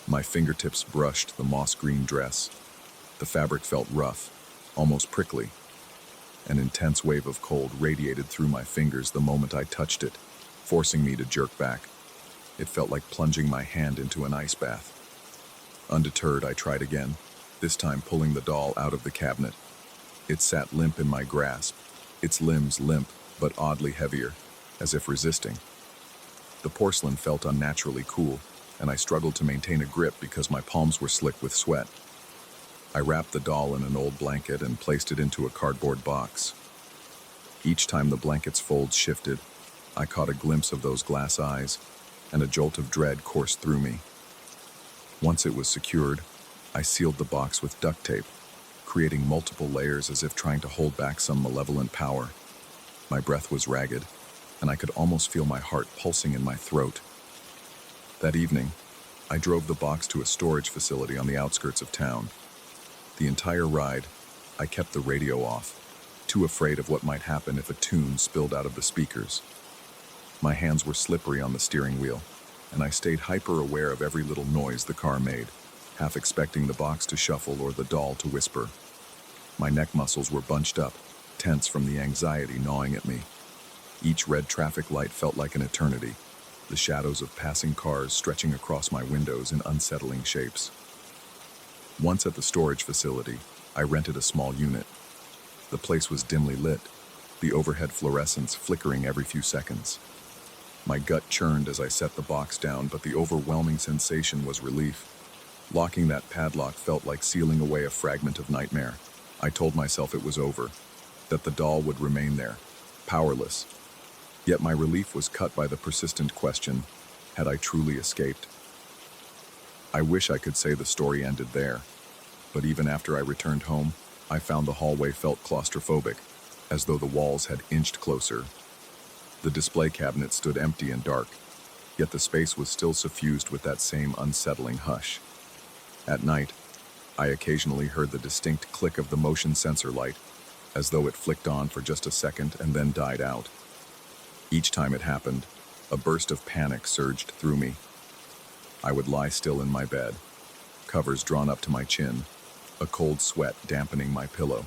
My fingertips brushed the moss-green dress. The fabric felt rough, almost prickly. An intense wave of cold radiated through my fingers the moment I touched it, forcing me to jerk back. It felt like plunging my hand into an ice bath. Undeterred, I tried again, this time pulling the doll out of the cabinet. It sat limp in my grasp, its limbs limp but oddly heavier, as if resisting. The porcelain felt unnaturally cool, and I struggled to maintain a grip because my palms were slick with sweat. I wrapped the doll in an old blanket and placed it into a cardboard box. Each time the blanket's folds shifted, I caught a glimpse of those glass eyes, and a jolt of dread coursed through me. Once it was secured, I sealed the box with duct tape, creating multiple layers as if trying to hold back some malevolent power. My breath was ragged, and I could almost feel my heart pulsing in my throat. That evening, I drove the box to a storage facility on the outskirts of town. The entire ride, I kept the radio off, too afraid of what might happen if a tune spilled out of the speakers. My hands were slippery on the steering wheel, and I stayed hyper-aware of every little noise the car made, half expecting the box to shuffle or the doll to whisper. My neck muscles were bunched up, tense from the anxiety gnawing at me. Each red traffic light felt like an eternity, the shadows of passing cars stretching across my windows in unsettling shapes. Once at the storage facility, I rented a small unit. The place was dimly lit, the overhead fluorescents flickering every few seconds. My gut churned as I set the box down, but the overwhelming sensation was relief. Locking that padlock felt like sealing away a fragment of nightmare. I told myself it was over, that the doll would remain there, powerless. Yet my relief was cut by the persistent question, had I truly escaped? I wish I could say the story ended there, but even after I returned home, I found the hallway felt claustrophobic, as though the walls had inched closer. The display cabinet stood empty and dark, yet the space was still suffused with that same unsettling hush. At night, I occasionally heard the distinct click of the motion sensor light, as though it flicked on for just a second and then died out. Each time it happened, a burst of panic surged through me. I would lie still in my bed, covers drawn up to my chin, a cold sweat dampening my pillow.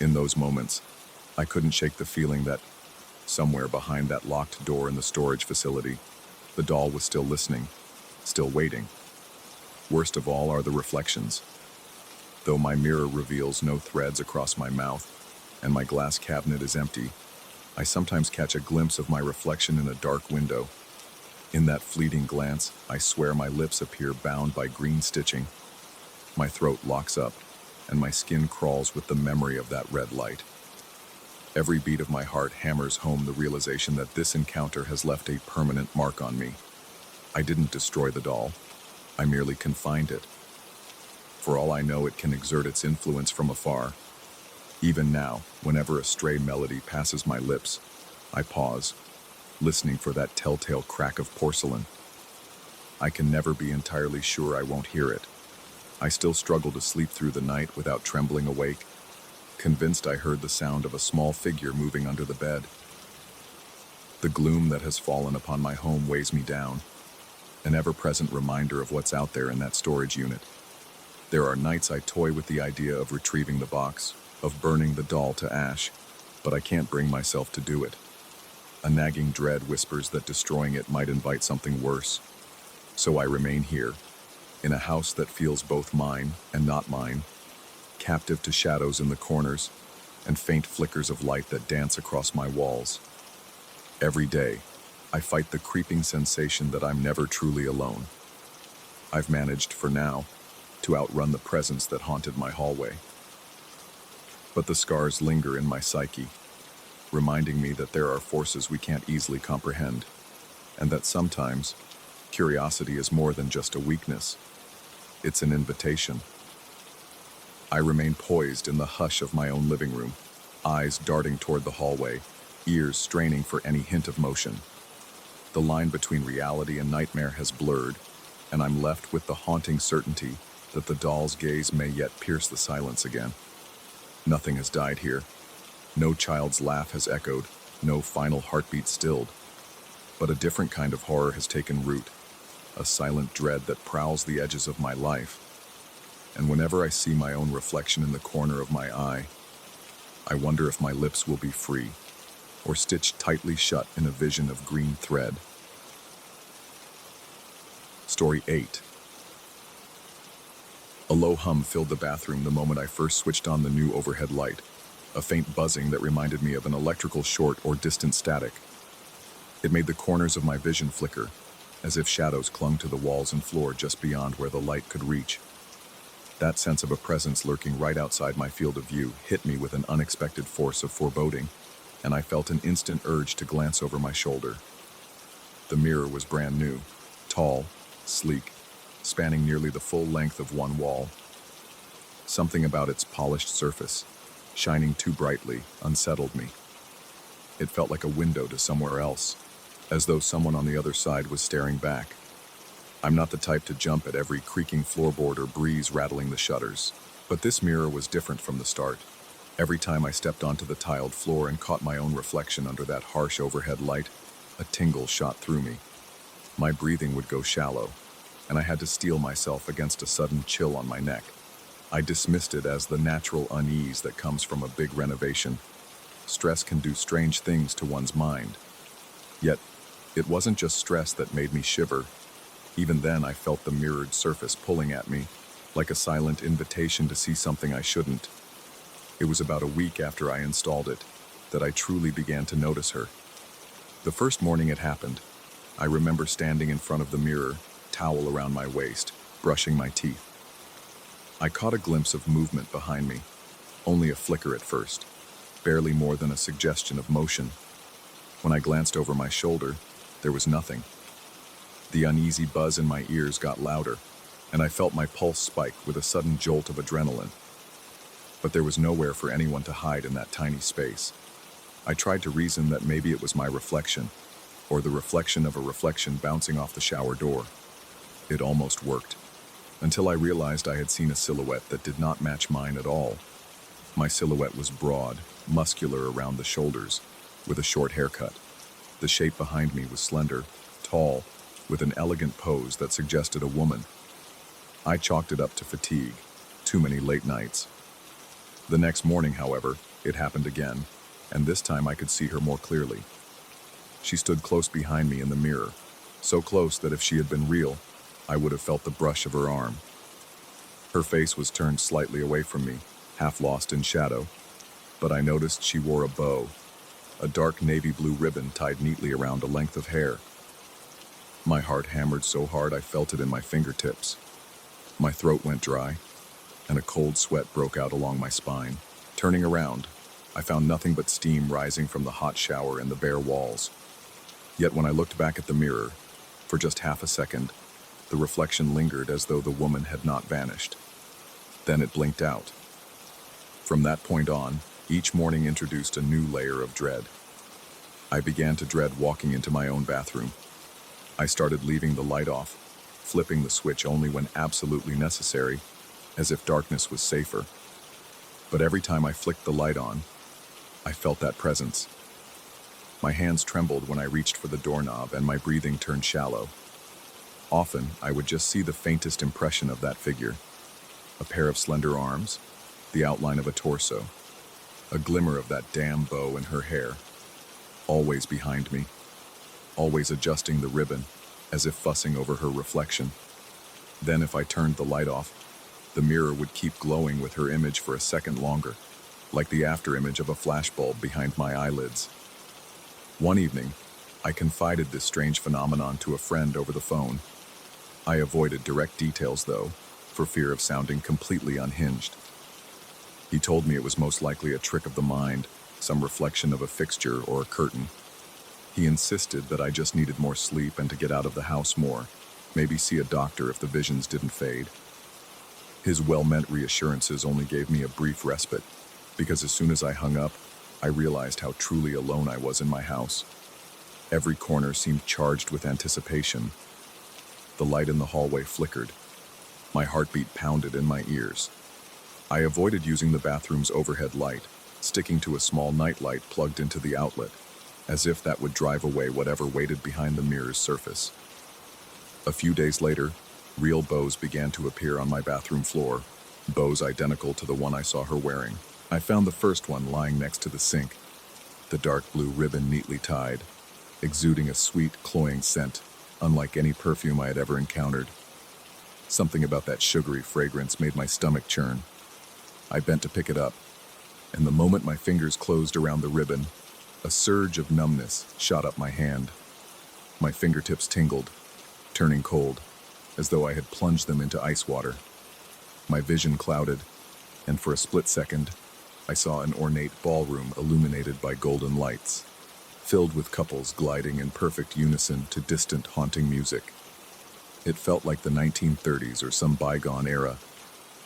In those moments, I couldn't shake the feeling that, somewhere behind that locked door in the storage facility, the doll was still listening, still waiting. Worst of all are the reflections. Though my mirror reveals no threads across my mouth, and my glass cabinet is empty, I sometimes catch a glimpse of my reflection in a dark window. In that fleeting glance, I swear my lips appear bound by green stitching. My throat locks up, and my skin crawls with the memory of that red light. Every beat of my heart hammers home the realization that this encounter has left a permanent mark on me. I didn't destroy the doll. I merely confined it. For all I know, it can exert its influence from afar. Even now, whenever a stray melody passes my lips, I pause, listening for that telltale crack of porcelain. I can never be entirely sure I won't hear it. I still struggle to sleep through the night without trembling awake, convinced I heard the sound of a small figure moving under the bed. The gloom that has fallen upon my home weighs me down, an ever-present reminder of what's out there in that storage unit. There are nights I toy with the idea of retrieving the box, of burning the doll to ash, but I can't bring myself to do it. A nagging dread whispers that destroying it might invite something worse. So I remain here, in a house that feels both mine and not mine, captive to shadows in the corners and faint flickers of light that dance across my walls. Every day, I fight the creeping sensation that I'm never truly alone. I've managed, for now, to outrun the presence that haunted my hallway. But the scars linger in my psyche, reminding me that there are forces we can't easily comprehend, and that sometimes curiosity is more than just a weakness. It's an invitation. I remain poised in the hush of my own living room, eyes darting toward the hallway, ears straining for any hint of motion. The line between reality and nightmare has blurred, and I'm left with the haunting certainty that the doll's gaze may yet pierce the silence again. Nothing has died here. No child's laugh has echoed, no final heartbeat stilled. But a different kind of horror has taken root, a silent dread that prowls the edges of my life. And whenever I see my own reflection in the corner of my eye, I wonder if my lips will be free, or stitched tightly shut in a vision of green thread. Story 8. A low hum filled the bathroom the moment I first switched on the new overhead light, a faint buzzing that reminded me of an electrical short or distant static. It made the corners of my vision flicker, as if shadows clung to the walls and floor just beyond where the light could reach. That sense of a presence lurking right outside my field of view hit me with an unexpected force of foreboding, and I felt an instant urge to glance over my shoulder. The mirror was brand new, tall, sleek, spanning nearly the full length of one wall. Something about its polished surface, shining too brightly, unsettled me. It felt like a window to somewhere else, as though someone on the other side was staring back. I'm not the type to jump at every creaking floorboard or breeze rattling the shutters, but this mirror was different from the start. Every time I stepped onto the tiled floor and caught my own reflection under that harsh overhead light, a tingle shot through me. My breathing would go shallow, and I had to steel myself against a sudden chill on my neck. I dismissed it as the natural unease that comes from a big renovation. Stress can do strange things to one's mind. Yet, it wasn't just stress that made me shiver. Even then, I felt the mirrored surface pulling at me, like a silent invitation to see something I shouldn't. It was about a week after I installed it that I truly began to notice her. The first morning it happened, I remember standing in front of the mirror, towel around my waist, brushing my teeth. I caught a glimpse of movement behind me, only a flicker at first, barely more than a suggestion of motion. When I glanced over my shoulder, there was nothing. The uneasy buzz in my ears got louder, and I felt my pulse spike with a sudden jolt of adrenaline. But there was nowhere for anyone to hide in that tiny space. I tried to reason that maybe it was my reflection, or the reflection of a reflection bouncing off the shower door. It almost worked, until I realized I had seen a silhouette that did not match mine at all. My silhouette was broad, muscular around the shoulders, with a short haircut. The shape behind me was slender, tall, with an elegant pose that suggested a woman. I chalked it up to fatigue, too many late nights. The next morning, however, it happened again, and this time I could see her more clearly. She stood close behind me in the mirror, so close that if she had been real, I would have felt the brush of her arm. Her face was turned slightly away from me, half lost in shadow, but I noticed she wore a bow, a dark navy blue ribbon tied neatly around a length of hair. My heart hammered so hard I felt it in my fingertips. My throat went dry, and a cold sweat broke out along my spine. Turning around, I found nothing but steam rising from the hot shower and the bare walls. Yet when I looked back at the mirror, for just half a second, the reflection lingered as though the woman had not vanished. Then it blinked out. From that point on, each morning introduced a new layer of dread. I began to dread walking into my own bathroom. I started leaving the light off, flipping the switch only when absolutely necessary, as if darkness was safer. But every time I flicked the light on, I felt that presence. My hands trembled when I reached for the doorknob and my breathing turned shallow. Often, I would just see the faintest impression of that figure. A pair of slender arms, the outline of a torso. a glimmer of that damn bow in her hair, always behind me, always adjusting the ribbon, as if fussing over her reflection. Then if I turned the light off, the mirror would keep glowing with her image for a second longer, like the afterimage of a flashbulb behind my eyelids. One evening, I confided this strange phenomenon to a friend over the phone. I avoided direct details, though, for fear of sounding completely unhinged. He told me it was most likely a trick of the mind, some reflection of a fixture or a curtain. He insisted that I just needed more sleep and to get out of the house more, maybe see a doctor if the visions didn't fade. His well-meant reassurances only gave me a brief respite, because as soon as I hung up, I realized how truly alone I was in my house. Every corner seemed charged with anticipation. The light in the hallway flickered. My heartbeat pounded in my ears. I avoided using the bathroom's overhead light, sticking to a small nightlight plugged into the outlet, as if that would drive away whatever waited behind the mirror's surface. A few days later, real bows began to appear on my bathroom floor, bows identical to the one I saw her wearing. I found the first one lying next to the sink, the dark blue ribbon neatly tied, exuding a sweet, cloying scent, unlike any perfume I had ever encountered. Something about that sugary fragrance made my stomach churn. I bent to pick it up, and the moment my fingers closed around the ribbon, a surge of numbness shot up my hand. My fingertips tingled, turning cold, as though I had plunged them into ice water. My vision clouded, and for a split second, I saw an ornate ballroom illuminated by golden lights, filled with couples gliding in perfect unison to distant, haunting music. It felt like the 1930s or some bygone era.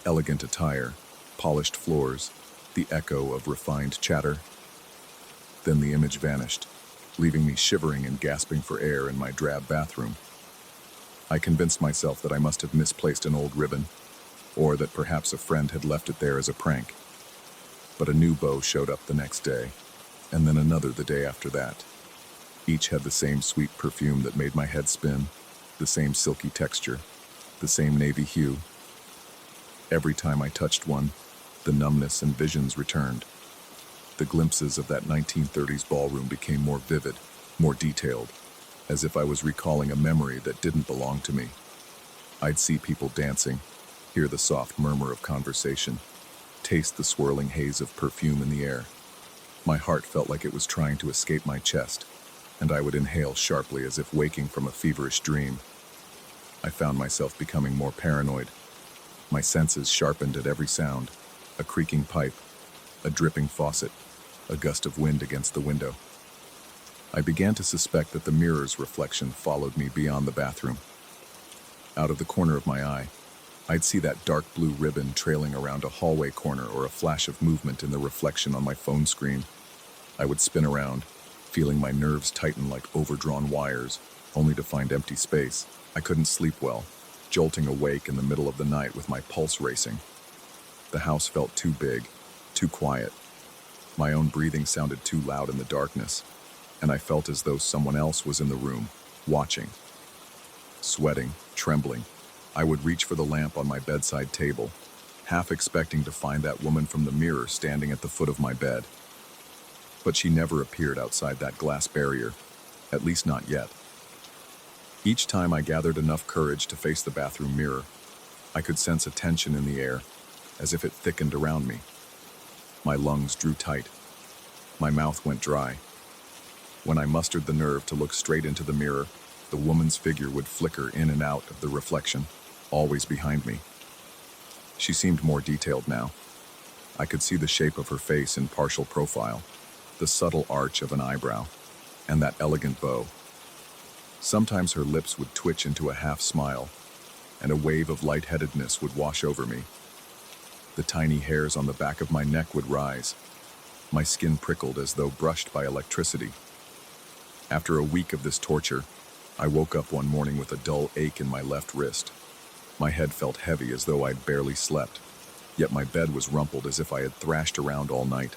Elegant attire, polished floors, the echo of refined chatter. Then the image vanished, leaving me shivering and gasping for air in my drab bathroom. I convinced myself that I must have misplaced an old ribbon, or that perhaps a friend had left it there as a prank. But a new bow showed up the next day, and then another the day after that. Each had the same sweet perfume that made my head spin, the same silky texture, the same navy hue. Every time I touched one, the numbness and visions returned. The glimpses of that 1930s ballroom became more vivid, more detailed, as if I was recalling a memory that didn't belong to me. I'd see people dancing, hear the soft murmur of conversation, taste the swirling haze of perfume in the air. My heart felt like it was trying to escape my chest, and I would inhale sharply as if waking from a feverish dream. I found myself becoming more paranoid. My senses sharpened at every sound, a creaking pipe, a dripping faucet, a gust of wind against the window. I began to suspect that the mirror's reflection followed me beyond the bathroom. Out of the corner of my eye, I'd see that dark blue ribbon trailing around a hallway corner or a flash of movement in the reflection on my phone screen. I would spin around, feeling my nerves tighten like overdrawn wires, only to find empty space. I couldn't sleep well, jolting awake in the middle of the night with my pulse racing. The house felt too big, too quiet. My own breathing sounded too loud in the darkness, and I felt as though someone else was in the room, watching. Sweating, trembling, I would reach for the lamp on my bedside table, half expecting to find that woman from the mirror standing at the foot of my bed. But she never appeared outside that glass barrier, at least not yet. Each time I gathered enough courage to face the bathroom mirror, I could sense a tension in the air, as if it thickened around me. My lungs drew tight. My mouth went dry. When I mustered the nerve to look straight into the mirror, the woman's figure would flicker in and out of the reflection, always behind me. She seemed more detailed now. I could see the shape of her face in partial profile, the subtle arch of an eyebrow, and that elegant bow. Sometimes her lips would twitch into a half smile, and a wave of lightheadedness would wash over me. The tiny hairs on the back of my neck would rise. My skin prickled as though brushed by electricity. After a week of this torture, I woke up one morning with a dull ache in my left wrist. My head felt heavy as though I'd barely slept, yet my bed was rumpled as if I had thrashed around all night.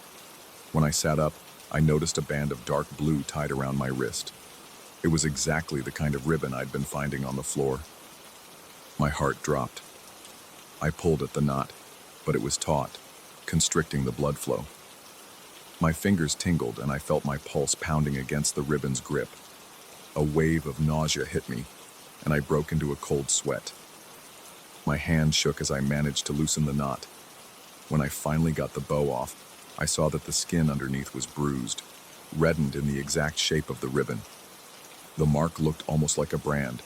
When I sat up, I noticed a band of dark blue tied around my wrist. It was exactly the kind of ribbon I'd been finding on the floor. My heart dropped. I pulled at the knot, but it was taut, constricting the blood flow. My fingers tingled and I felt my pulse pounding against the ribbon's grip. A wave of nausea hit me, and I broke into a cold sweat. My hand shook as I managed to loosen the knot. When I finally got the bow off, I saw that the skin underneath was bruised, reddened in the exact shape of the ribbon. The mark looked almost like a brand,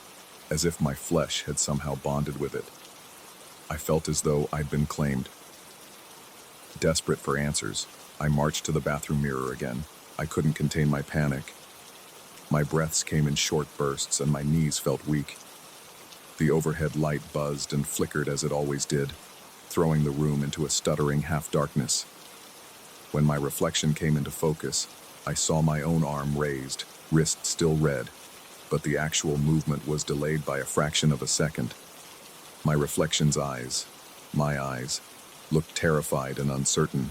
as if my flesh had somehow bonded with it. I felt as though I'd been claimed. Desperate for answers, I marched to the bathroom mirror again. I couldn't contain my panic. My breaths came in short bursts and my knees felt weak. The overhead light buzzed and flickered as it always did, throwing the room into a stuttering half-darkness. When my reflection came into focus, I saw my own arm raised, wrist still red, but the actual movement was delayed by a fraction of a second. My reflection's eyes, my eyes, looked terrified and uncertain.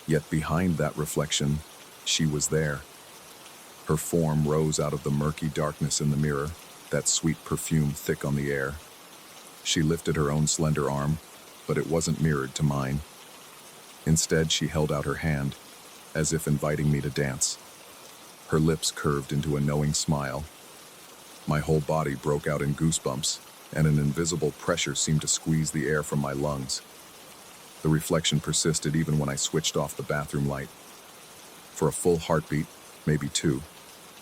Yet behind that reflection, she was there. Her form rose out of the murky darkness in the mirror, that sweet perfume thick on the air. She lifted her own slender arm, but it wasn't mirrored to mine. Instead, she held out her hand, as if inviting me to dance. Her lips curved into a knowing smile. My whole body broke out in goosebumps, and an invisible pressure seemed to squeeze the air from my lungs. The reflection persisted even when I switched off the bathroom light. For a full heartbeat, maybe two,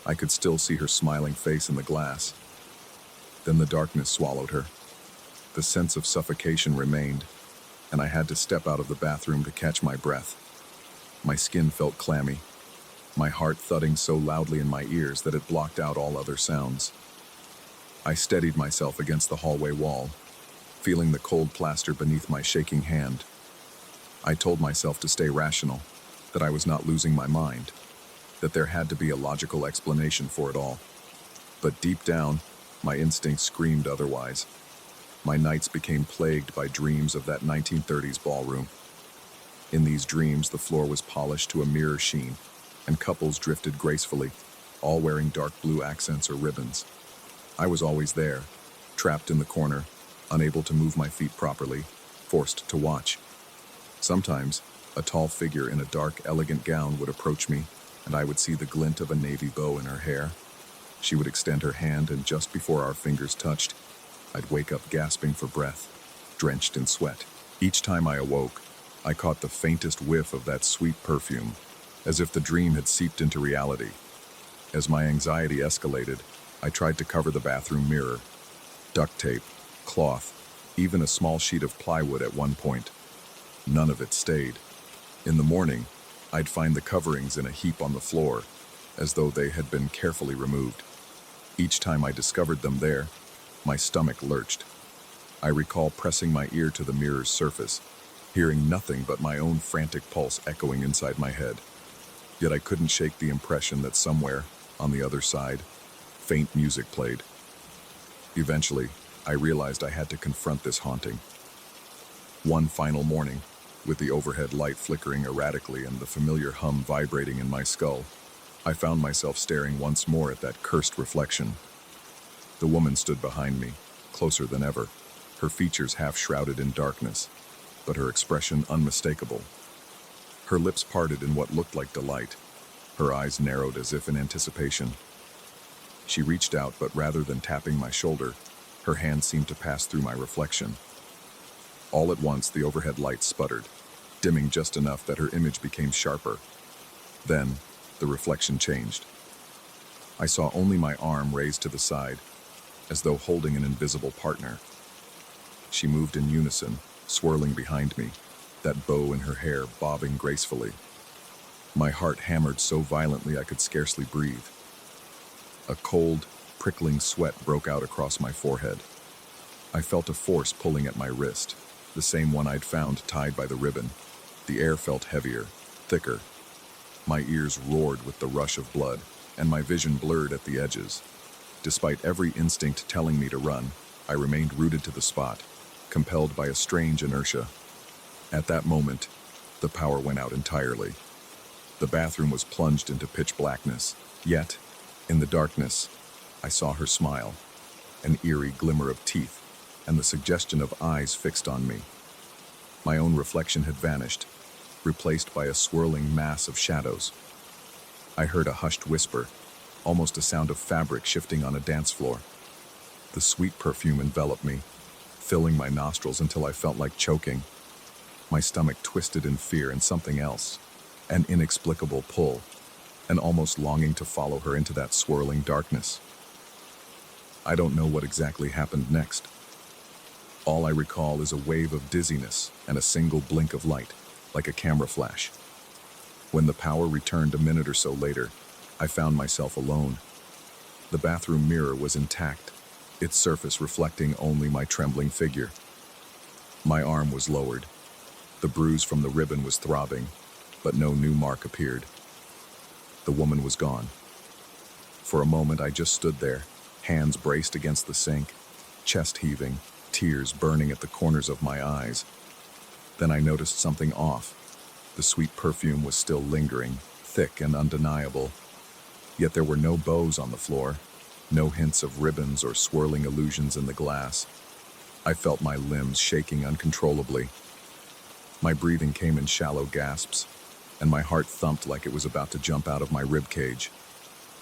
I could still see her smiling face in the glass. Then the darkness swallowed her. The sense of suffocation remained, and I had to step out of the bathroom to catch my breath. My skin felt clammy, my heart thudding so loudly in my ears that it blocked out all other sounds. I steadied myself against the hallway wall, feeling the cold plaster beneath my shaking hand. I told myself to stay rational, that I was not losing my mind, that there had to be a logical explanation for it all. But deep down, my instincts screamed otherwise. My nights became plagued by dreams of that 1930s ballroom. In these dreams, the floor was polished to a mirror sheen, and couples drifted gracefully, all wearing dark blue accents or ribbons. I was always there, trapped in the corner, unable to move my feet properly, forced to watch. Sometimes, a tall figure in a dark, elegant gown would approach me, and I would see the glint of a navy bow in her hair. She would extend her hand, and just before our fingers touched, I'd wake up gasping for breath, drenched in sweat. Each time I awoke, I caught the faintest whiff of that sweet perfume, as if the dream had seeped into reality. As my anxiety escalated, I tried to cover the bathroom mirror. Duct tape, cloth, even a small sheet of plywood at one point. None of it stayed. In the morning, I'd find the coverings in a heap on the floor, as though they had been carefully removed. Each time I discovered them there, my stomach lurched. I recall pressing my ear to the mirror's surface, hearing nothing but my own frantic pulse echoing inside my head. Yet I couldn't shake the impression that somewhere, on the other side, faint music played. Eventually, I realized I had to confront this haunting. One final morning, with the overhead light flickering erratically and the familiar hum vibrating in my skull, I found myself staring once more at that cursed reflection. The woman stood behind me, closer than ever, her features half shrouded in darkness, but her expression unmistakable. Her lips parted in what looked like delight, her eyes narrowed as if in anticipation. She reached out, but rather than tapping my shoulder, her hand seemed to pass through my reflection. All at once, the overhead light sputtered, dimming just enough that her image became sharper. Then, the reflection changed. I saw only my arm raised to the side, as though holding an invisible partner. She moved in unison, swirling behind me, that bow in her hair bobbing gracefully. My heart hammered so violently I could scarcely breathe. A cold, prickling sweat broke out across my forehead. I felt a force pulling at my wrist, the same one I'd found tied by the ribbon. The air felt heavier, thicker. My ears roared with the rush of blood, and my vision blurred at the edges. Despite every instinct telling me to run, I remained rooted to the spot, compelled by a strange inertia. At that moment, the power went out entirely. The bathroom was plunged into pitch blackness, yet, in the darkness, I saw her smile, an eerie glimmer of teeth, and the suggestion of eyes fixed on me. My own reflection had vanished, replaced by a swirling mass of shadows. I heard a hushed whisper, almost a sound of fabric shifting on a dance floor. The sweet perfume enveloped me, filling my nostrils until I felt like choking. My stomach twisted in fear and something else, an inexplicable pull, an almost longing to follow her into that swirling darkness. I don't know what exactly happened next. All I recall is a wave of dizziness and a single blink of light, like a camera flash. When the power returned a minute or so later, I found myself alone. The bathroom mirror was intact, its surface reflecting only my trembling figure. My arm was lowered. The bruise from the ribbon was throbbing, but no new mark appeared. The woman was gone. For a moment, I just stood there, hands braced against the sink, chest heaving, tears burning at the corners of my eyes. Then I noticed something off. The sweet perfume was still lingering, thick and undeniable. Yet there were no bows on the floor, no hints of ribbons or swirling illusions in the glass. I felt my limbs shaking uncontrollably. My breathing came in shallow gasps, and my heart thumped like it was about to jump out of my ribcage.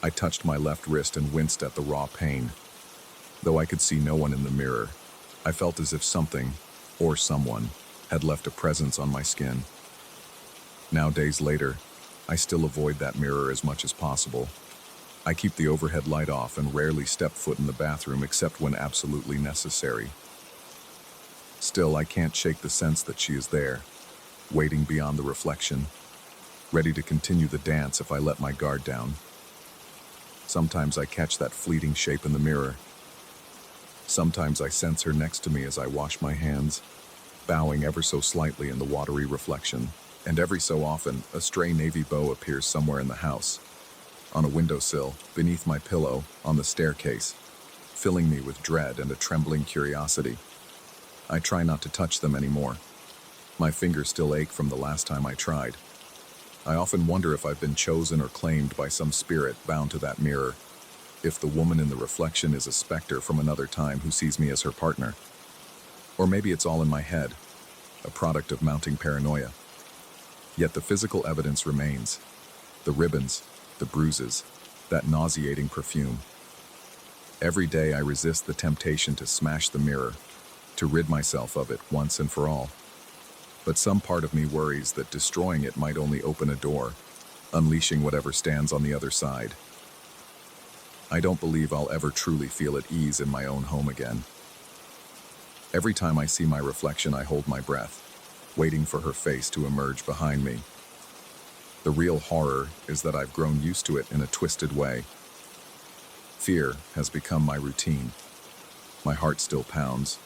I touched my left wrist and winced at the raw pain. Though I could see no one in the mirror, I felt as if something, or someone, had left a presence on my skin. Now, days later, I still avoid that mirror as much as possible. I keep the overhead light off and rarely step foot in the bathroom except when absolutely necessary. Still, I can't shake the sense that she is there, waiting beyond the reflection, ready to continue the dance if I let my guard down. Sometimes I catch that fleeting shape in the mirror. Sometimes I sense her next to me as I wash my hands, bowing ever so slightly in the watery reflection. And every so often, a stray navy bow appears somewhere in the house, on a windowsill, beneath my pillow, on the staircase, filling me with dread and a trembling curiosity. I try not to touch them anymore. My fingers still ache from the last time I tried. I often wonder if I've been chosen or claimed by some spirit bound to that mirror, if the woman in the reflection is a specter from another time who sees me as her partner. Or maybe it's all in my head, a product of mounting paranoia. Yet the physical evidence remains. The ribbons, the bruises, that nauseating perfume. Every day I resist the temptation to smash the mirror, to rid myself of it once and for all. But some part of me worries that destroying it might only open a door, unleashing whatever stands on the other side. I don't believe I'll ever truly feel at ease in my own home again. Every time I see my reflection, I hold my breath, waiting for her face to emerge behind me. The real horror is that I've grown used to it in a twisted way. Fear has become my routine. My heart still pounds,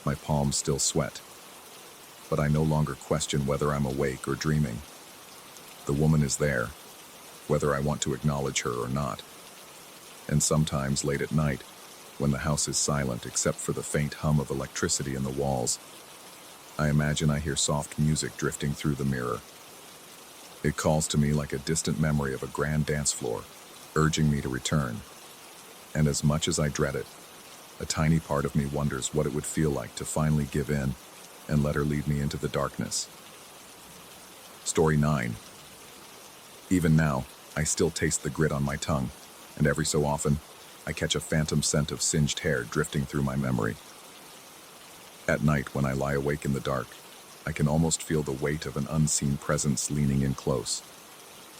my palms still sweat. But I no longer question whether I'm awake or dreaming. The woman is there, whether I want to acknowledge her or not. And sometimes late at night, when the house is silent except for the faint hum of electricity in the walls, I imagine I hear soft music drifting through the mirror. It calls to me like a distant memory of a grand dance floor, urging me to return. And as much as I dread it, a tiny part of me wonders what it would feel like to finally give in and let her lead me into the darkness. Story 9. Even now, I still taste the grit on my tongue, and every so often, I catch a phantom scent of singed hair drifting through my memory. At night, when I lie awake in the dark, I can almost feel the weight of an unseen presence leaning in close.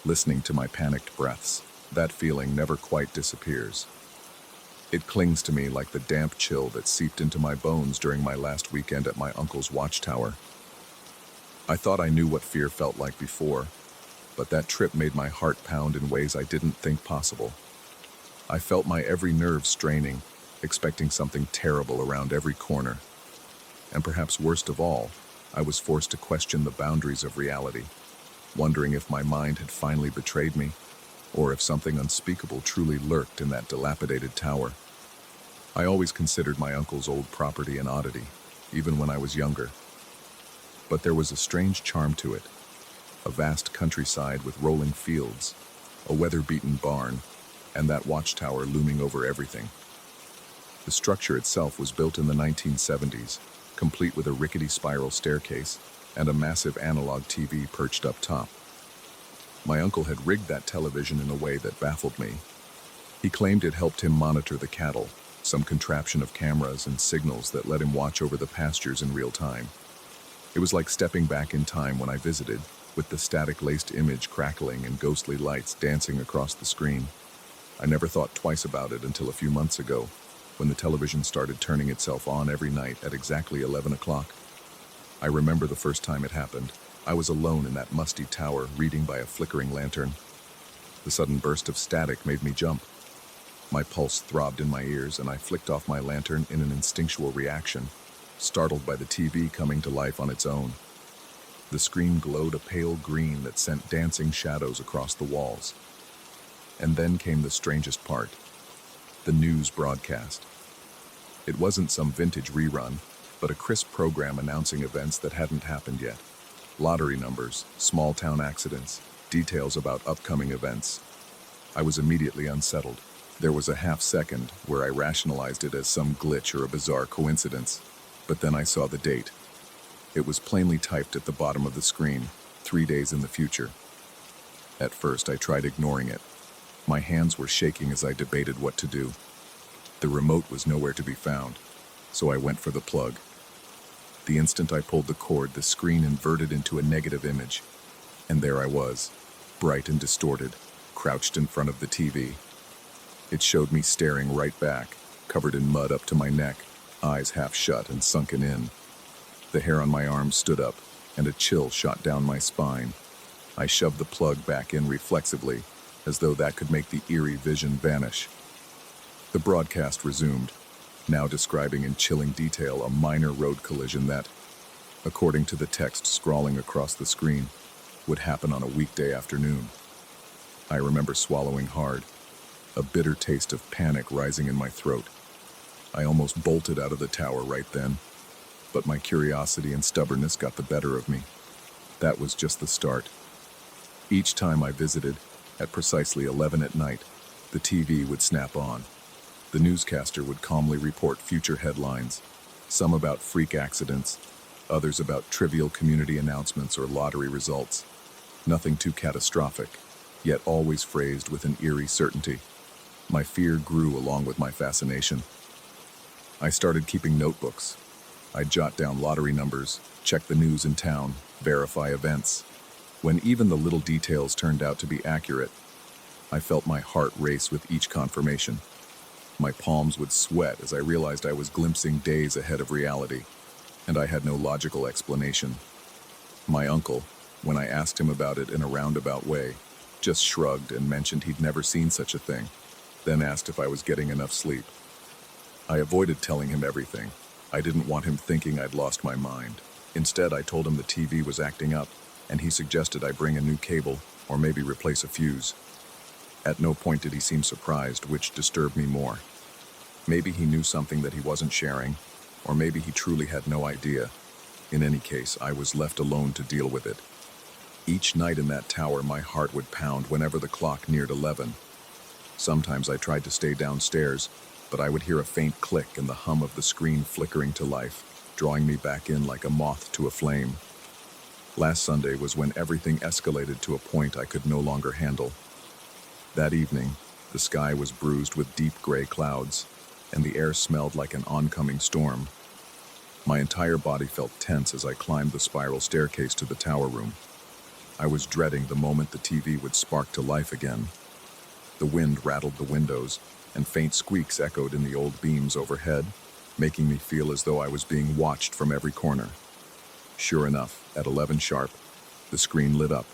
Listening to my panicked breaths, that feeling never quite disappears. It clings to me like the damp chill that seeped into my bones during my last weekend at my uncle's watchtower. I thought I knew what fear felt like before, but that trip made my heart pound in ways I didn't think possible. I felt my every nerve straining, expecting something terrible around every corner. And perhaps worst of all, I was forced to question the boundaries of reality, wondering if my mind had finally betrayed me, or if something unspeakable truly lurked in that dilapidated tower. I always considered my uncle's old property an oddity, even when I was younger. But there was a strange charm to it, a vast countryside with rolling fields, a weather-beaten barn, and that watchtower looming over everything. The structure itself was built in the 1970s, complete with a rickety spiral staircase, and a massive analog TV perched up top. My uncle had rigged that television in a way that baffled me. He claimed it helped him monitor the cattle, some contraption of cameras and signals that let him watch over the pastures in real time. It was like stepping back in time when I visited, with the static-laced image crackling and ghostly lights dancing across the screen. I never thought twice about it until a few months ago, when the television started turning itself on every night at exactly 11 o'clock. I remember the first time it happened. I was alone in that musty tower, reading by a flickering lantern. The sudden burst of static made me jump. My pulse throbbed in my ears, and I flicked off my lantern in an instinctual reaction, startled by the TV coming to life on its own. The screen glowed a pale green that sent dancing shadows across the walls. And then came the strangest part: the news broadcast. It wasn't some vintage rerun, but a crisp program announcing events that hadn't happened yet. Lottery numbers, small-town accidents, details about upcoming events. I was immediately unsettled. There was a half-second where I rationalized it as some glitch or a bizarre coincidence, but then I saw the date. It was plainly typed at the bottom of the screen, 3 days in the future. At first, I tried ignoring it. My hands were shaking as I debated what to do. The remote was nowhere to be found, so I went for the plug. The instant I pulled the cord, the screen inverted into a negative image, and there I was, bright and distorted, crouched in front of the TV. It showed me staring right back, covered in mud up to my neck, eyes half shut and sunken in. The hair on my arms stood up, and a chill shot down my spine. I shoved the plug back in reflexively, as though that could make the eerie vision vanish. The broadcast resumed, now describing in chilling detail a minor road collision that, according to the text scrawling across the screen, would happen on a weekday afternoon. I remember swallowing hard, a bitter taste of panic rising in my throat. I almost bolted out of the tower right then, but my curiosity and stubbornness got the better of me. That was just the start. Each time I visited, at precisely 11 at night, the TV would snap on. The newscaster would calmly report future headlines, some about freak accidents, others about trivial community announcements or lottery results. Nothing too catastrophic, yet always phrased with an eerie certainty. My fear grew along with my fascination. I started keeping notebooks. I'd jot down lottery numbers, check the news in town, verify events. When even the little details turned out to be accurate, I felt my heart race with each confirmation. My palms would sweat as I realized I was glimpsing days ahead of reality, and I had no logical explanation. My uncle, when I asked him about it in a roundabout way, just shrugged and mentioned he'd never seen such a thing, then asked if I was getting enough sleep. I avoided telling him everything. I didn't want him thinking I'd lost my mind. Instead, I told him the TV was acting up, and he suggested I bring a new cable or maybe replace a fuse. At no point did he seem surprised, which disturbed me more. Maybe he knew something that he wasn't sharing, or maybe he truly had no idea. In any case, I was left alone to deal with it. Each night in that tower, my heart would pound whenever the clock neared 11. Sometimes I tried to stay downstairs, but I would hear a faint click and the hum of the screen flickering to life, drawing me back in like a moth to a flame. Last Sunday was when everything escalated to a point I could no longer handle. That evening, the sky was bruised with deep gray clouds, and the air smelled like an oncoming storm. My entire body felt tense as I climbed the spiral staircase to the tower room. I was dreading the moment the TV would spark to life again. The wind rattled the windows, and faint squeaks echoed in the old beams overhead, making me feel as though I was being watched from every corner. Sure enough, at 11 sharp, the screen lit up.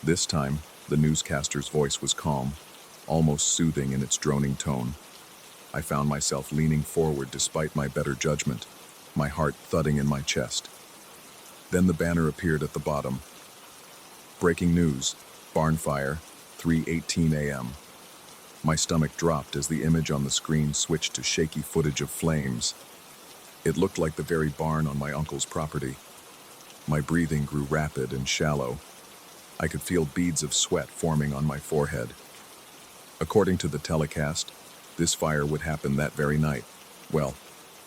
This time, the newscaster's voice was calm, almost soothing in its droning tone. I found myself leaning forward despite my better judgment, my heart thudding in my chest. Then the banner appeared at the bottom. Breaking news, barn fire, 3:18 a.m. My stomach dropped as the image on the screen switched to shaky footage of flames. It looked like the very barn on my uncle's property. My breathing grew rapid and shallow. I could feel beads of sweat forming on my forehead. According to the telecast, this fire would happen that very night. Well,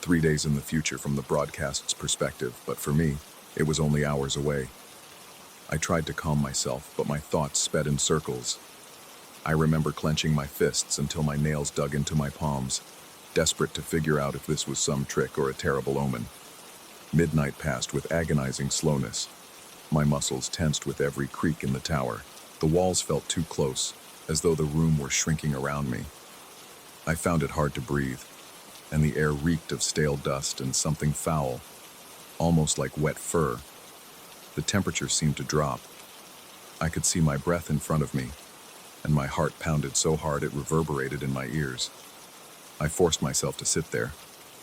3 days in the future from the broadcast's perspective, but for me, It was only hours away. I tried to calm myself, but my thoughts sped in circles. I remember clenching my fists until my nails dug into my palms, desperate to figure out if this was some trick or a terrible omen. Midnight passed with agonizing slowness. My muscles tensed with every creak in the tower. The walls felt too close, as though the room were shrinking around me. I found it hard to breathe, and the air reeked of stale dust and something foul, almost like wet fur. The temperature seemed to drop. I could see my breath in front of me, and my heart pounded so hard it reverberated in my ears. I forced myself to sit there,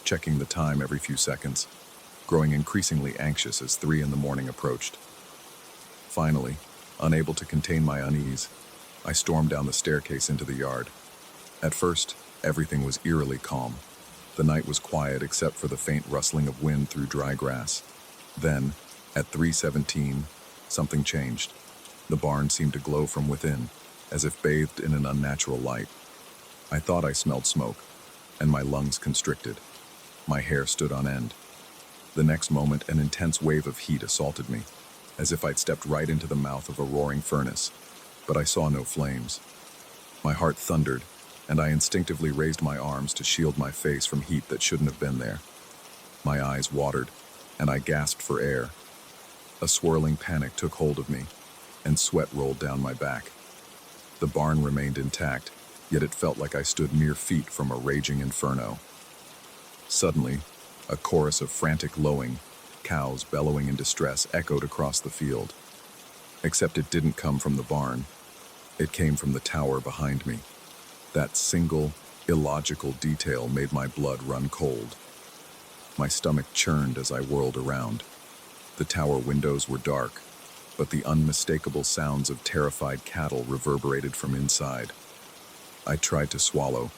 checking the time every few seconds, growing increasingly anxious as 3 a.m. approached. Finally, unable to contain my unease, I stormed down the staircase into the yard. At first, everything was eerily calm. The night was quiet except for the faint rustling of wind through dry grass. Then, at 3:17, something changed. The barn seemed to glow from within, as if bathed in an unnatural light. I thought I smelled smoke, and my lungs constricted. My hair stood on end. The next moment, an intense wave of heat assaulted me, as if I'd stepped right into the mouth of a roaring furnace. But I saw no flames. My heart thundered, and I instinctively raised my arms to shield my face from heat that shouldn't have been there. My eyes watered, and I gasped for air. A swirling panic took hold of me, and sweat rolled down my back. The barn remained intact, yet it felt like I stood mere feet from a raging inferno. Suddenly, a chorus of frantic lowing, cows bellowing in distress, echoed across the field. Except it didn't come from the barn. It came from the tower behind me. That single, illogical detail made my blood run cold. My stomach churned as I whirled around. The tower windows were dark, but the unmistakable sounds of terrified cattle reverberated from inside. I tried to swallow,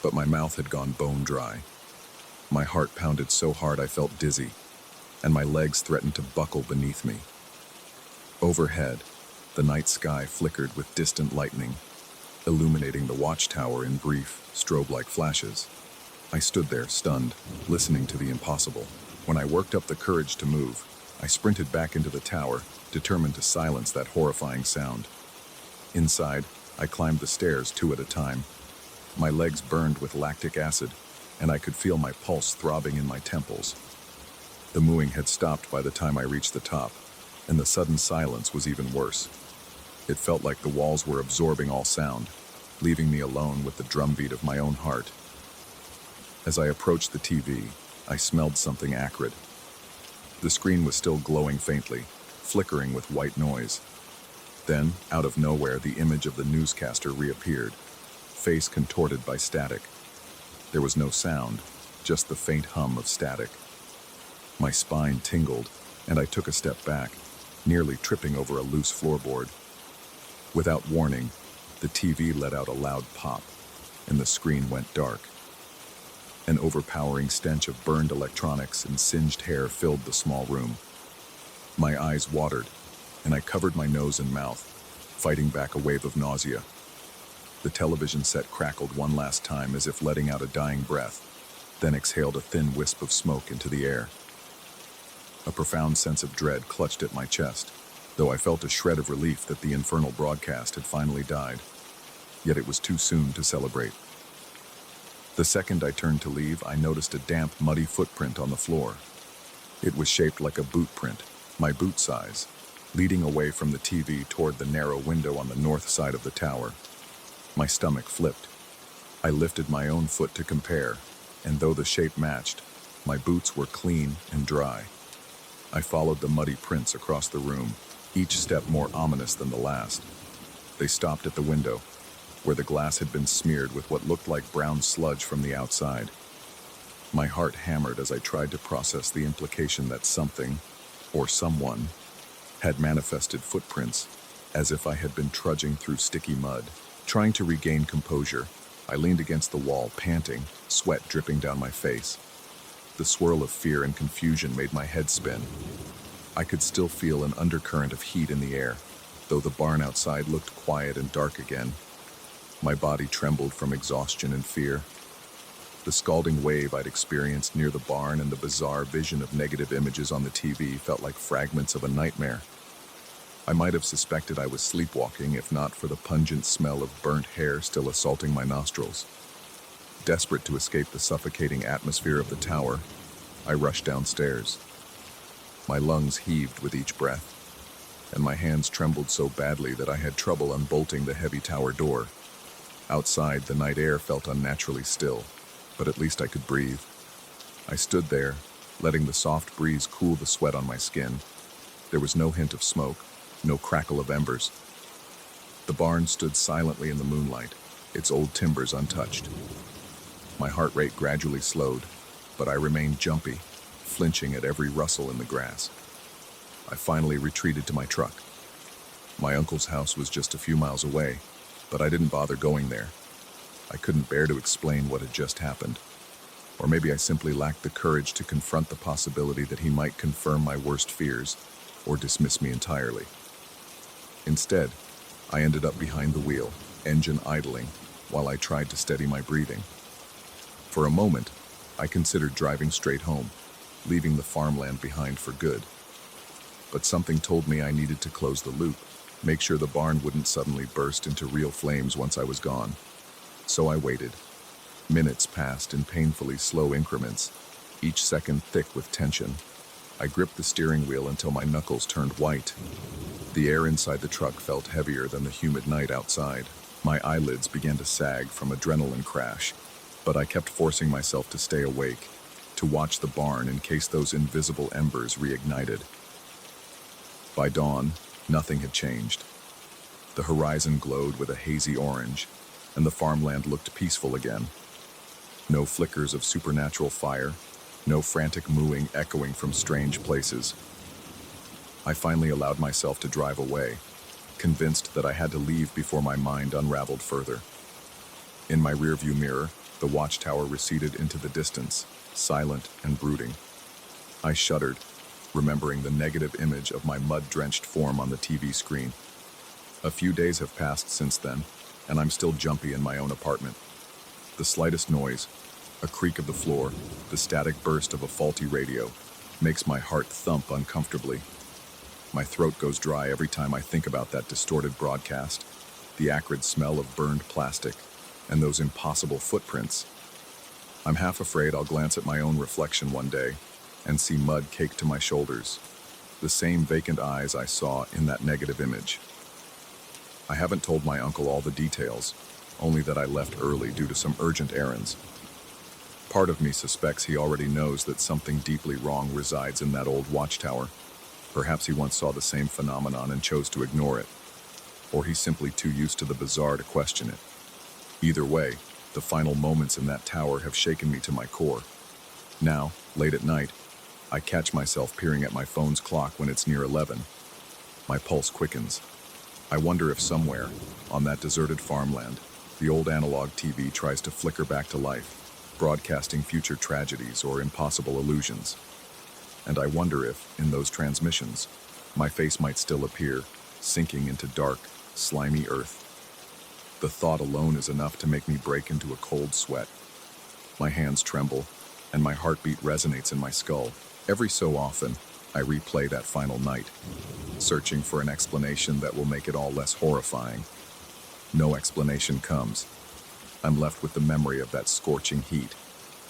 but my mouth had gone bone dry. My heart pounded so hard I felt dizzy, and my legs threatened to buckle beneath me. Overhead, the night sky flickered with distant lightning, illuminating the watchtower in brief, strobe-like flashes. I stood there, stunned, listening to the impossible. When I worked up the courage to move, I sprinted back into the tower, determined to silence that horrifying sound. Inside, I climbed the stairs 2 at a time. My legs burned with lactic acid, and I could feel my pulse throbbing in my temples. The mooing had stopped by the time I reached the top, and the sudden silence was even worse. It felt like the walls were absorbing all sound, leaving me alone with the drumbeat of my own heart. As I approached the TV, I smelled something acrid. The screen was still glowing faintly, flickering with white noise. Then, out of nowhere, the image of the newscaster reappeared, face contorted by static. There was no sound, just the faint hum of static. My spine tingled, and I took a step back, nearly tripping over a loose floorboard. Without warning, the TV let out a loud pop, and the screen went dark. An overpowering stench of burned electronics and singed hair filled the small room. My eyes watered, and I covered my nose and mouth, fighting back a wave of nausea. The television set crackled one last time as if letting out a dying breath, then exhaled a thin wisp of smoke into the air. A profound sense of dread clutched at my chest, though I felt a shred of relief that the infernal broadcast had finally died. Yet it was too soon to celebrate. The second I turned to leave, I noticed a damp, muddy footprint on the floor. It was shaped like a boot print, my boot size, leading away from the TV toward the narrow window on the north side of the tower. My stomach flipped. I lifted my own foot to compare, and though the shape matched, my boots were clean and dry. I followed the muddy prints across the room, each step more ominous than the last. They stopped at the window, where the glass had been smeared with what looked like brown sludge from the outside. My heart hammered as I tried to process the implication that something, or someone, had manifested footprints, as if I had been trudging through sticky mud. Trying to regain composure, I leaned against the wall, panting, sweat dripping down my face. The swirl of fear and confusion made my head spin. I could still feel an undercurrent of heat in the air, though the barn outside looked quiet and dark again. My body trembled from exhaustion and fear. The scalding wave I'd experienced near the barn and the bizarre vision of negative images on the TV felt like fragments of a nightmare. I might have suspected I was sleepwalking if not for the pungent smell of burnt hair still assaulting my nostrils. Desperate to escape the suffocating atmosphere of the tower, I rushed downstairs. My lungs heaved with each breath, and my hands trembled so badly that I had trouble unbolting the heavy tower door. Outside, the night air felt unnaturally still, but at least I could breathe. I stood there, letting the soft breeze cool the sweat on my skin. There was no hint of smoke, no crackle of embers. The barn stood silently in the moonlight, its old timbers untouched. My heart rate gradually slowed, but I remained jumpy, flinching at every rustle in the grass. I finally retreated to my truck. My uncle's house was just a few miles away, but I didn't bother going there. I couldn't bear to explain what had just happened. Or maybe I simply lacked the courage to confront the possibility that he might confirm my worst fears or dismiss me entirely. Instead, I ended up behind the wheel, engine idling, while I tried to steady my breathing. For a moment, I considered driving straight home, leaving the farmland behind for good. But something told me I needed to close the loop, make sure the barn wouldn't suddenly burst into real flames once I was gone. So I waited. Minutes passed in painfully slow increments, each second thick with tension. I gripped the steering wheel until my knuckles turned white. The air inside the truck felt heavier than the humid night outside. My eyelids began to sag from adrenaline crash, but I kept forcing myself to stay awake, to watch the barn in case those invisible embers reignited. By dawn, nothing had changed. The horizon glowed with a hazy orange, and the farmland looked peaceful again. No flickers of supernatural fire, no frantic mooing echoing from strange places. I finally allowed myself to drive away, convinced that I had to leave before my mind unraveled further. In my rearview mirror, the watchtower receded into the distance, silent and brooding. I shuddered, remembering the negative image of my mud-drenched form on the TV screen. A few days have passed since then, and I'm still jumpy in my own apartment. The slightest noise, a creak of the floor, the static burst of a faulty radio, makes my heart thump uncomfortably. My throat goes dry every time I think about that distorted broadcast, the acrid smell of burned plastic, and those impossible footprints. I'm half afraid I'll glance at my own reflection one day and see mud caked to my shoulders, the same vacant eyes I saw in that negative image. I haven't told my uncle all the details, only that I left early due to some urgent errands. Part of me suspects he already knows that something deeply wrong resides in that old watchtower. Perhaps he once saw the same phenomenon and chose to ignore it, or he's simply too used to the bizarre to question it. Either way, the final moments in that tower have shaken me to my core. Now, late at night, I catch myself peering at my phone's clock when it's near 11. My pulse quickens. I wonder if somewhere, on that deserted farmland, the old analog TV tries to flicker back to life, broadcasting future tragedies or impossible illusions. And I wonder if, in those transmissions, my face might still appear, sinking into dark, slimy earth. The thought alone is enough to make me break into a cold sweat. My hands tremble, and my heartbeat resonates in my skull. Every so often, I replay that final night, searching for an explanation that will make it all less horrifying. No explanation comes. I'm left with the memory of that scorching heat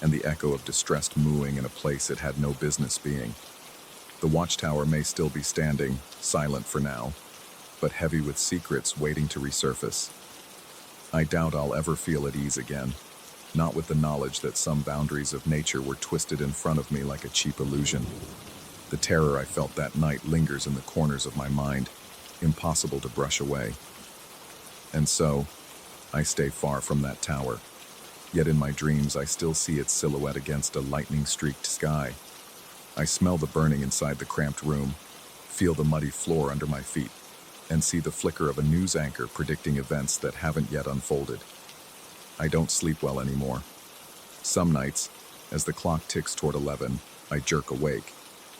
and the echo of distressed mooing in a place it had no business being. The watchtower may still be standing, silent for now, but heavy with secrets waiting to resurface. I doubt I'll ever feel at ease again, not with the knowledge that some boundaries of nature were twisted in front of me like a cheap illusion. The terror I felt that night lingers in the corners of my mind, impossible to brush away. And so, I stay far from that tower. Yet in my dreams I still see its silhouette against a lightning-streaked sky. I smell the burning inside the cramped room, feel the muddy floor under my feet, and see the flicker of a news anchor predicting events that haven't yet unfolded. I don't sleep well anymore. Some nights, as the clock ticks toward 11, I jerk awake,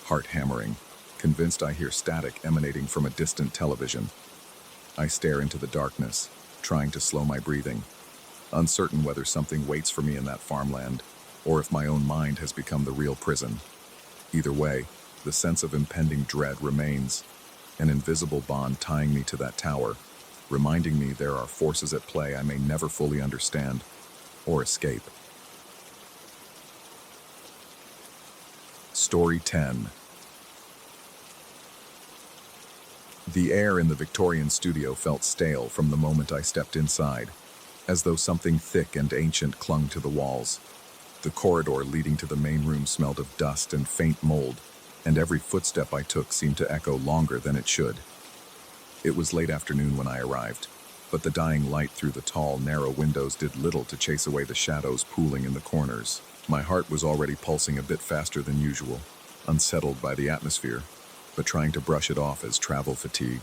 heart hammering, convinced I hear static emanating from a distant television. I stare into the darkness, trying to slow my breathing. uncertain whether something waits for me in that farmland, or if my own mind has become the real prison. Either way, the sense of impending dread remains, an invisible bond tying me to that tower, reminding me there are forces at play I may never fully understand or escape. Story 10. The air in the Victorian studio felt stale from the moment I stepped inside, as though something thick and ancient clung to the walls. The corridor leading to the main room smelled of dust and faint mold, and every footstep I took seemed to echo longer than it should. It was late afternoon when I arrived, but the dying light through the tall, narrow windows did little to chase away the shadows pooling in the corners. My heart was already pulsing a bit faster than usual, unsettled by the atmosphere, but trying to brush it off as travel fatigue.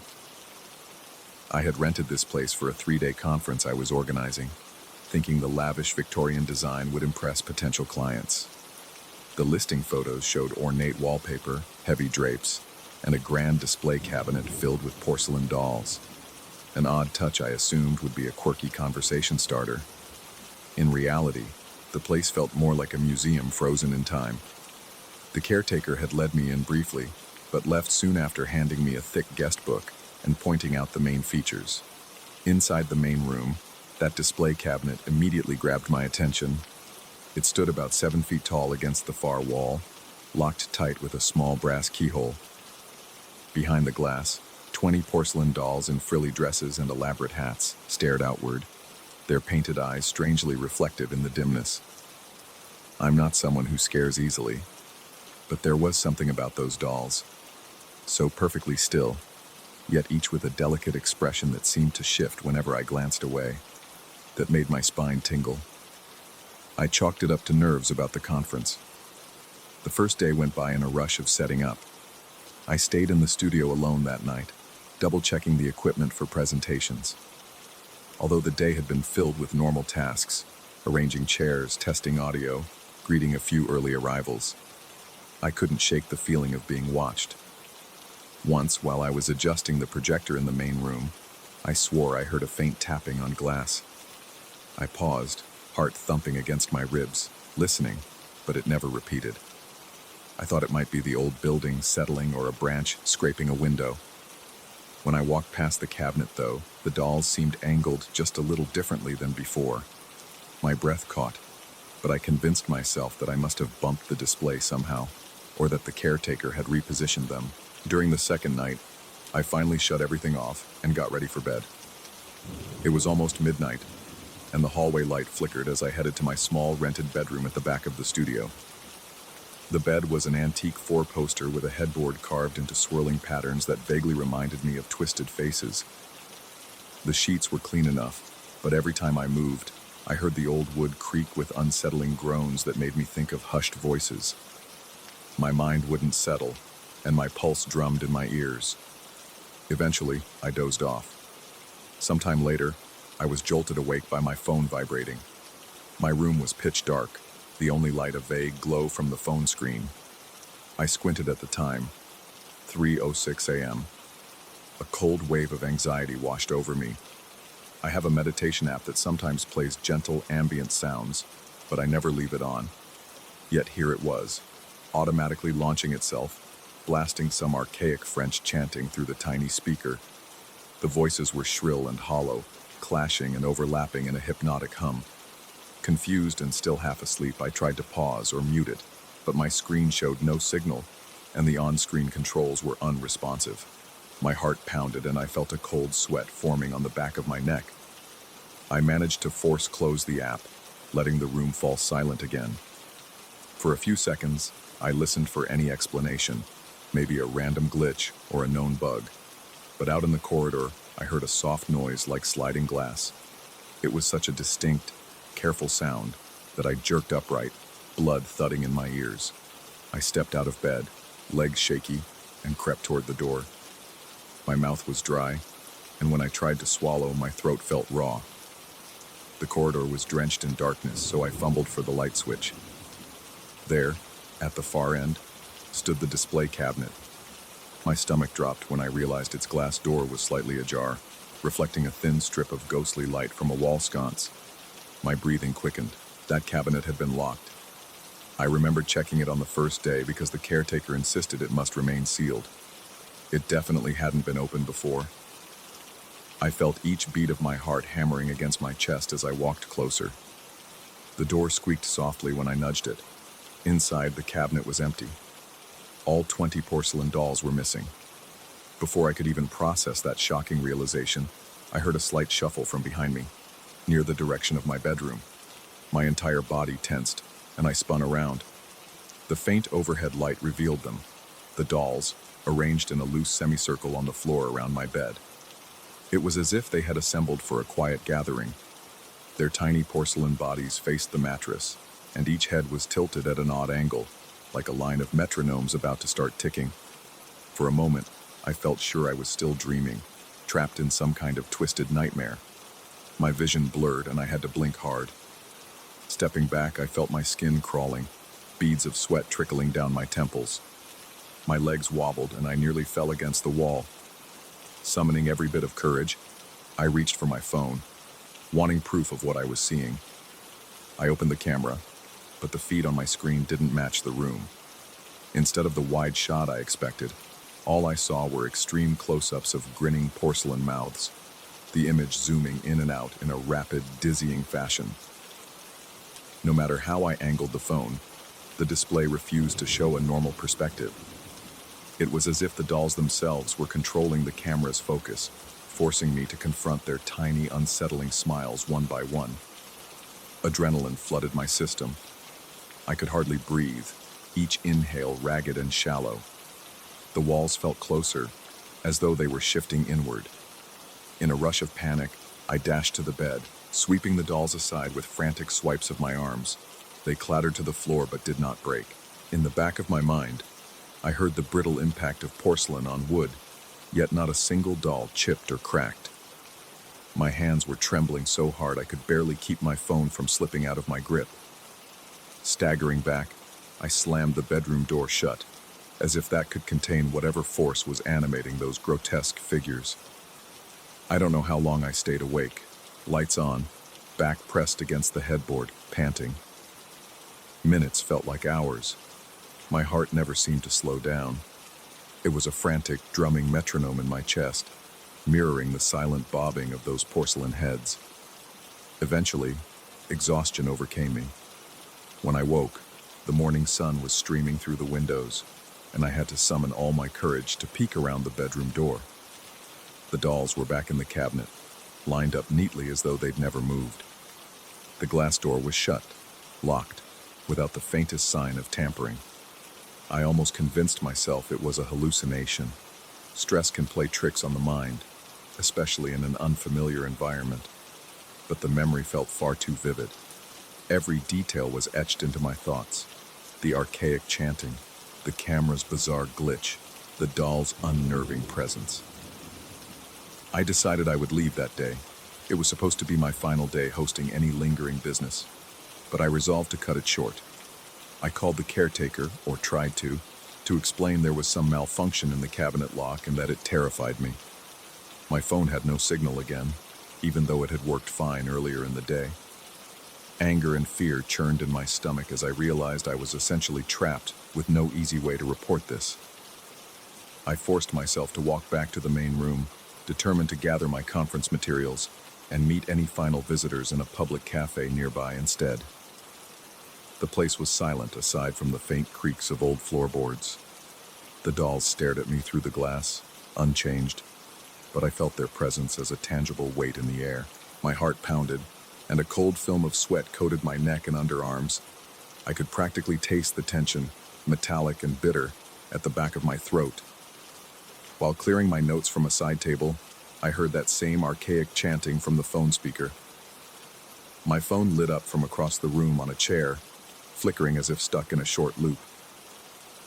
I had rented this place for a 3-day conference I was organizing, thinking the lavish Victorian design would impress potential clients. The listing photos showed ornate wallpaper, heavy drapes, and a grand display cabinet filled with porcelain dolls. An odd touch I assumed would be a quirky conversation starter. In reality, the place felt more like a museum frozen in time. The caretaker had led me in briefly, but left soon after handing me a thick guest book and pointing out the main features. Inside the main room, that display cabinet immediately grabbed my attention. It stood about 7 feet tall against the far wall, locked tight with a small brass keyhole. Behind the glass, 20 porcelain dolls in frilly dresses and elaborate hats stared outward, their painted eyes strangely reflective in the dimness. I'm not someone who scares easily, but there was something about those dolls, so perfectly still, yet each with a delicate expression that seemed to shift whenever I glanced away, that made my spine tingle. I chalked it up to nerves about the conference. The first day went by in a rush of setting up. I stayed in the studio alone that night, double-checking the equipment for presentations. Although the day had been filled with normal tasks, arranging chairs, testing audio, greeting a few early arrivals, I couldn't shake the feeling of being watched. Once, while I was adjusting the projector in the main room, I swore I heard a faint tapping on glass. I paused, heart thumping against my ribs, listening, but it never repeated. I thought it might be the old building settling or a branch scraping a window. When I walked past the cabinet, though, the dolls seemed angled just a little differently than before. My breath caught, but I convinced myself that I must have bumped the display somehow, or that the caretaker had repositioned them. During the second night, I finally shut everything off and got ready for bed. It was almost midnight, and the hallway light flickered as I headed to my small rented bedroom at the back of the studio. The bed was an antique 4-poster with a headboard carved into swirling patterns that vaguely reminded me of twisted faces. The sheets were clean enough, but every time I moved, I heard the old wood creak with unsettling groans that made me think of hushed voices. My mind wouldn't settle, and my pulse drummed in my ears. Eventually, I dozed off. Sometime later, I was jolted awake by my phone vibrating. My room was pitch dark, the only light a vague glow from the phone screen. I squinted at the time, 3:06 a.m. A cold wave of anxiety washed over me. I have a meditation app that sometimes plays gentle ambient sounds, but I never leave it on. Yet here it was, automatically launching itself, blasting some archaic French chanting through the tiny speaker. The voices were shrill and hollow, clashing and overlapping in a hypnotic hum. Confused and still half asleep, I tried to pause or mute it, but my screen showed no signal, and the on-screen controls were unresponsive. My heart pounded and I felt a cold sweat forming on the back of my neck. I managed to force close the app, letting the room fall silent again. For a few seconds, I listened for any explanation, maybe a random glitch or a known bug. But out in the corridor, I heard a soft noise like sliding glass. It was such a distinct, careful sound that I jerked upright, blood thudding in my ears. I stepped out of bed, legs shaky, and crept toward the door. My mouth was dry, and when I tried to swallow, my throat felt raw. The corridor was drenched in darkness, so I fumbled for the light switch. There, at the far end, stood the display cabinet. My stomach dropped when I realized its glass door was slightly ajar, reflecting a thin strip of ghostly light from a wall sconce. My breathing quickened. That cabinet had been locked. I remembered checking it on the first day because the caretaker insisted it must remain sealed. It definitely hadn't been opened before. I felt each beat of my heart hammering against my chest as I walked closer. The door squeaked softly when I nudged it. Inside, the cabinet was empty. All 20 porcelain dolls were missing. Before I could even process that shocking realization, I heard a slight shuffle from behind me, near the direction of my bedroom. My entire body tensed, and I spun around. The faint overhead light revealed them, the dolls, arranged in a loose semicircle on the floor around my bed. It was as if they had assembled for a quiet gathering. Their tiny porcelain bodies faced the mattress, and each head was tilted at an odd angle, like a line of metronomes about to start ticking. For a moment, I felt sure I was still dreaming, trapped in some kind of twisted nightmare. My vision blurred and I had to blink hard. Stepping back, I felt my skin crawling, beads of sweat trickling down my temples. My legs wobbled and I nearly fell against the wall. Summoning every bit of courage, I reached for my phone, wanting proof of what I was seeing. I opened the camera, but the feed on my screen didn't match the room. Instead of the wide shot I expected, all I saw were extreme close-ups of grinning porcelain mouths, the image zooming in and out in a rapid, dizzying fashion. No matter how I angled the phone, the display refused to show a normal perspective. It was as if the dolls themselves were controlling the camera's focus, forcing me to confront their tiny, unsettling smiles one by one. Adrenaline flooded my system. I could hardly breathe, each inhale ragged and shallow. The walls felt closer, as though they were shifting inward. In a rush of panic, I dashed to the bed, sweeping the dolls aside with frantic swipes of my arms. They clattered to the floor but did not break. In the back of my mind, I heard the brittle impact of porcelain on wood, yet not a single doll chipped or cracked. My hands were trembling so hard I could barely keep my phone from slipping out of my grip. Staggering back, I slammed the bedroom door shut, as if that could contain whatever force was animating those grotesque figures. I don't know how long I stayed awake, lights on, back pressed against the headboard, panting. Minutes felt like hours. My heart never seemed to slow down. It was a frantic, drumming metronome in my chest, mirroring the silent bobbing of those porcelain heads. Eventually, exhaustion overcame me. When I woke, the morning sun was streaming through the windows, and I had to summon all my courage to peek around the bedroom door. The dolls were back in the cabinet, lined up neatly as though they'd never moved. The glass door was shut, locked, without the faintest sign of tampering. I almost convinced myself it was a hallucination. Stress can play tricks on the mind, especially in an unfamiliar environment. But the memory felt far too vivid. Every detail was etched into my thoughts. The archaic chanting, the camera's bizarre glitch, the doll's unnerving presence. I decided I would leave that day. It was supposed to be my final day hosting any lingering business, but I resolved to cut it short. I called the caretaker, or tried to explain there was some malfunction in the cabinet lock and that it terrified me. My phone had no signal again, even though it had worked fine earlier in the day. Anger and fear churned in my stomach as I realized I was essentially trapped with no easy way to report this. I forced myself to walk back to the main room, determined to gather my conference materials and meet any final visitors in a public cafe nearby instead. The place was silent aside from the faint creaks of old floorboards. The dolls stared at me through the glass, unchanged, but I felt their presence as a tangible weight in the air. My heart pounded, and a cold film of sweat coated my neck and underarms. I could practically taste the tension, metallic and bitter, at the back of my throat. While clearing my notes from a side table, I heard that same archaic chanting from the phone speaker. My phone lit up from across the room on a chair, flickering as if stuck in a short loop.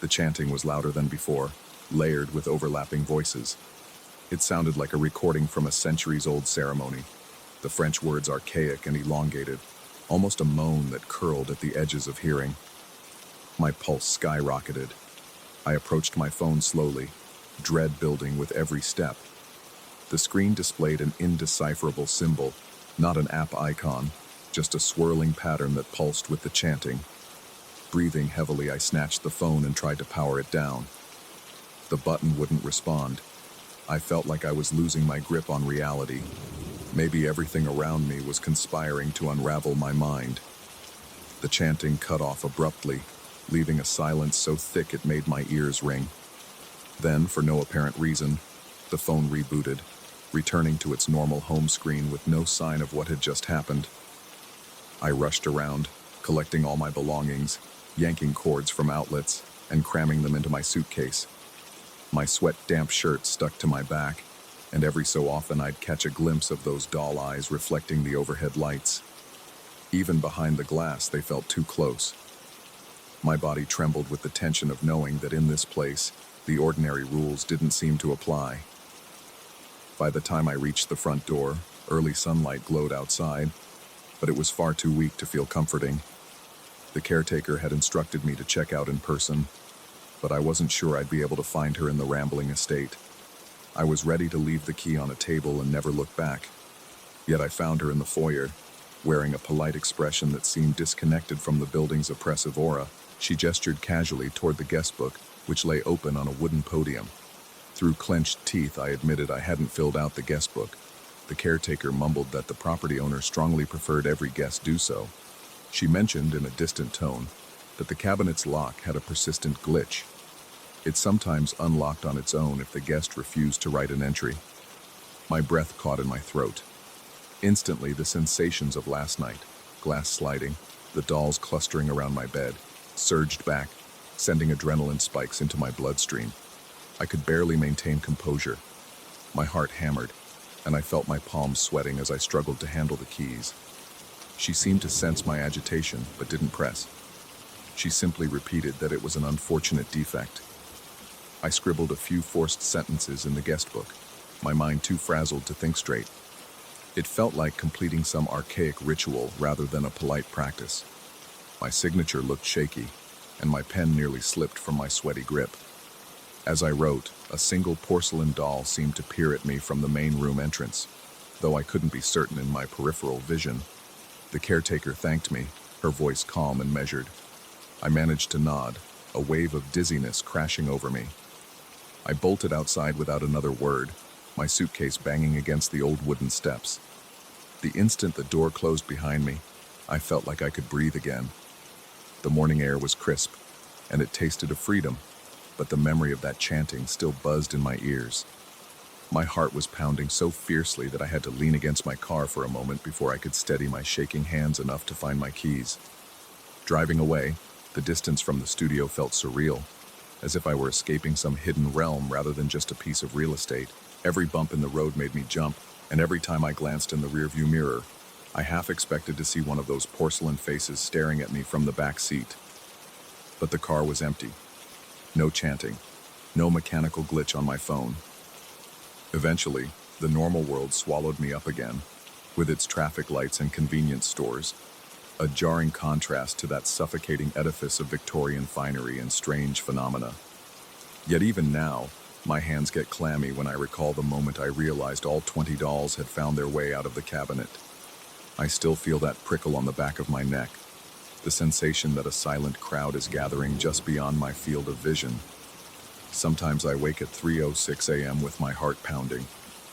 The chanting was louder than before, layered with overlapping voices. It sounded like a recording from a centuries-old ceremony, the French words archaic and elongated, almost a moan that curled at the edges of hearing. My pulse skyrocketed. I approached my phone slowly, dread building with every step. The screen displayed an indecipherable symbol, not an app icon, just a swirling pattern that pulsed with the chanting. Breathing heavily, I snatched the phone and tried to power it down. The button wouldn't respond. I felt like I was losing my grip on reality. Maybe everything around me was conspiring to unravel my mind. The chanting cut off abruptly, leaving a silence so thick it made my ears ring. Then, for no apparent reason, the phone rebooted, returning to its normal home screen with no sign of what had just happened. I rushed around, collecting all my belongings, yanking cords from outlets, and cramming them into my suitcase. My sweat-damp shirt stuck to my back, and every so often I'd catch a glimpse of those doll eyes reflecting the overhead lights. Even behind the glass, they felt too close. My body trembled with the tension of knowing that in this place, the ordinary rules didn't seem to apply. By the time I reached the front door, early sunlight glowed outside, but it was far too weak to feel comforting. The caretaker had instructed me to check out in person, but I wasn't sure I'd be able to find her in the rambling estate. I was ready to leave the key on a table and never look back. Yet I found her in the foyer, wearing a polite expression that seemed disconnected from the building's oppressive aura. She gestured casually toward the guest book, which lay open on a wooden podium. Through clenched teeth, I admitted I hadn't filled out the guest book. The caretaker mumbled that the property owner strongly preferred every guest do so. She mentioned, in a distant tone, that the cabinet's lock had a persistent glitch. It sometimes unlocked on its own if the guest refused to write an entry. My breath caught in my throat. Instantly, the sensations of last night, glass sliding, the dolls clustering around my bed, surged back, sending adrenaline spikes into my bloodstream. I could barely maintain composure. My heart hammered, and I felt my palms sweating as I struggled to handle the keys. She seemed to sense my agitation, but didn't press. She simply repeated that it was an unfortunate defect. I scribbled a few forced sentences in the guest book, my mind too frazzled to think straight. It felt like completing some archaic ritual rather than a polite practice. My signature looked shaky, and my pen nearly slipped from my sweaty grip. As I wrote, a single porcelain doll seemed to peer at me from the main room entrance, though I couldn't be certain in my peripheral vision. The caretaker thanked me, her voice calm and measured. I managed to nod, a wave of dizziness crashing over me. I bolted outside without another word, my suitcase banging against the old wooden steps. The instant the door closed behind me, I felt like I could breathe again. The morning air was crisp, and it tasted of freedom, but the memory of that chanting still buzzed in my ears. My heart was pounding so fiercely that I had to lean against my car for a moment before I could steady my shaking hands enough to find my keys. Driving away, the distance from the studio felt surreal, as if I were escaping some hidden realm rather than just a piece of real estate. Every bump in the road made me jump, and every time I glanced in the rearview mirror, I half expected to see one of those porcelain faces staring at me from the back seat. But the car was empty. No chanting, no mechanical glitch on my phone. Eventually, the normal world swallowed me up again, with its traffic lights and convenience stores, a jarring contrast to that suffocating edifice of Victorian finery and strange phenomena. Yet even now, my hands get clammy when I recall the moment I realized all 20 dolls had found their way out of the cabinet. I still feel that prickle on the back of my neck, the sensation that a silent crowd is gathering just beyond my field of vision. Sometimes I wake at 3:06 a.m. with my heart pounding,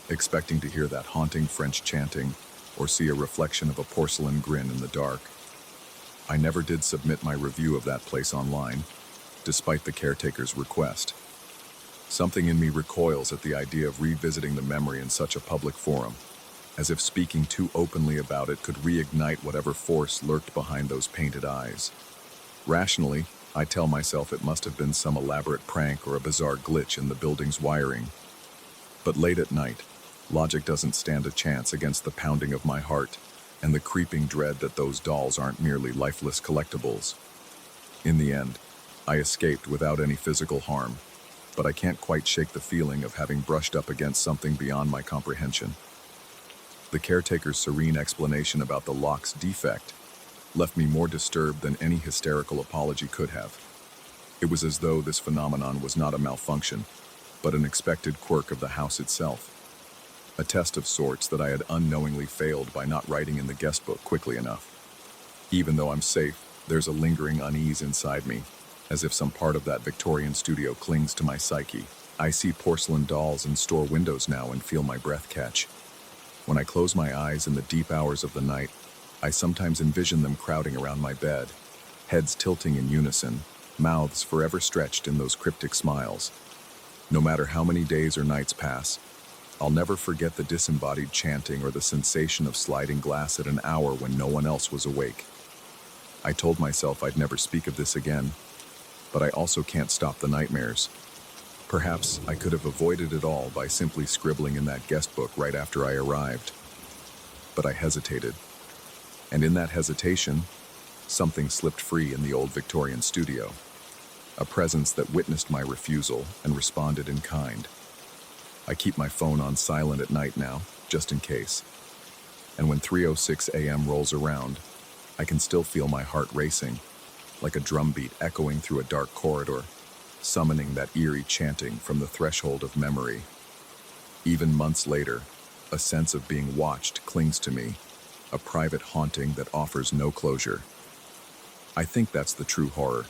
expecting to hear that haunting French chanting or see a reflection of a porcelain grin in the dark. I never did submit my review of that place online, despite the caretaker's request. Something in me recoils at the idea of revisiting the memory in such a public forum, as if speaking too openly about it could reignite whatever force lurked behind those painted eyes. Rationally, I tell myself it must have been some elaborate prank or a bizarre glitch in the building's wiring. But late at night, logic doesn't stand a chance against the pounding of my heart and the creeping dread that those dolls aren't merely lifeless collectibles. In the end, I escaped without any physical harm, but I can't quite shake the feeling of having brushed up against something beyond my comprehension. The caretaker's serene explanation about the lock's defect left me more disturbed than any hysterical apology could have. It was as though this phenomenon was not a malfunction, but an expected quirk of the house itself. a test of sorts that I had unknowingly failed by not writing in the guest book quickly enough. Even though I'm safe, there's a lingering unease inside me, as if some part of that Victorian studio clings to my psyche. I see porcelain dolls in store windows now and feel my breath catch. When I close my eyes in the deep hours of the night, I sometimes envision them crowding around my bed, heads tilting in unison, mouths forever stretched in those cryptic smiles. No matter how many days or nights pass, I'll never forget the disembodied chanting or the sensation of sliding glass at an hour when no one else was awake. I told myself I'd never speak of this again, but I also can't stop the nightmares. Perhaps I could have avoided it all by simply scribbling in that guest book right after I arrived. But I hesitated. And in that hesitation, something slipped free in the old Victorian studio. A presence that witnessed my refusal and responded in kind. I keep my phone on silent at night now, just in case. And when 3:06 a.m. rolls around, I can still feel my heart racing, like a drumbeat echoing through a dark corridor, summoning that eerie chanting from the threshold of memory. Even months later, a sense of being watched clings to me, a private haunting that offers no closure. I think that's the true horror.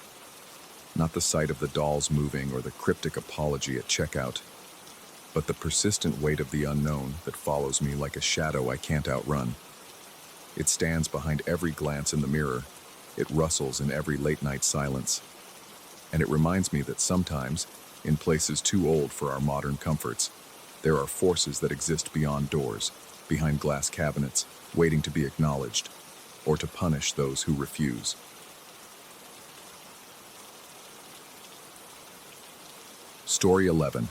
Not the sight of the dolls moving or the cryptic apology at checkout, but the persistent weight of the unknown that follows me like a shadow I can't outrun. It stands behind every glance in the mirror. It rustles in every late-night silence. And it reminds me that sometimes, in places too old for our modern comforts, there are forces that exist beyond doors, behind glass cabinets, waiting to be acknowledged, or to punish those who refuse. Story 11.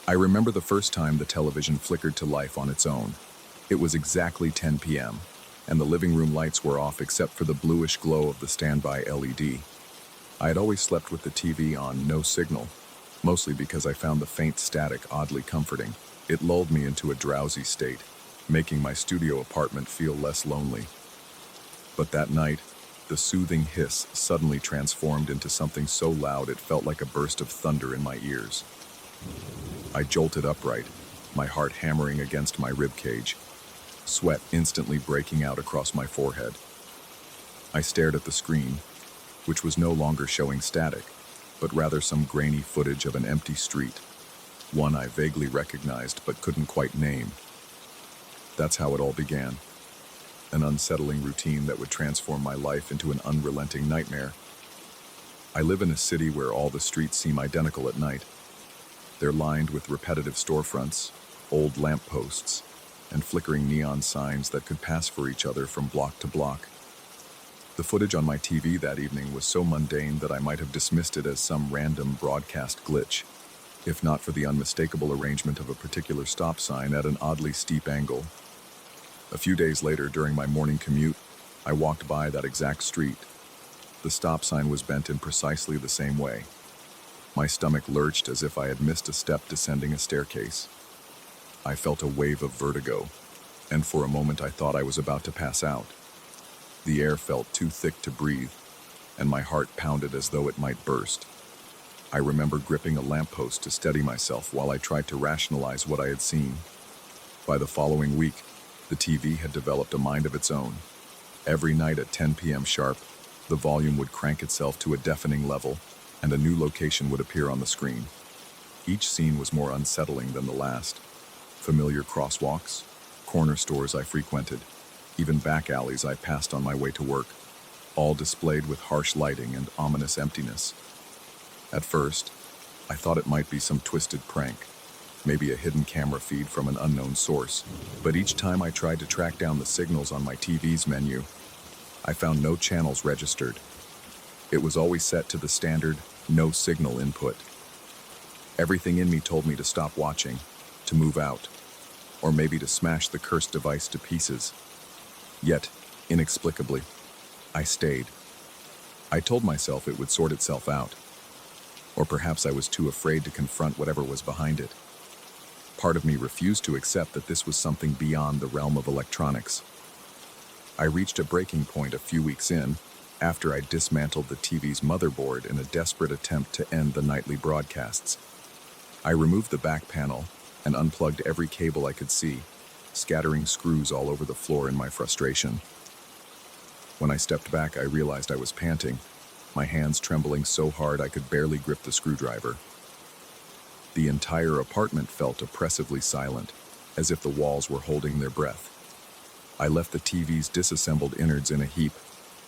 I remember the first time the television flickered to life on its own. It was exactly 10 p.m., and the living room lights were off except for the bluish glow of the standby LED. I had always slept with the TV on no signal, mostly because I found the faint static oddly comforting. It lulled me into a drowsy state, making my studio apartment feel less lonely. But that night, the soothing hiss suddenly transformed into something so loud it felt like a burst of thunder in my ears. I jolted upright, my heart hammering against my ribcage, sweat instantly breaking out across my forehead. I stared at the screen, which was no longer showing static, but rather some grainy footage of an empty street, one I vaguely recognized but couldn't quite name. That's how it all began. An unsettling routine that would transform my life into an unrelenting nightmare. I live in a city where all the streets seem identical at night. They're lined with repetitive storefronts, old lampposts, and flickering neon signs that could pass for each other from block to block. The footage on my TV that evening was so mundane that I might have dismissed it as some random broadcast glitch, if not for the unmistakable arrangement of a particular stop sign at an oddly steep angle. A few days later, during my morning commute, I walked by that exact street. The stop sign was bent in precisely the same way. My stomach lurched as if I had missed a step descending a staircase. I felt a wave of vertigo, and for a moment I thought I was about to pass out. The air felt too thick to breathe, and my heart pounded as though it might burst. I remember gripping a lamppost to steady myself while I tried to rationalize what I had seen. By the following week, the TV had developed a mind of its own. Every night at 10 p.m. sharp, the volume would crank itself to a deafening level, and a new location would appear on the screen. Each scene was more unsettling than the last. Familiar crosswalks, corner stores I frequented, even back alleys I passed on my way to work, all displayed with harsh lighting and ominous emptiness. At first, I thought it might be some twisted prank, maybe a hidden camera feed from an unknown source, but each time I tried to track down the signals on my TV's menu, I found no channels registered. It was always set to the standard no signal input. Everything in me told me to stop watching, to move out, or maybe to smash the cursed device to pieces. Yet, inexplicably, I stayed. I told myself it would sort itself out. Or perhaps I was too afraid to confront whatever was behind it. Part of me refused to accept that this was something beyond the realm of electronics. I reached a breaking point a few weeks in, after I dismantled the TV's motherboard in a desperate attempt to end the nightly broadcasts. I removed the back panel and unplugged every cable I could see, scattering screws all over the floor in my frustration. When I stepped back, I realized I was panting, my hands trembling so hard I could barely grip the screwdriver. The entire apartment felt oppressively silent, as if the walls were holding their breath. I left the TV's disassembled innards in a heap,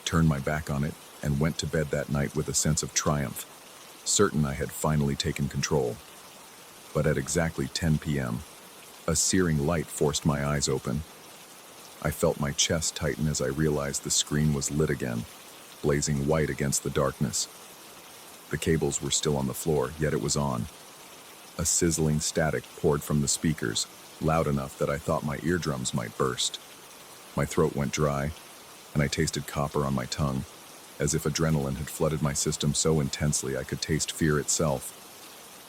turned my back on it, and went to bed that night with a sense of triumph, certain I had finally taken control. But at exactly 10 p.m., a searing light forced my eyes open. I felt my chest tighten as I realized the screen was lit again, blazing white against the darkness. The cables were still on the floor, yet it was on. A sizzling static poured from the speakers, loud enough that I thought my eardrums might burst. My throat went dry, and I tasted copper on my tongue, as if adrenaline had flooded my system so intensely I could taste fear itself.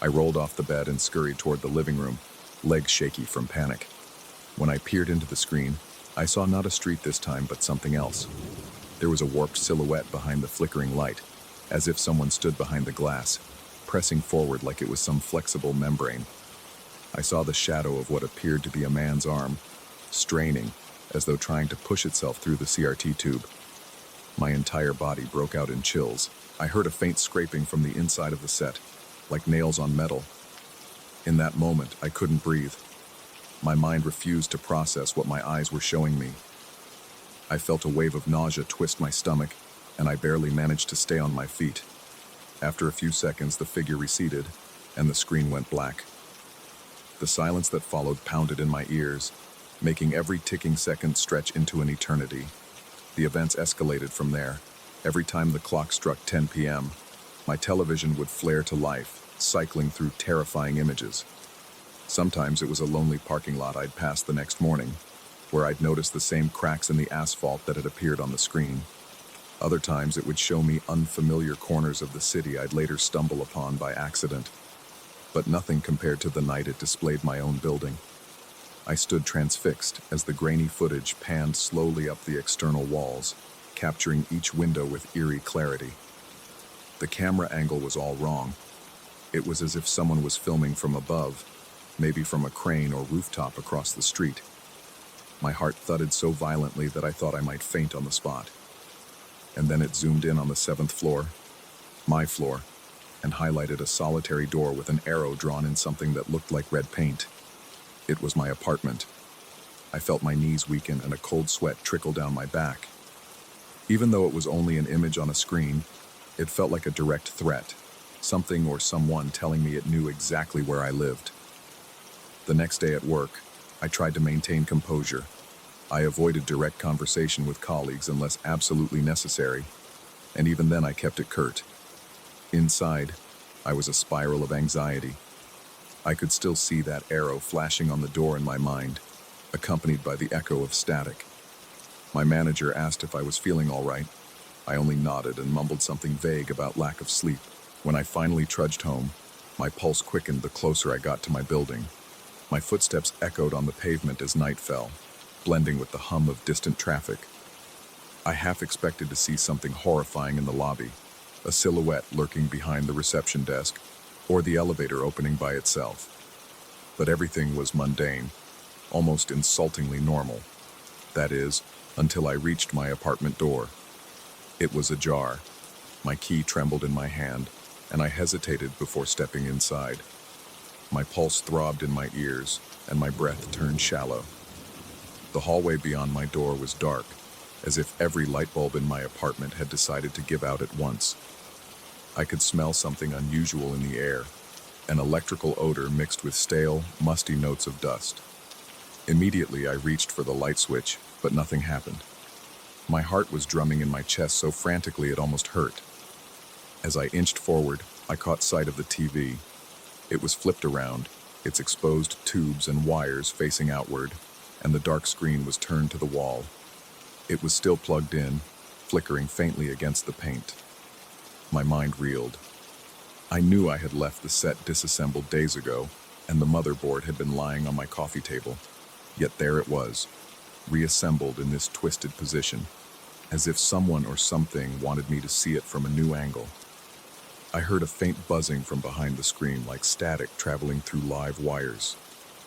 I rolled off the bed and scurried toward the living room, legs shaky from panic. When I peered into the screen, I saw not a street this time, but something else. There was a warped silhouette behind the flickering light, as if someone stood behind the glass, pressing forward like it was some flexible membrane. I saw the shadow of what appeared to be a man's arm, straining, as though trying to push itself through the CRT tube. My entire body broke out in chills. I heard a faint scraping from the inside of the set, like nails on metal. In that moment, I couldn't breathe. My mind refused to process what my eyes were showing me. I felt a wave of nausea twist my stomach, and I barely managed to stay on my feet. After a few seconds, the figure receded, and the screen went black. The silence that followed pounded in my ears, making every ticking second stretch into an eternity. The events escalated from there. Every time the clock struck 10 p.m., my television would flare to life, cycling through terrifying images. Sometimes it was a lonely parking lot I'd pass the next morning, where I'd notice the same cracks in the asphalt that had appeared on the screen. Other times it would show me unfamiliar corners of the city I'd later stumble upon by accident. But nothing compared to the night it displayed my own building. I stood transfixed as the grainy footage panned slowly up the external walls, capturing each window with eerie clarity. The camera angle was all wrong. It was as if someone was filming from above, maybe from a crane or rooftop across the street. My heart thudded so violently that I thought I might faint on the spot. And then it zoomed in on the 7th floor, my floor, and highlighted a solitary door with an arrow drawn in something that looked like red paint. It was my apartment. I felt my knees weaken and a cold sweat trickle down my back. Even though it was only an image on a screen, it felt like a direct threat, something or someone telling me it knew exactly where I lived. The next day at work, I tried to maintain composure. I avoided direct conversation with colleagues unless absolutely necessary, and even then I kept it curt. Inside, I was a spiral of anxiety. I could still see that arrow flashing on the door in my mind, accompanied by the echo of static. My manager asked if I was feeling all right. I only nodded and mumbled something vague about lack of sleep. When I finally trudged home, my pulse quickened the closer I got to my building. My footsteps echoed on the pavement as night fell, blending with the hum of distant traffic. I half expected to see something horrifying in the lobby, a silhouette lurking behind the reception desk, or the elevator opening by itself. But everything was mundane, almost insultingly normal. That is, until I reached my apartment door. It was ajar. My key trembled in my hand, and I hesitated before stepping inside. My pulse throbbed in my ears, and my breath turned shallow. The hallway beyond my door was dark, as if every light bulb in my apartment had decided to give out at once. I could smell something unusual in the air, an electrical odor mixed with stale, musty notes of dust. Immediately I reached for the light switch, but nothing happened. My heart was drumming in my chest so frantically it almost hurt. As I inched forward, I caught sight of the TV. It was flipped around, its exposed tubes and wires facing outward, and the dark screen was turned to the wall. It was still plugged in, flickering faintly against the paint. My mind reeled. I knew I had left the set disassembled days ago, and the motherboard had been lying on my coffee table. Yet there it was, reassembled in this twisted position, as if someone or something wanted me to see it from a new angle. I heard a faint buzzing from behind the screen, like static traveling through live wires.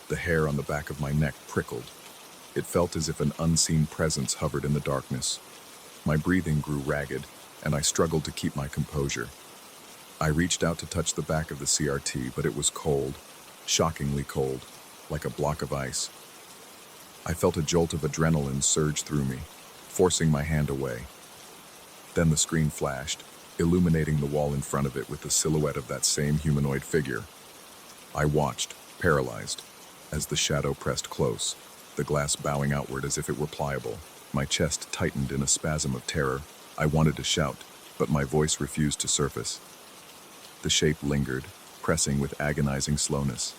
The hair on the back of my neck prickled. It felt as if an unseen presence hovered in the darkness. My breathing grew ragged, and I struggled to keep my composure. I reached out to touch the back of the CRT, but it was cold, shockingly cold, like a block of ice. I felt a jolt of adrenaline surge through me, forcing my hand away. Then the screen flashed, illuminating the wall in front of it with the silhouette of that same humanoid figure. I watched, paralyzed, as the shadow pressed close, the glass bowing outward as if it were pliable. My chest tightened in a spasm of terror. I wanted to shout, but my voice refused to surface. The shape lingered, pressing with agonizing slowness.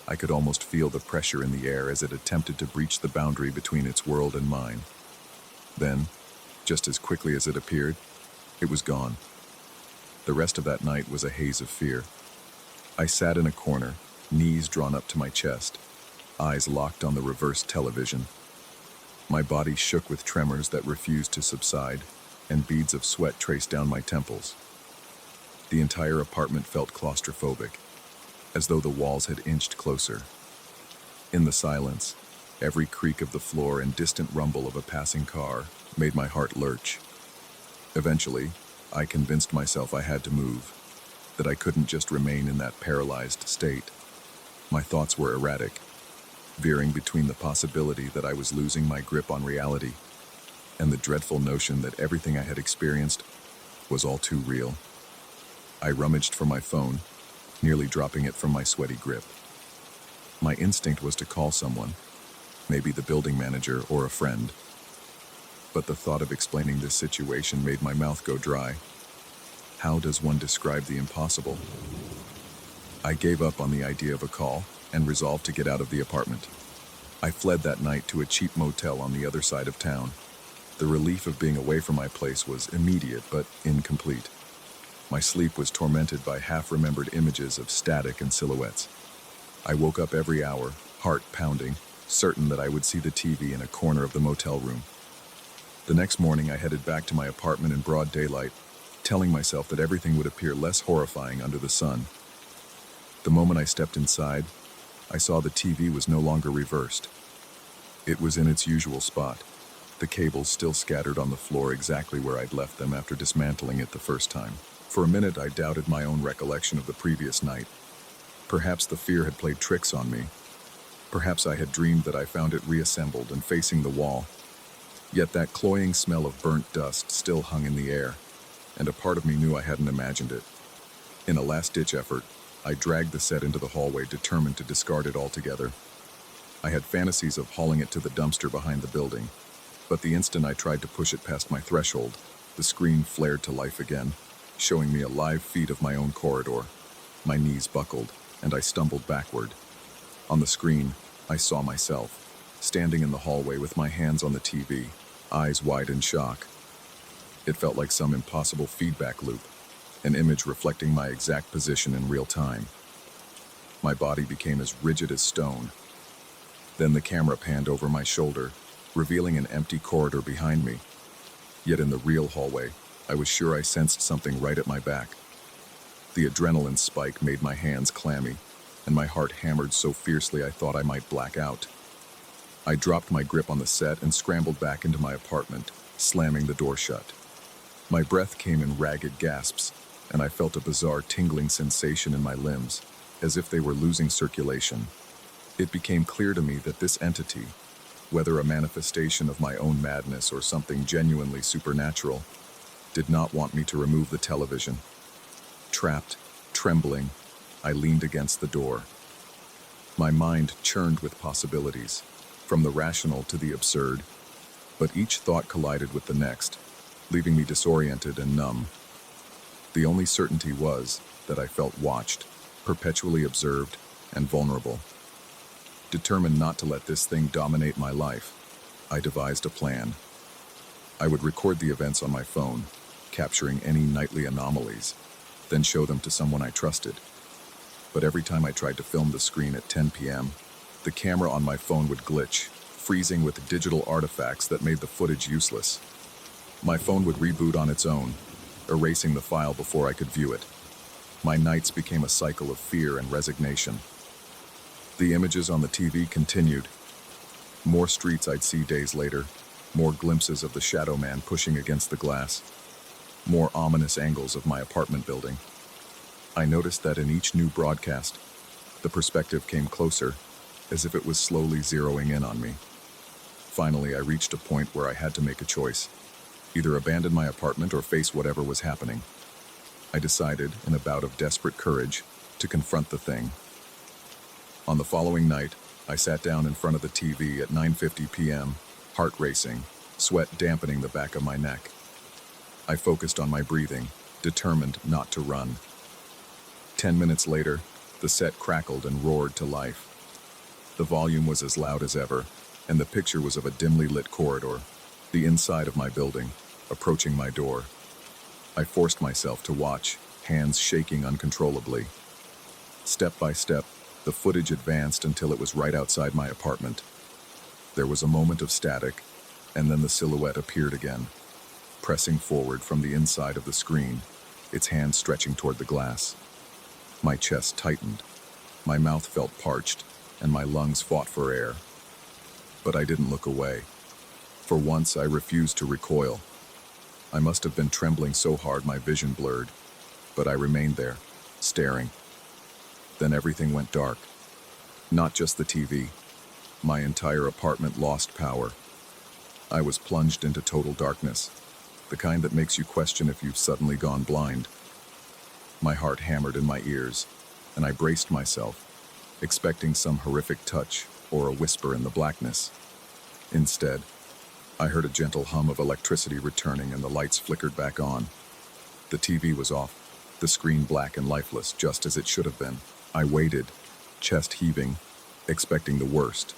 I could almost feel the pressure in the air as it attempted to breach the boundary between its world and mine. Then, just as quickly as it appeared, it was gone. The rest of that night was a haze of fear. I sat in a corner, knees drawn up to my chest, eyes locked on the reverse television. My body shook with tremors that refused to subside, and beads of sweat traced down my temples. The entire apartment felt claustrophobic, as though the walls had inched closer. In the silence, every creak of the floor and distant rumble of a passing car made my heart lurch. Eventually, I convinced myself I had to move, that I couldn't just remain in that paralyzed state. My thoughts were erratic, veering between the possibility that I was losing my grip on reality and the dreadful notion that everything I had experienced was all too real. I rummaged for my phone, nearly dropping it from my sweaty grip. My instinct was to call someone, maybe the building manager or a friend. But the thought of explaining this situation made my mouth go dry. How does one describe the impossible? I gave up on the idea of a call and resolved to get out of the apartment. I fled that night to a cheap motel on the other side of town. The relief of being away from my place was immediate but incomplete. My sleep was tormented by half-remembered images of static and silhouettes. I woke up every hour, heart pounding, certain that I would see the TV in a corner of the motel room. The next morning I headed back to my apartment in broad daylight, telling myself that everything would appear less horrifying under the sun. The moment I stepped inside, I saw the TV was no longer reversed. It was in its usual spot, the cables still scattered on the floor exactly where I'd left them after dismantling it the first time. For a minute I doubted my own recollection of the previous night. Perhaps the fear had played tricks on me. Perhaps I had dreamed that I found it reassembled and facing the wall. Yet that cloying smell of burnt dust still hung in the air, and a part of me knew I hadn't imagined it. In a last-ditch effort, I dragged the set into the hallway, determined to discard it altogether. I had fantasies of hauling it to the dumpster behind the building, but the instant I tried to push it past my threshold, the screen flared to life again, showing me a live feed of my own corridor. My knees buckled, and I stumbled backward. On the screen, I saw myself, standing in the hallway with my hands on the TV, eyes wide in shock. It felt like some impossible feedback loop, an image reflecting my exact position in real time. My body became as rigid as stone. Then the camera panned over my shoulder, revealing an empty corridor behind me. Yet in the real hallway, I was sure I sensed something right at my back. The adrenaline spike made my hands clammy, and my heart hammered so fiercely I thought I might black out. I dropped my grip on the set and scrambled back into my apartment, slamming the door shut. My breath came in ragged gasps, and I felt a bizarre tingling sensation in my limbs, as if they were losing circulation. It became clear to me that this entity, whether a manifestation of my own madness or something genuinely supernatural, did not want me to remove the television. Trapped, trembling, I leaned against the door. My mind churned with possibilities, from the rational to the absurd, but each thought collided with the next, leaving me disoriented and numb. The only certainty was that I felt watched, perpetually observed, and vulnerable. Determined not to let this thing dominate my life, I devised a plan. I would record the events on my phone, capturing any nightly anomalies, then show them to someone I trusted. But every time I tried to film the screen at 10 p.m., the camera on my phone would glitch, freezing with digital artifacts that made the footage useless. My phone would reboot on its own, erasing the file before I could view it. My nights became a cycle of fear and resignation. The images on the TV continued. More streets I'd see days later, more glimpses of the shadow man pushing against the glass, more ominous angles of my apartment building. I noticed that in each new broadcast, the perspective came closer, as if it was slowly zeroing in on me. Finally, I reached a point where I had to make a choice, either abandon my apartment or face whatever was happening. I decided, in a bout of desperate courage, to confront the thing. On the following night, I sat down in front of the TV at 9:50 p.m., heart racing, sweat dampening the back of my neck. I focused on my breathing, determined not to run. 10 minutes later, the set crackled and roared to life. The volume was as loud as ever, and the picture was of a dimly lit corridor, the inside of my building, approaching my door. I forced myself to watch, hands shaking uncontrollably. Step by step, the footage advanced until it was right outside my apartment. There was a moment of static, and then the silhouette appeared again, pressing forward from the inside of the screen, its hand stretching toward the glass. My chest tightened, my mouth felt parched, and my lungs fought for air. But I didn't look away. For once, I refused to recoil. I must have been trembling so hard my vision blurred, but I remained there, staring. Then everything went dark. Not just the TV. My entire apartment lost power. I was plunged into total darkness, the kind that makes you question if you've suddenly gone blind. My heart hammered in my ears, and I braced myself, expecting some horrific touch or a whisper in the blackness. Instead, I heard a gentle hum of electricity returning and the lights flickered back on. The TV was off, the screen black and lifeless, just as it should have been. I waited, chest heaving, expecting the worst.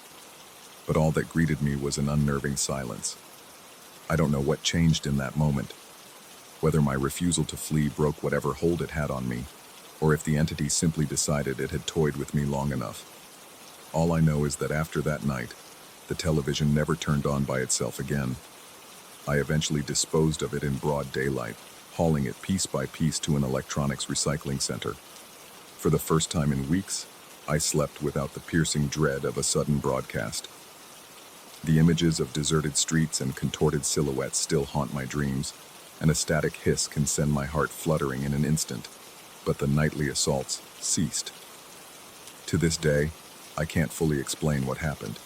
But all that greeted me was an unnerving silence. I don't know what changed in that moment, whether my refusal to flee broke whatever hold it had on me, or if the entity simply decided it had toyed with me long enough. All I know is that after that night, the television never turned on by itself again. I eventually disposed of it in broad daylight, hauling it piece by piece to an electronics recycling center. For the first time in weeks, I slept without the piercing dread of a sudden broadcast. The images of deserted streets and contorted silhouettes still haunt my dreams, and a static hiss can send my heart fluttering in an instant. But the nightly assaults ceased. To this day, I can't fully explain what happened.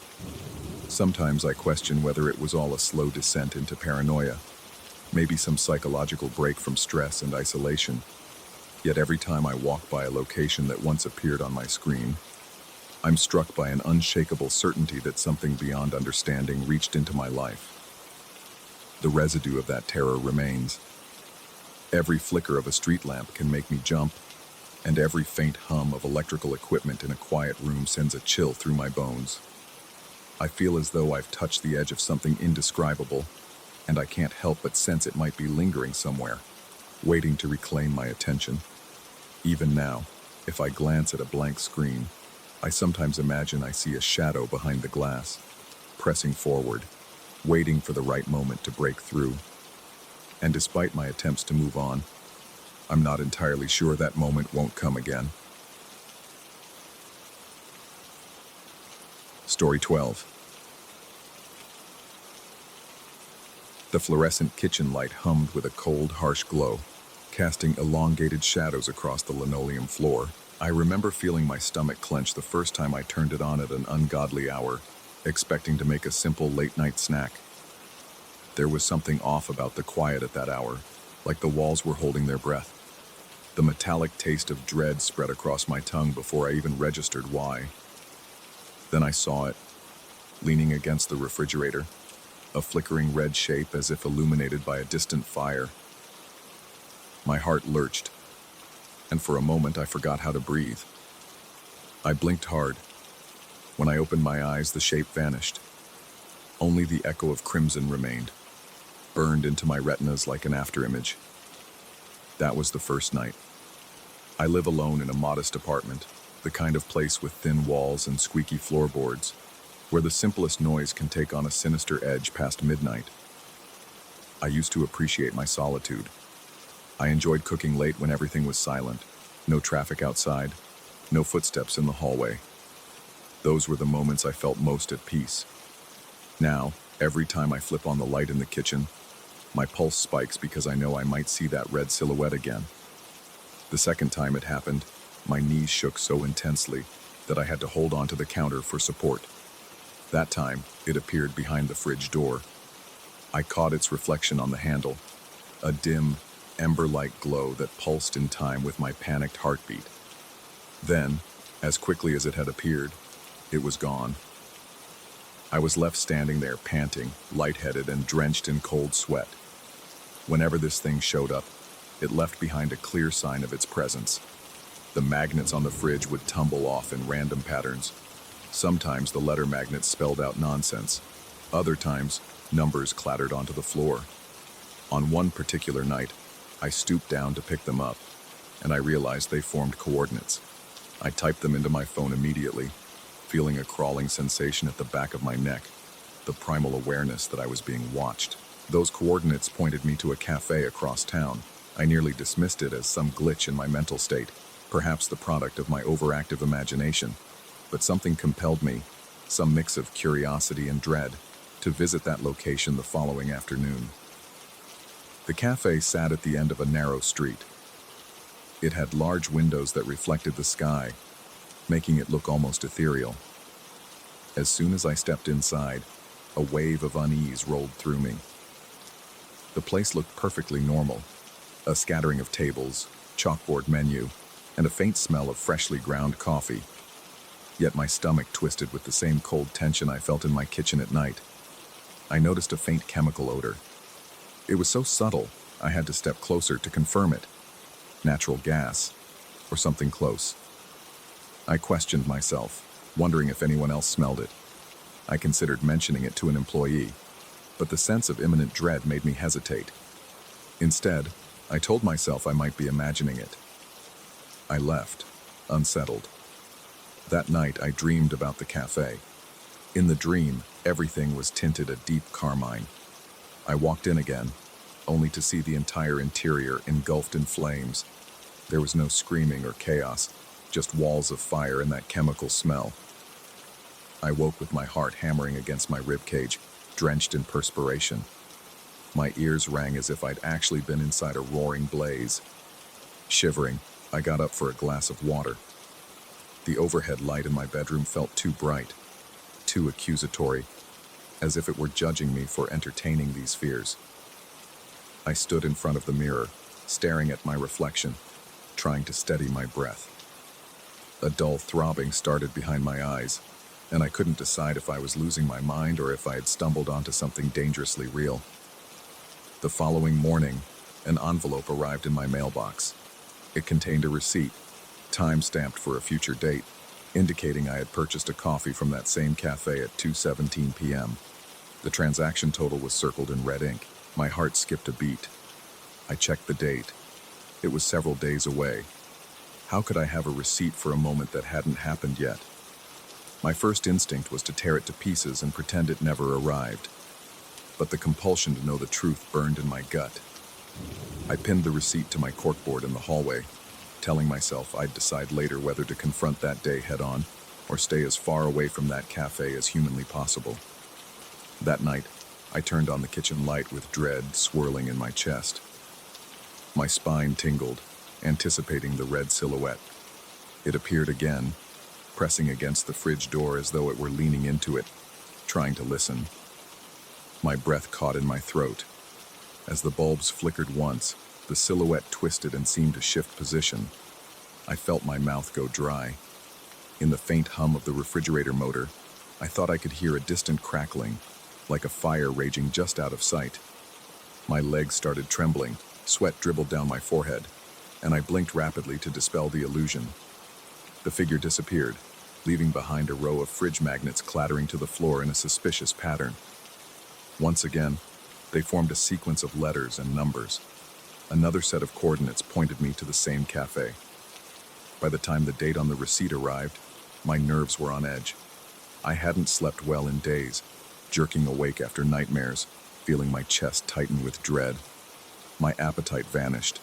Sometimes I question whether it was all a slow descent into paranoia, maybe some psychological break from stress and isolation. Yet every time I walk by a location that once appeared on my screen, I'm struck by an unshakable certainty that something beyond understanding reached into my life. The residue of that terror remains. Every flicker of a street lamp can make me jump, and every faint hum of electrical equipment in a quiet room sends a chill through my bones. I feel as though I've touched the edge of something indescribable, and I can't help but sense it might be lingering somewhere, waiting to reclaim my attention. Even now, if I glance at a blank screen, I sometimes imagine I see a shadow behind the glass, pressing forward, waiting for the right moment to break through. And despite my attempts to move on, I'm not entirely sure that moment won't come again. Story 12. The fluorescent kitchen light hummed with a cold, harsh glow, casting elongated shadows across the linoleum floor. I remember feeling my stomach clench the first time I turned it on at an ungodly hour, expecting to make a simple late-night snack. There was something off about the quiet at that hour, like the walls were holding their breath. The metallic taste of dread spread across my tongue before I even registered why. Then I saw it, leaning against the refrigerator, a flickering red shape as if illuminated by a distant fire. My heart lurched, and for a moment I forgot how to breathe. I blinked hard. When I opened my eyes, the shape vanished. Only the echo of crimson remained, burned into my retinas like an afterimage. That was the first night. I live alone in a modest apartment, the kind of place with thin walls and squeaky floorboards, where the simplest noise can take on a sinister edge past midnight. I used to appreciate my solitude. I enjoyed cooking late when everything was silent. No traffic outside, no footsteps in the hallway. Those were the moments I felt most at peace. Now, every time I flip on the light in the kitchen, my pulse spikes because I know I might see that red silhouette again. The second time it happened, my knees shook so intensely that I had to hold onto the counter for support. That time, it appeared behind the fridge door. I caught its reflection on the handle, a dim, ember-like glow that pulsed in time with my panicked heartbeat. Then, as quickly as it had appeared, it was gone. I was left standing there panting, lightheaded, and drenched in cold sweat. Whenever this thing showed up, it left behind a clear sign of its presence. The magnets on the fridge would tumble off in random patterns. Sometimes the letter magnets spelled out nonsense. Other times, numbers clattered onto the floor. On one particular night, I stooped down to pick them up, and I realized they formed coordinates. I typed them into my phone immediately, feeling a crawling sensation at the back of my neck, the primal awareness that I was being watched. Those coordinates pointed me to a cafe across town. I nearly dismissed it as some glitch in my mental state, perhaps the product of my overactive imagination. But something compelled me, some mix of curiosity and dread, to visit that location the following afternoon. The cafe sat at the end of a narrow street. It had large windows that reflected the sky, making it look almost ethereal. As soon as I stepped inside, a wave of unease rolled through me. The place looked perfectly normal, a scattering of tables, chalkboard menu, and a faint smell of freshly ground coffee. Yet my stomach twisted with the same cold tension I felt in my kitchen at night. I noticed a faint chemical odor. It was so subtle, I had to step closer to confirm it. Natural gas, or something close. I questioned myself, wondering if anyone else smelled it. I considered mentioning it to an employee, but the sense of imminent dread made me hesitate. Instead, I told myself I might be imagining it. I left, unsettled. That night, I dreamed about the cafe. In the dream, everything was tinted a deep carmine. I walked in again, only to see the entire interior engulfed in flames. There was no screaming or chaos, just walls of fire and that chemical smell. I woke with my heart hammering against my ribcage, drenched in perspiration. My ears rang as if I'd actually been inside a roaring blaze. Shivering, I got up for a glass of water. The overhead light in my bedroom felt too bright, too accusatory, as if it were judging me for entertaining these fears. I stood in front of the mirror, staring at my reflection, trying to steady my breath. A dull throbbing started behind my eyes, and I couldn't decide if I was losing my mind or if I had stumbled onto something dangerously real. The following morning, an envelope arrived in my mailbox. It contained a receipt, time-stamped for a future date, indicating I had purchased a coffee from that same cafe at 2:17 p.m. The transaction total was circled in red ink. My heart skipped a beat. I checked the date. It was several days away. How could I have a receipt for a moment that hadn't happened yet? My first instinct was to tear it to pieces and pretend it never arrived. But the compulsion to know the truth burned in my gut. I pinned the receipt to my corkboard in the hallway, telling myself I'd decide later whether to confront that day head-on or stay as far away from that cafe as humanly possible. That night, I turned on the kitchen light with dread swirling in my chest. My spine tingled, anticipating the red silhouette. It appeared again, pressing against the fridge door as though it were leaning into it, trying to listen. My breath caught in my throat. As the bulbs flickered once, the silhouette twisted and seemed to shift position. I felt my mouth go dry. In the faint hum of the refrigerator motor, I thought I could hear a distant crackling, like a fire raging just out of sight. My legs started trembling, sweat dribbled down my forehead, and I blinked rapidly to dispel the illusion. The figure disappeared, leaving behind a row of fridge magnets clattering to the floor in a suspicious pattern. Once again, they formed a sequence of letters and numbers. Another set of coordinates pointed me to the same cafe. By the time the date on the receipt arrived, my nerves were on edge. I hadn't slept well in days, jerking awake after nightmares, feeling my chest tighten with dread. My appetite vanished.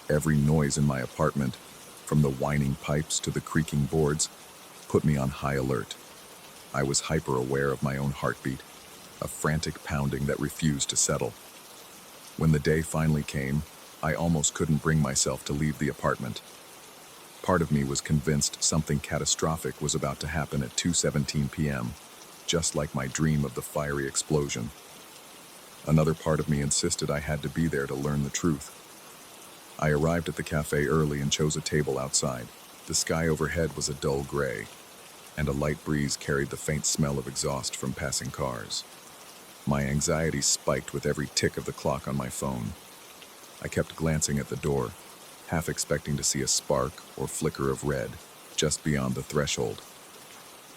Every noise in my apartment, from the whining pipes to the creaking boards, put me on high alert. I was hyper-aware of my own heartbeat, a frantic pounding that refused to settle. When the day finally came, I almost couldn't bring myself to leave the apartment. Part of me was convinced something catastrophic was about to happen at 2:17 p.m., just like my dream of the fiery explosion. Another part of me insisted I had to be there to learn the truth. I arrived at the cafe early and chose a table outside. The sky overhead was a dull gray, and a light breeze carried the faint smell of exhaust from passing cars. My anxiety spiked with every tick of the clock on my phone. I kept glancing at the door, half expecting to see a spark or flicker of red just beyond the threshold.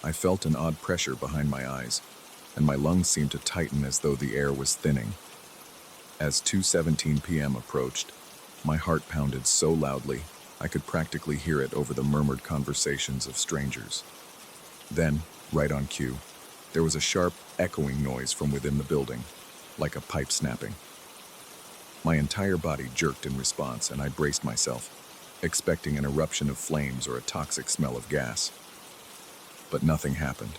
I felt an odd pressure behind my eyes, and my lungs seemed to tighten as though the air was thinning. As 2:17 p.m. approached, my heart pounded so loudly I could practically hear it over the murmured conversations of strangers. Then, right on cue, there was a sharp, echoing noise from within the building, like a pipe snapping. My entire body jerked in response, and I braced myself, expecting an eruption of flames or a toxic smell of gas. But nothing happened.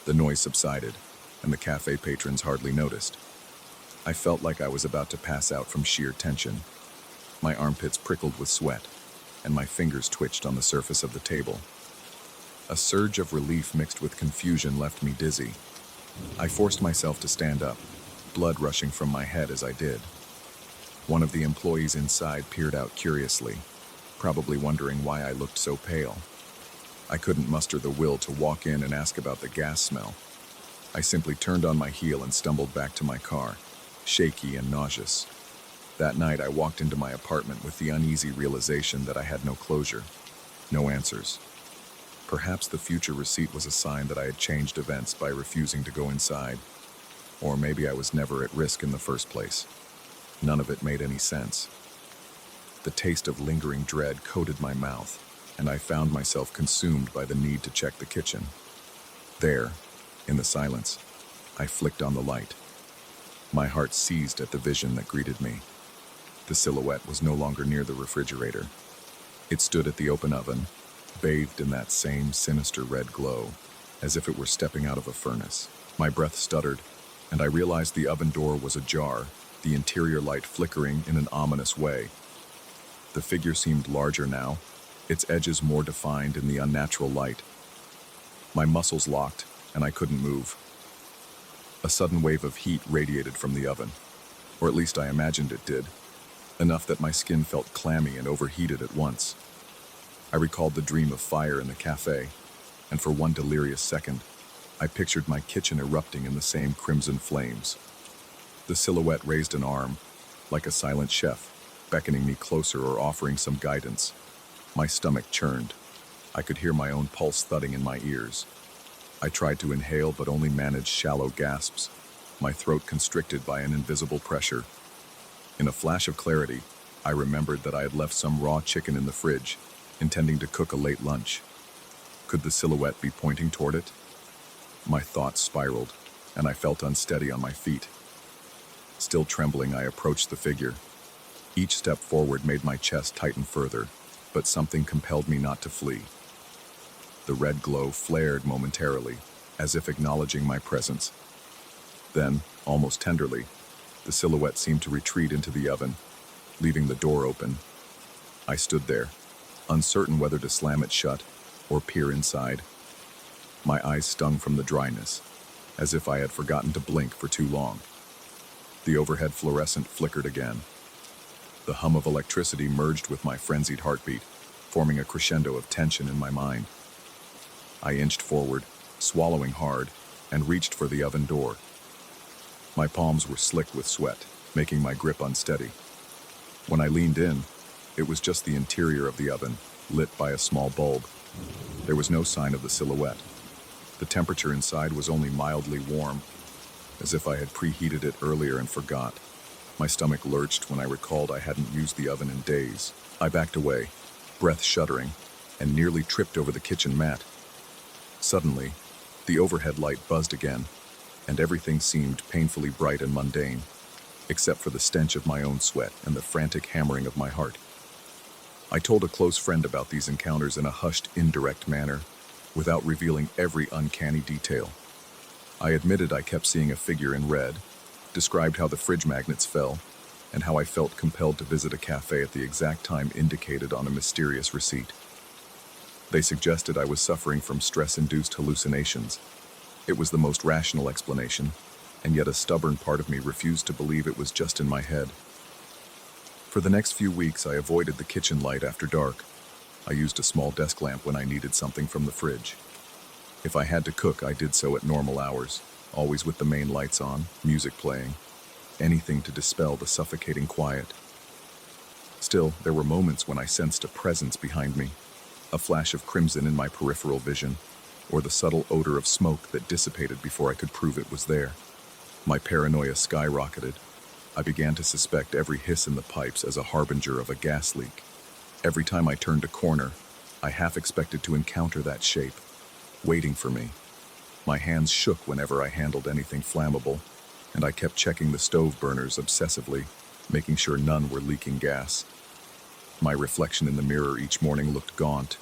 The noise subsided, and the cafe patrons hardly noticed. I felt like I was about to pass out from sheer tension. My armpits prickled with sweat, and my fingers twitched on the surface of the table. A surge of relief mixed with confusion left me dizzy. I forced myself to stand up, blood rushing from my head as I did. One of the employees inside peered out curiously, probably wondering why I looked so pale. I couldn't muster the will to walk in and ask about the gas smell. I simply turned on my heel and stumbled back to my car, shaky and nauseous. That night I walked into my apartment with the uneasy realization that I had no closure, no answers. Perhaps the future receipt was a sign that I had changed events by refusing to go inside, or maybe I was never at risk in the first place. None of it made any sense. The taste of lingering dread coated my mouth, and I found myself consumed by the need to check the kitchen. There, in the silence, I flicked on the light. My heart seized at the vision that greeted me. The silhouette was no longer near the refrigerator. It stood at the open oven, bathed in that same sinister red glow, as if it were stepping out of a furnace. My breath stuttered, and I realized the oven door was ajar, the interior light flickering in an ominous way. The figure seemed larger now, its edges more defined in the unnatural light. My muscles locked, and I couldn't move. A sudden wave of heat radiated from the oven, or at least I imagined it did, enough that my skin felt clammy and overheated at once. I recalled the dream of fire in the cafe, and for one delirious second, I pictured my kitchen erupting in the same crimson flames. The silhouette raised an arm, like a silent chef, beckoning me closer or offering some guidance. My stomach churned. I could hear my own pulse thudding in my ears. I tried to inhale but only managed shallow gasps, my throat constricted by an invisible pressure. In a flash of clarity, I remembered that I had left some raw chicken in the fridge, intending to cook a late lunch. Could the silhouette be pointing toward it? My thoughts spiraled, and I felt unsteady on my feet. Still trembling, I approached the figure. Each step forward made my chest tighten further, but something compelled me not to flee. The red glow flared momentarily, as if acknowledging my presence. Then, almost tenderly, the silhouette seemed to retreat into the oven, leaving the door open. I stood there, uncertain whether to slam it shut or peer inside. My eyes stung from the dryness, as if I had forgotten to blink for too long. The overhead fluorescent flickered again. The hum of electricity merged with my frenzied heartbeat, forming a crescendo of tension in my mind. I inched forward, swallowing hard, and reached for the oven door. My palms were slick with sweat, making my grip unsteady. When I leaned in, it was just the interior of the oven, lit by a small bulb. There was no sign of the silhouette. The temperature inside was only mildly warm, as if I had preheated it earlier and forgot. My stomach lurched when I recalled I hadn't used the oven in days. I backed away, breath shuddering, and nearly tripped over the kitchen mat. Suddenly, the overhead light buzzed again, and everything seemed painfully bright and mundane, except for the stench of my own sweat and the frantic hammering of my heart. I told a close friend about these encounters in a hushed, indirect manner, without revealing every uncanny detail. I admitted I kept seeing a figure in red, described how the fridge magnets fell, and how I felt compelled to visit a cafe at the exact time indicated on a mysterious receipt. They suggested I was suffering from stress-induced hallucinations. It was the most rational explanation, and yet a stubborn part of me refused to believe it was just in my head. For the next few weeks, I avoided the kitchen light after dark. I used a small desk lamp when I needed something from the fridge. If I had to cook, I did so at normal hours, always with the main lights on, music playing, anything to dispel the suffocating quiet. Still, there were moments when I sensed a presence behind me, a flash of crimson in my peripheral vision, or the subtle odor of smoke that dissipated before I could prove it was there. My paranoia skyrocketed. I began to suspect every hiss in the pipes as a harbinger of a gas leak. Every time I turned a corner, I half expected to encounter that shape, waiting for me. My hands shook whenever I handled anything flammable, and I kept checking the stove burners obsessively, making sure none were leaking gas. My reflection in the mirror each morning looked gaunt,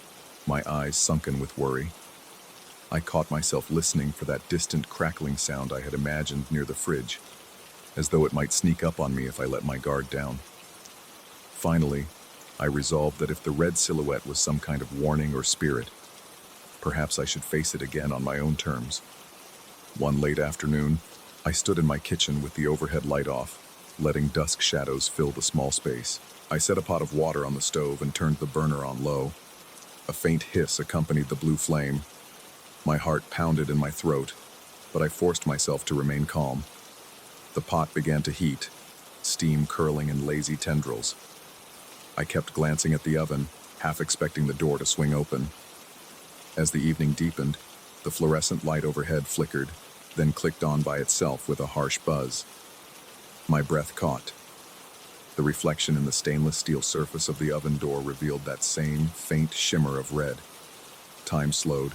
my eyes sunken with worry. I caught myself listening for that distant crackling sound I had imagined near the fridge, as though it might sneak up on me if I let my guard down. Finally, I resolved that if the red silhouette was some kind of warning or spirit, perhaps I should face it again on my own terms. One late afternoon, I stood in my kitchen with the overhead light off, letting dusk shadows fill the small space. I set a pot of water on the stove and turned the burner on low. A faint hiss accompanied the blue flame. My heart pounded in my throat, but I forced myself to remain calm. The pot began to heat, steam curling in lazy tendrils. I kept glancing at the oven, half expecting the door to swing open. As the evening deepened, the fluorescent light overhead flickered, then clicked on by itself with a harsh buzz. My breath caught. The reflection in the stainless steel surface of the oven door revealed that same faint shimmer of red. Time slowed.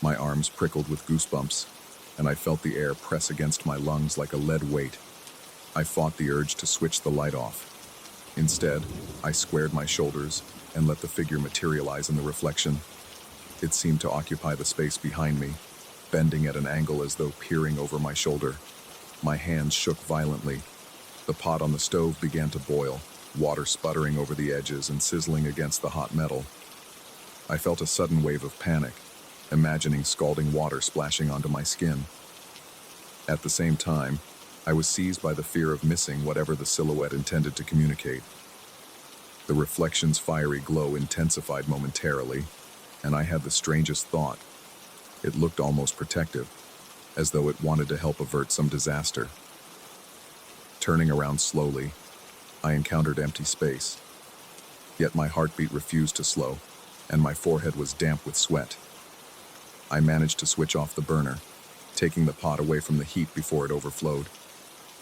My arms prickled with goosebumps, and I felt the air press against my lungs like a lead weight. I fought the urge to switch the light off. Instead, I squared my shoulders and let the figure materialize in the reflection. It seemed to occupy the space behind me, bending at an angle as though peering over my shoulder. My hands shook violently. The pot on the stove began to boil, water sputtering over the edges and sizzling against the hot metal. I felt a sudden wave of panic, imagining scalding water splashing onto my skin. At the same time, I was seized by the fear of missing whatever the silhouette intended to communicate. The reflection's fiery glow intensified momentarily, and I had the strangest thought. It looked almost protective, as though it wanted to help avert some disaster. Turning around slowly, I encountered empty space. Yet my heartbeat refused to slow, and my forehead was damp with sweat. I managed to switch off the burner, taking the pot away from the heat before it overflowed.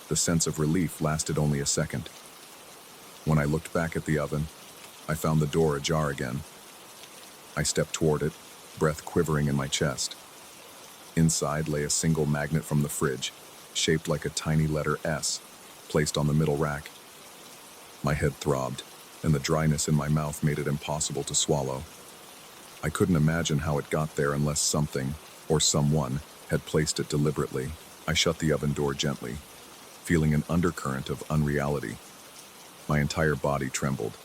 The sense of relief lasted only a second. When I looked back at the oven, I found the door ajar again. I stepped toward it, breath quivering in my chest. Inside lay a single magnet from the fridge, shaped like a tiny letter S, placed on the middle rack. My head throbbed, and the dryness in my mouth made it impossible to swallow. I couldn't imagine how it got there unless something, or someone, had placed it deliberately. I shut the oven door gently, feeling an undercurrent of unreality. My entire body trembled,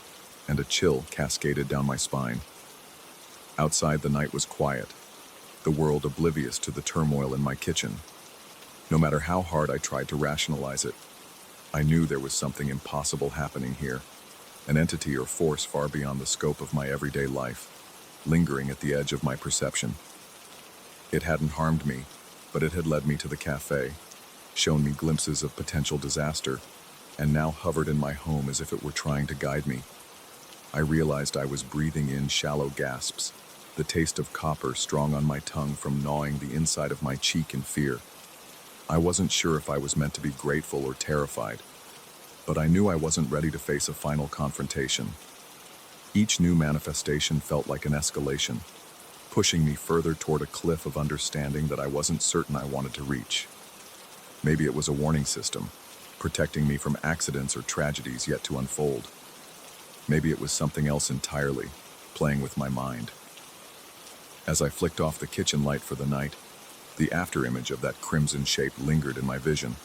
and a chill cascaded down my spine. Outside, the night was quiet, the world oblivious to the turmoil in my kitchen. No matter how hard I tried to rationalize it, I knew there was something impossible happening here, an entity or force far beyond the scope of my everyday life, lingering at the edge of my perception. It hadn't harmed me, but it had led me to the cafe, shown me glimpses of potential disaster, and now hovered in my home as if it were trying to guide me. I realized I was breathing in shallow gasps, the taste of copper strong on my tongue from gnawing the inside of my cheek in fear. I wasn't sure if I was meant to be grateful or terrified, but I knew I wasn't ready to face a final confrontation. Each new manifestation felt like an escalation, pushing me further toward a cliff of understanding that I wasn't certain I wanted to reach. Maybe it was a warning system, protecting me from accidents or tragedies yet to unfold. Maybe it was something else entirely, playing with my mind. As I flicked off the kitchen light for the night, the afterimage of that crimson shape lingered in my vision,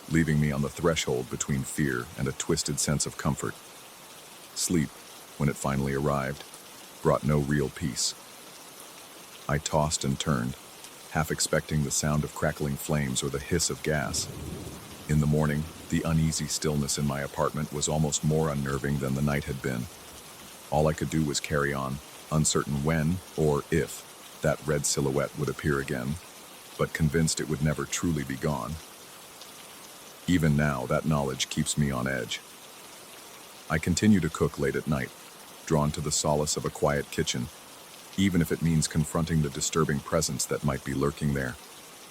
leaving me on the threshold between fear and a twisted sense of comfort. Sleep, when it finally arrived, brought no real peace. I tossed and turned, half expecting the sound of crackling flames or the hiss of gas. In the morning, the uneasy stillness in my apartment was almost more unnerving than the night had been. All I could do was carry on, uncertain when or if that red silhouette would appear again, but convinced it would never truly be gone. Even now, that knowledge keeps me on edge. I continue to cook late at night, drawn to the solace of a quiet kitchen, even if it means confronting the disturbing presence that might be lurking there.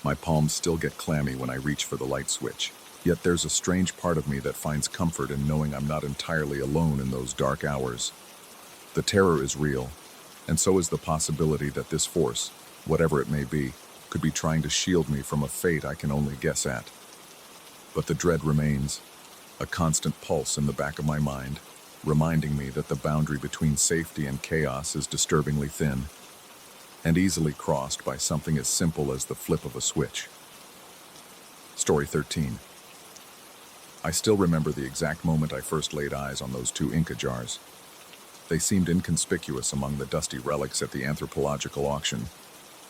My palms still get clammy when I reach for the light switch. Yet there's a strange part of me that finds comfort in knowing I'm not entirely alone in those dark hours. The terror is real, and so is the possibility that this force, whatever it may be, could be trying to shield me from a fate I can only guess at. But the dread remains, a constant pulse in the back of my mind, reminding me that the boundary between safety and chaos is disturbingly thin, and easily crossed by something as simple as the flip of a switch. Story 13. I still remember the exact moment I first laid eyes on those two Inca jars. They seemed inconspicuous among the dusty relics at the anthropological auction,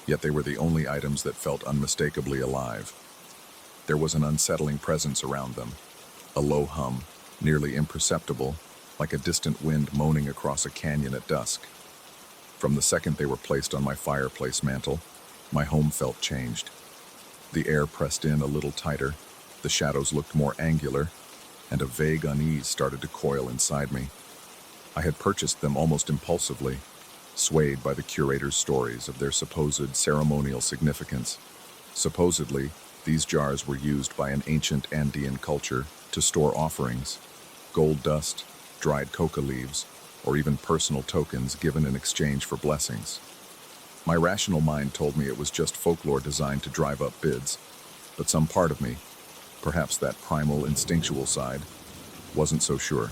yet they were the only items that felt unmistakably alive. There was an unsettling presence around them, a low hum, nearly imperceptible, like a distant wind moaning across a canyon at dusk. From the second they were placed on my fireplace mantel, my home felt changed. The air pressed in a little tighter, the shadows looked more angular, and a vague unease started to coil inside me. I had purchased them almost impulsively, swayed by the curator's stories of their supposed ceremonial significance. Supposedly, these jars were used by an ancient Andean culture to store offerings, gold dust, dried coca leaves, or even personal tokens given in exchange for blessings. My rational mind told me it was just folklore designed to drive up bids, but some part of me, perhaps that primal, instinctual side, wasn't so sure.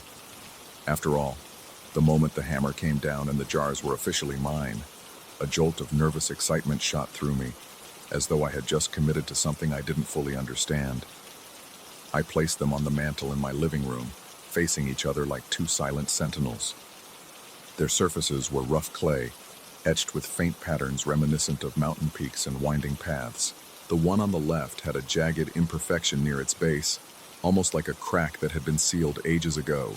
After all, the moment the hammer came down and the jars were officially mine, a jolt of nervous excitement shot through me, as though I had just committed to something I didn't fully understand. I placed them on the mantel in my living room, facing each other like two silent sentinels. Their surfaces were rough clay, etched with faint patterns reminiscent of mountain peaks and winding paths. The one on the left had a jagged imperfection near its base, almost like a crack that had been sealed ages ago.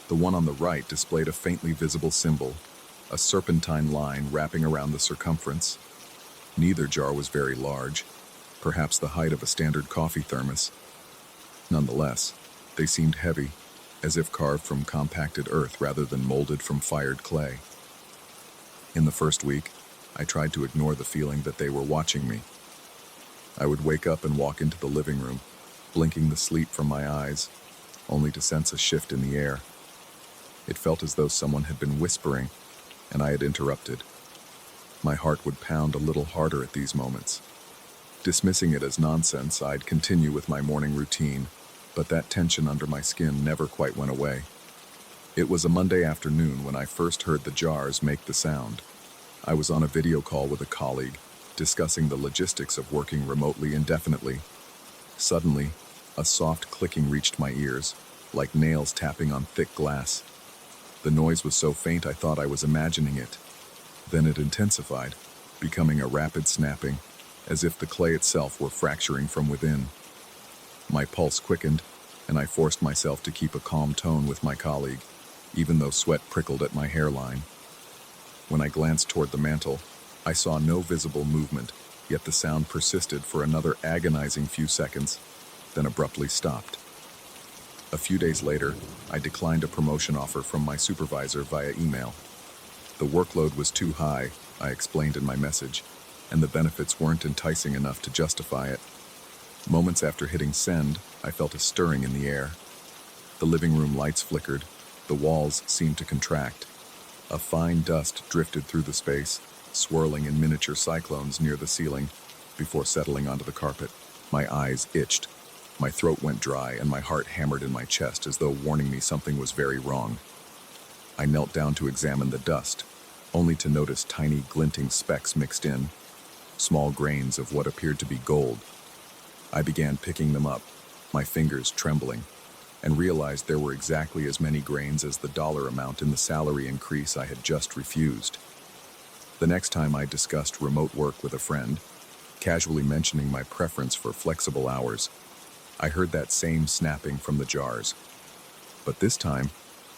The one on the right displayed a faintly visible symbol, a serpentine line wrapping around the circumference. Neither jar was very large, perhaps the height of a standard coffee thermos. Nonetheless, they seemed heavy, as if carved from compacted earth rather than molded from fired clay. In the first week, I tried to ignore the feeling that they were watching me. I would wake up and walk into the living room, blinking the sleep from my eyes, only to sense a shift in the air. It felt as though someone had been whispering, and I had interrupted. My heart would pound a little harder at these moments. Dismissing it as nonsense, I'd continue with my morning routine, but that tension under my skin never quite went away. It was a Monday afternoon when I first heard the jars make the sound. I was on a video call with a colleague, discussing the logistics of working remotely indefinitely. Suddenly, a soft clicking reached my ears, like nails tapping on thick glass. The noise was so faint I thought I was imagining it. Then it intensified, becoming a rapid snapping, as if the clay itself were fracturing from within. My pulse quickened, and I forced myself to keep a calm tone with my colleague, even though sweat prickled at my hairline. When I glanced toward the mantel, I saw no visible movement, yet the sound persisted for another agonizing few seconds, then abruptly stopped. A few days later, I declined a promotion offer from my supervisor via email. The workload was too high, I explained in my message, and the benefits weren't enticing enough to justify it. Moments after hitting send, I felt a stirring in the air. The living room lights flickered, the walls seemed to contract. A fine dust drifted through the space, swirling in miniature cyclones near the ceiling, before settling onto the carpet. My eyes itched, my throat went dry, and my heart hammered in my chest as though warning me something was very wrong. I knelt down to examine the dust, only to notice tiny glinting specks mixed in, small grains of what appeared to be gold. I began picking them up, my fingers trembling, and realized there were exactly as many grains as the dollar amount in the salary increase I had just refused. The next time I discussed remote work with a friend, casually mentioning my preference for flexible hours, I heard that same snapping from the jars. But this time,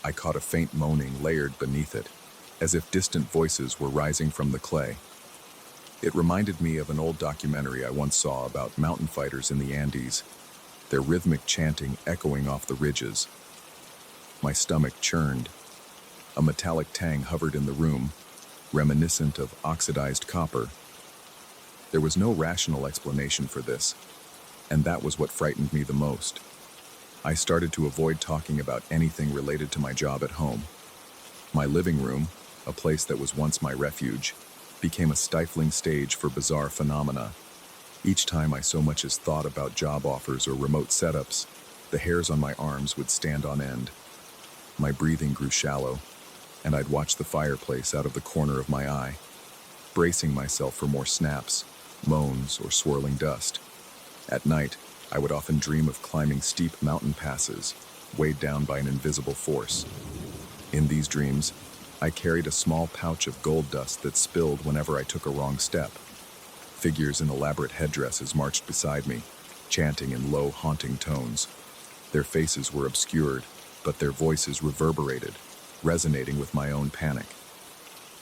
I caught a faint moaning layered beneath it, as if distant voices were rising from the clay. It reminded me of an old documentary I once saw about mountain fighters in the Andes, their rhythmic chanting echoing off the ridges. My stomach churned. A metallic tang hovered in the room, reminiscent of oxidized copper. There was no rational explanation for this, and that was what frightened me the most. I started to avoid talking about anything related to my job at home. My living room, a place that was once my refuge, became a stifling stage for bizarre phenomena. Each time I so much as thought about job offers or remote setups, the hairs on my arms would stand on end. My breathing grew shallow, and I'd watch the fireplace out of the corner of my eye, bracing myself for more snaps, moans, or swirling dust. At night, I would often dream of climbing steep mountain passes, weighed down by an invisible force. In these dreams, I carried a small pouch of gold dust that spilled whenever I took a wrong step. Figures in elaborate headdresses marched beside me, chanting in low, haunting tones. Their faces were obscured, but their voices reverberated, resonating with my own panic.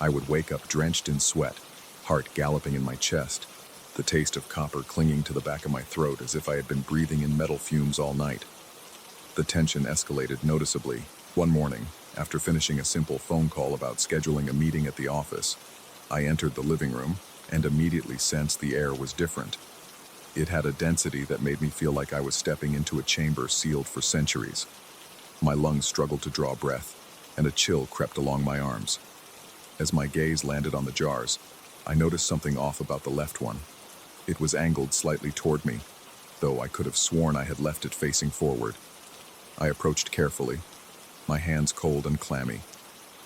I would wake up drenched in sweat, heart galloping in my chest, the taste of copper clinging to the back of my throat as if I had been breathing in metal fumes all night. The tension escalated noticeably. One morning, after finishing a simple phone call about scheduling a meeting at the office, I entered the living room and immediately sensed the air was different. It had a density that made me feel like I was stepping into a chamber sealed for centuries. My lungs struggled to draw breath, and a chill crept along my arms. As my gaze landed on the jars, I noticed something off about the left one. It was angled slightly toward me, though I could have sworn I had left it facing forward. I approached carefully, my hands cold and clammy.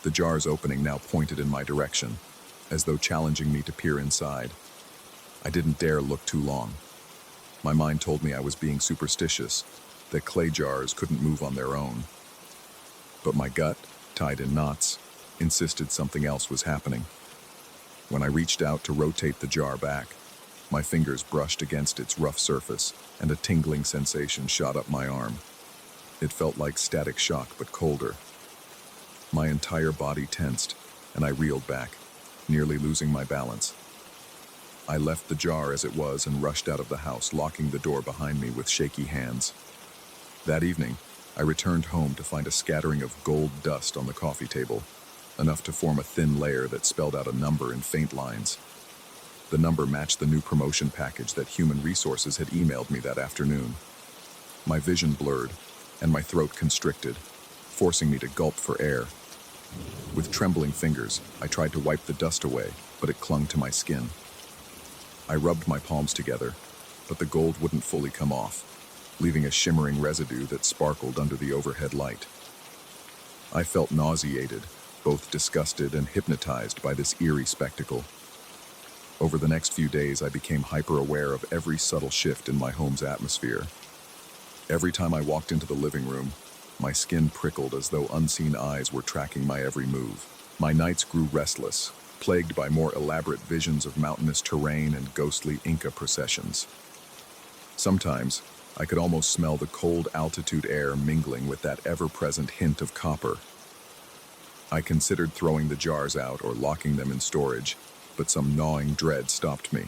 The jar's opening now pointed in my direction, as though challenging me to peer inside. I didn't dare look too long. My mind told me I was being superstitious, that clay jars couldn't move on their own. But my gut, tied in knots, insisted something else was happening. When I reached out to rotate the jar back, my fingers brushed against its rough surface, and a tingling sensation shot up my arm. It felt like static shock, but colder. My entire body tensed, and I reeled back, nearly losing my balance. I left the jar as it was and rushed out of the house, locking the door behind me with shaky hands. That evening, I returned home to find a scattering of gold dust on the coffee table, enough to form a thin layer that spelled out a number in faint lines. The number matched the new promotion package that Human Resources had emailed me that afternoon. My vision blurred, and my throat constricted, forcing me to gulp for air. With trembling fingers, I tried to wipe the dust away, but it clung to my skin. I rubbed my palms together, but the gold wouldn't fully come off, leaving a shimmering residue that sparkled under the overhead light. I felt nauseated, both disgusted and hypnotized by this eerie spectacle. Over the next few days, I became hyper-aware of every subtle shift in my home's atmosphere. Every time I walked into the living room, my skin prickled as though unseen eyes were tracking my every move. My nights grew restless, plagued by more elaborate visions of mountainous terrain and ghostly Inca processions. Sometimes, I could almost smell the cold altitude air mingling with that ever-present hint of copper. I considered throwing the jars out or locking them in storage, but some gnawing dread stopped me.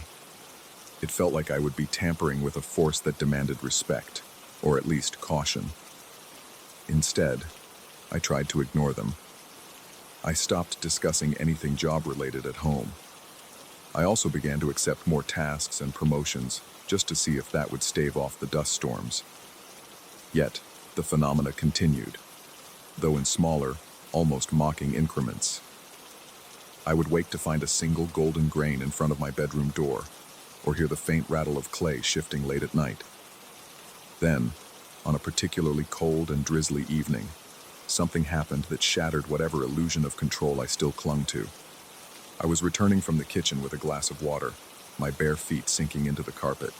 It felt like I would be tampering with a force that demanded respect, or at least caution. Instead, I tried to ignore them. I stopped discussing anything job-related at home. I also began to accept more tasks and promotions just to see if that would stave off the dust storms. Yet, the phenomena continued, though in smaller, almost mocking increments. I would wake to find a single golden grain in front of my bedroom door, or hear the faint rattle of clay shifting late at night. Then, on a particularly cold and drizzly evening, something happened that shattered whatever illusion of control I still clung to. I was returning from the kitchen with a glass of water, my bare feet sinking into the carpet.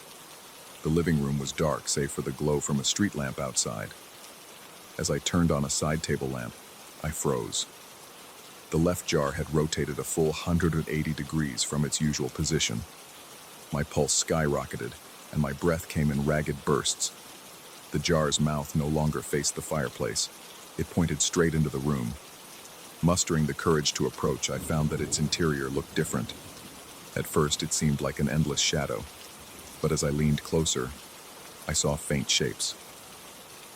The living room was dark save for the glow from a street lamp outside. As I turned on a side table lamp, I froze. The left jar had rotated a full 180 degrees from its usual position. My pulse skyrocketed, and my breath came in ragged bursts. The jar's mouth no longer faced the fireplace. It pointed straight into the room. Mustering the courage to approach, I found that its interior looked different. At first, it seemed like an endless shadow, but as I leaned closer, I saw faint shapes.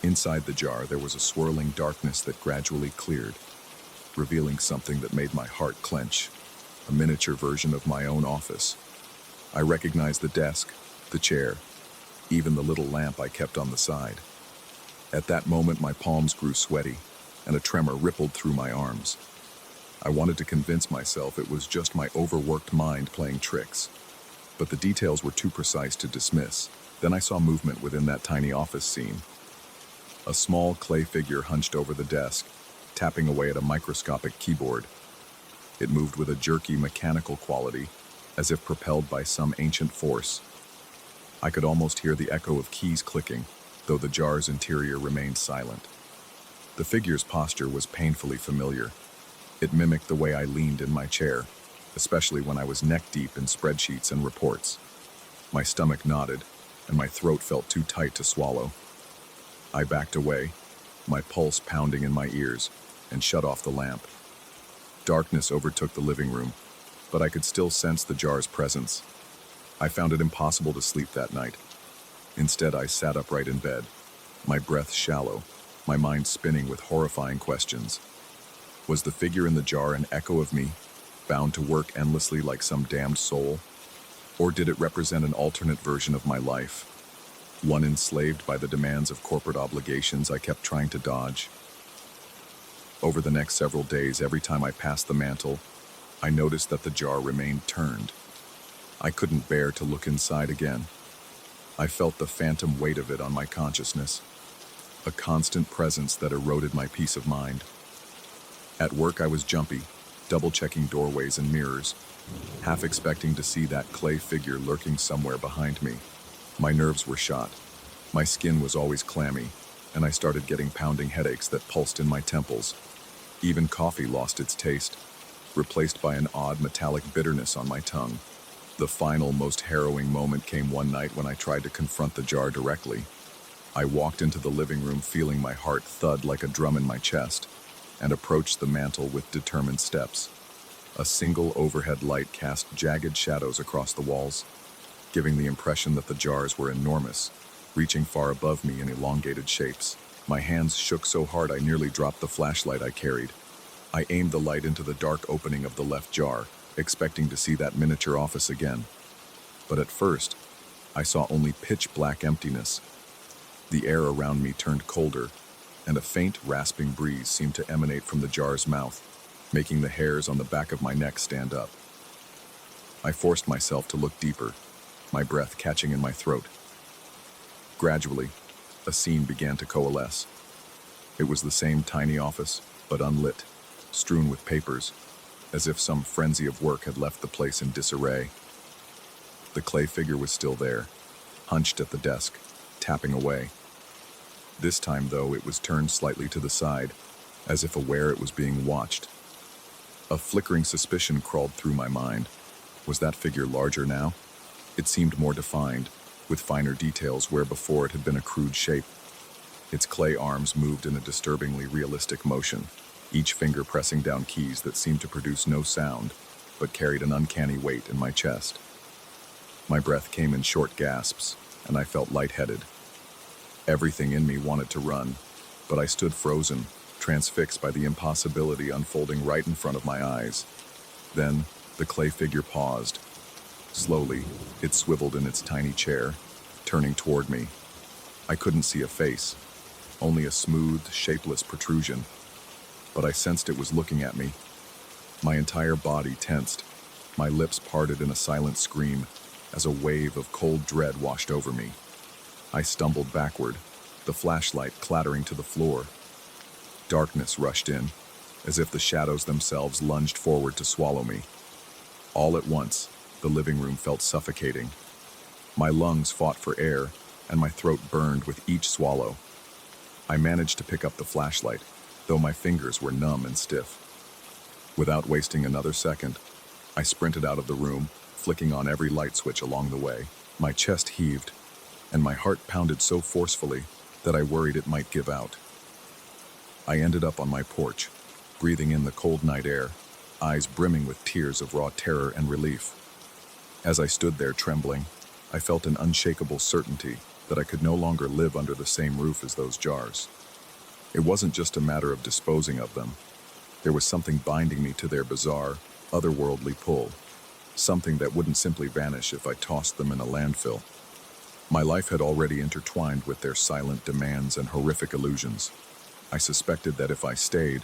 Inside the jar, there was a swirling darkness that gradually cleared, revealing something that made my heart clench, a miniature version of my own office. I recognized the desk, the chair, even the little lamp I kept on the side. At that moment, my palms grew sweaty, and a tremor rippled through my arms. I wanted to convince myself it was just my overworked mind playing tricks, but the details were too precise to dismiss. Then I saw movement within that tiny office scene. A small clay figure hunched over the desk, tapping away at a microscopic keyboard. It moved with a jerky, mechanical quality, as if propelled by some ancient force. I could almost hear the echo of keys clicking, though the jar's interior remained silent. The figure's posture was painfully familiar. It mimicked the way I leaned in my chair, especially when I was neck-deep in spreadsheets and reports. My stomach knotted, and my throat felt too tight to swallow. I backed away, my pulse pounding in my ears, and shut off the lamp. Darkness overtook the living room, but I could still sense the jar's presence. I found it impossible to sleep that night. Instead, I sat upright in bed, my breath shallow, my mind spinning with horrifying questions. Was the figure in the jar an echo of me, bound to work endlessly like some damned soul? Or did it represent an alternate version of my life, one enslaved by the demands of corporate obligations I kept trying to dodge? Over the next several days, every time I passed the mantel, I noticed that the jar remained turned. I couldn't bear to look inside again. I felt the phantom weight of it on my consciousness, a constant presence that eroded my peace of mind. At work, I was jumpy, double-checking doorways and mirrors, half expecting to see that clay figure lurking somewhere behind me. My nerves were shot. My skin was always clammy, and I started getting pounding headaches that pulsed in my temples. Even coffee lost its taste, replaced by an odd metallic bitterness on my tongue. The final, most harrowing moment came one night when I tried to confront the jar directly. I walked into the living room feeling my heart thud like a drum in my chest, and approached the mantel with determined steps. A single overhead light cast jagged shadows across the walls, giving the impression that the jars were enormous, reaching far above me in elongated shapes. My hands shook so hard I nearly dropped the flashlight I carried. I aimed the light into the dark opening of the left jar, expecting to see that miniature office again. But at first, I saw only pitch-black emptiness. The air around me turned colder, and a faint, rasping breeze seemed to emanate from the jar's mouth, making the hairs on the back of my neck stand up. I forced myself to look deeper, my breath catching in my throat. Gradually, a scene began to coalesce. It was the same tiny office, but unlit, strewn with papers, as if some frenzy of work had left the place in disarray. The clay figure was still there, hunched at the desk, tapping away. This time, though, it was turned slightly to the side, as if aware it was being watched. A flickering suspicion crawled through my mind. Was that figure larger now? It seemed more defined, with finer details where before it had been a crude shape. Its clay arms moved in a disturbingly realistic motion, each finger pressing down keys that seemed to produce no sound, but carried an uncanny weight in my chest. My breath came in short gasps, and I felt lightheaded. Everything in me wanted to run, but I stood frozen, transfixed by the impossibility unfolding right in front of my eyes. Then, the clay figure paused. Slowly, it swiveled in its tiny chair, turning toward me. I couldn't see a face, only a smooth, shapeless protrusion, but I sensed it was looking at me. My entire body tensed, my lips parted in a silent scream, as a wave of cold dread washed over me. I stumbled backward, the flashlight clattering to the floor. Darkness rushed in, as if the shadows themselves lunged forward to swallow me. All at once, the living room felt suffocating. My lungs fought for air, and my throat burned with each swallow. I managed to pick up the flashlight, though my fingers were numb and stiff. Without wasting another second, I sprinted out of the room, flicking on every light switch along the way. My chest heaved, and my heart pounded so forcefully that I worried it might give out. I ended up on my porch, breathing in the cold night air, eyes brimming with tears of raw terror and relief. As I stood there trembling, I felt an unshakable certainty that I could no longer live under the same roof as those jars. It wasn't just a matter of disposing of them. There was something binding me to their bizarre, otherworldly pull, something that wouldn't simply vanish if I tossed them in a landfill. My life had already intertwined with their silent demands and horrific illusions. I suspected that if I stayed,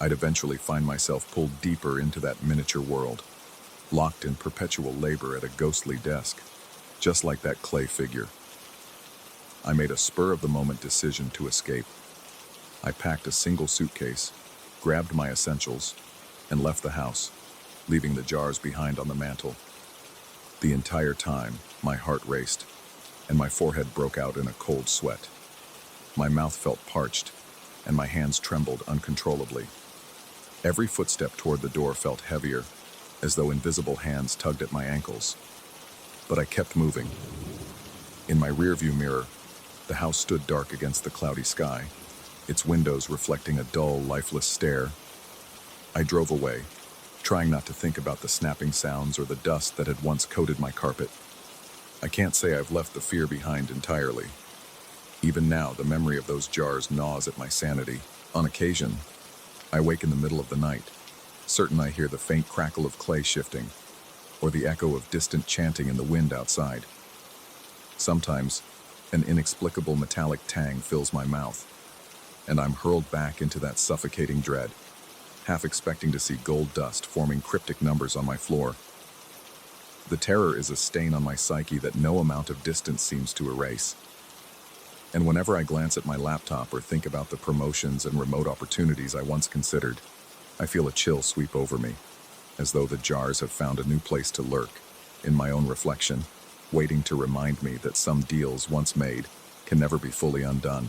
I'd eventually find myself pulled deeper into that miniature world, locked in perpetual labor at a ghostly desk, just like that clay figure. I made a spur-of-the-moment decision to escape. I packed a single suitcase, grabbed my essentials, and left the house, leaving the jars behind on the mantel. The entire time, my heart raced, and my forehead broke out in a cold sweat. My mouth felt parched, and my hands trembled uncontrollably. Every footstep toward the door felt heavier, as though invisible hands tugged at my ankles. But I kept moving. In my rearview mirror, the house stood dark against the cloudy sky, its windows reflecting a dull, lifeless stare. I drove away, trying not to think about the snapping sounds or the dust that had once coated my carpet. I can't say I've left the fear behind entirely. Even now, the memory of those jars gnaws at my sanity. On occasion, I wake in the middle of the night, certain I hear the faint crackle of clay shifting, or the echo of distant chanting in the wind outside. Sometimes, an inexplicable metallic tang fills my mouth, and I'm hurled back into that suffocating dread, half expecting to see gold dust forming cryptic numbers on my floor. The terror is a stain on my psyche that no amount of distance seems to erase. And whenever I glance at my laptop or think about the promotions and remote opportunities I once considered, I feel a chill sweep over me, as though the jars have found a new place to lurk, in my own reflection, waiting to remind me that some deals once made can never be fully undone.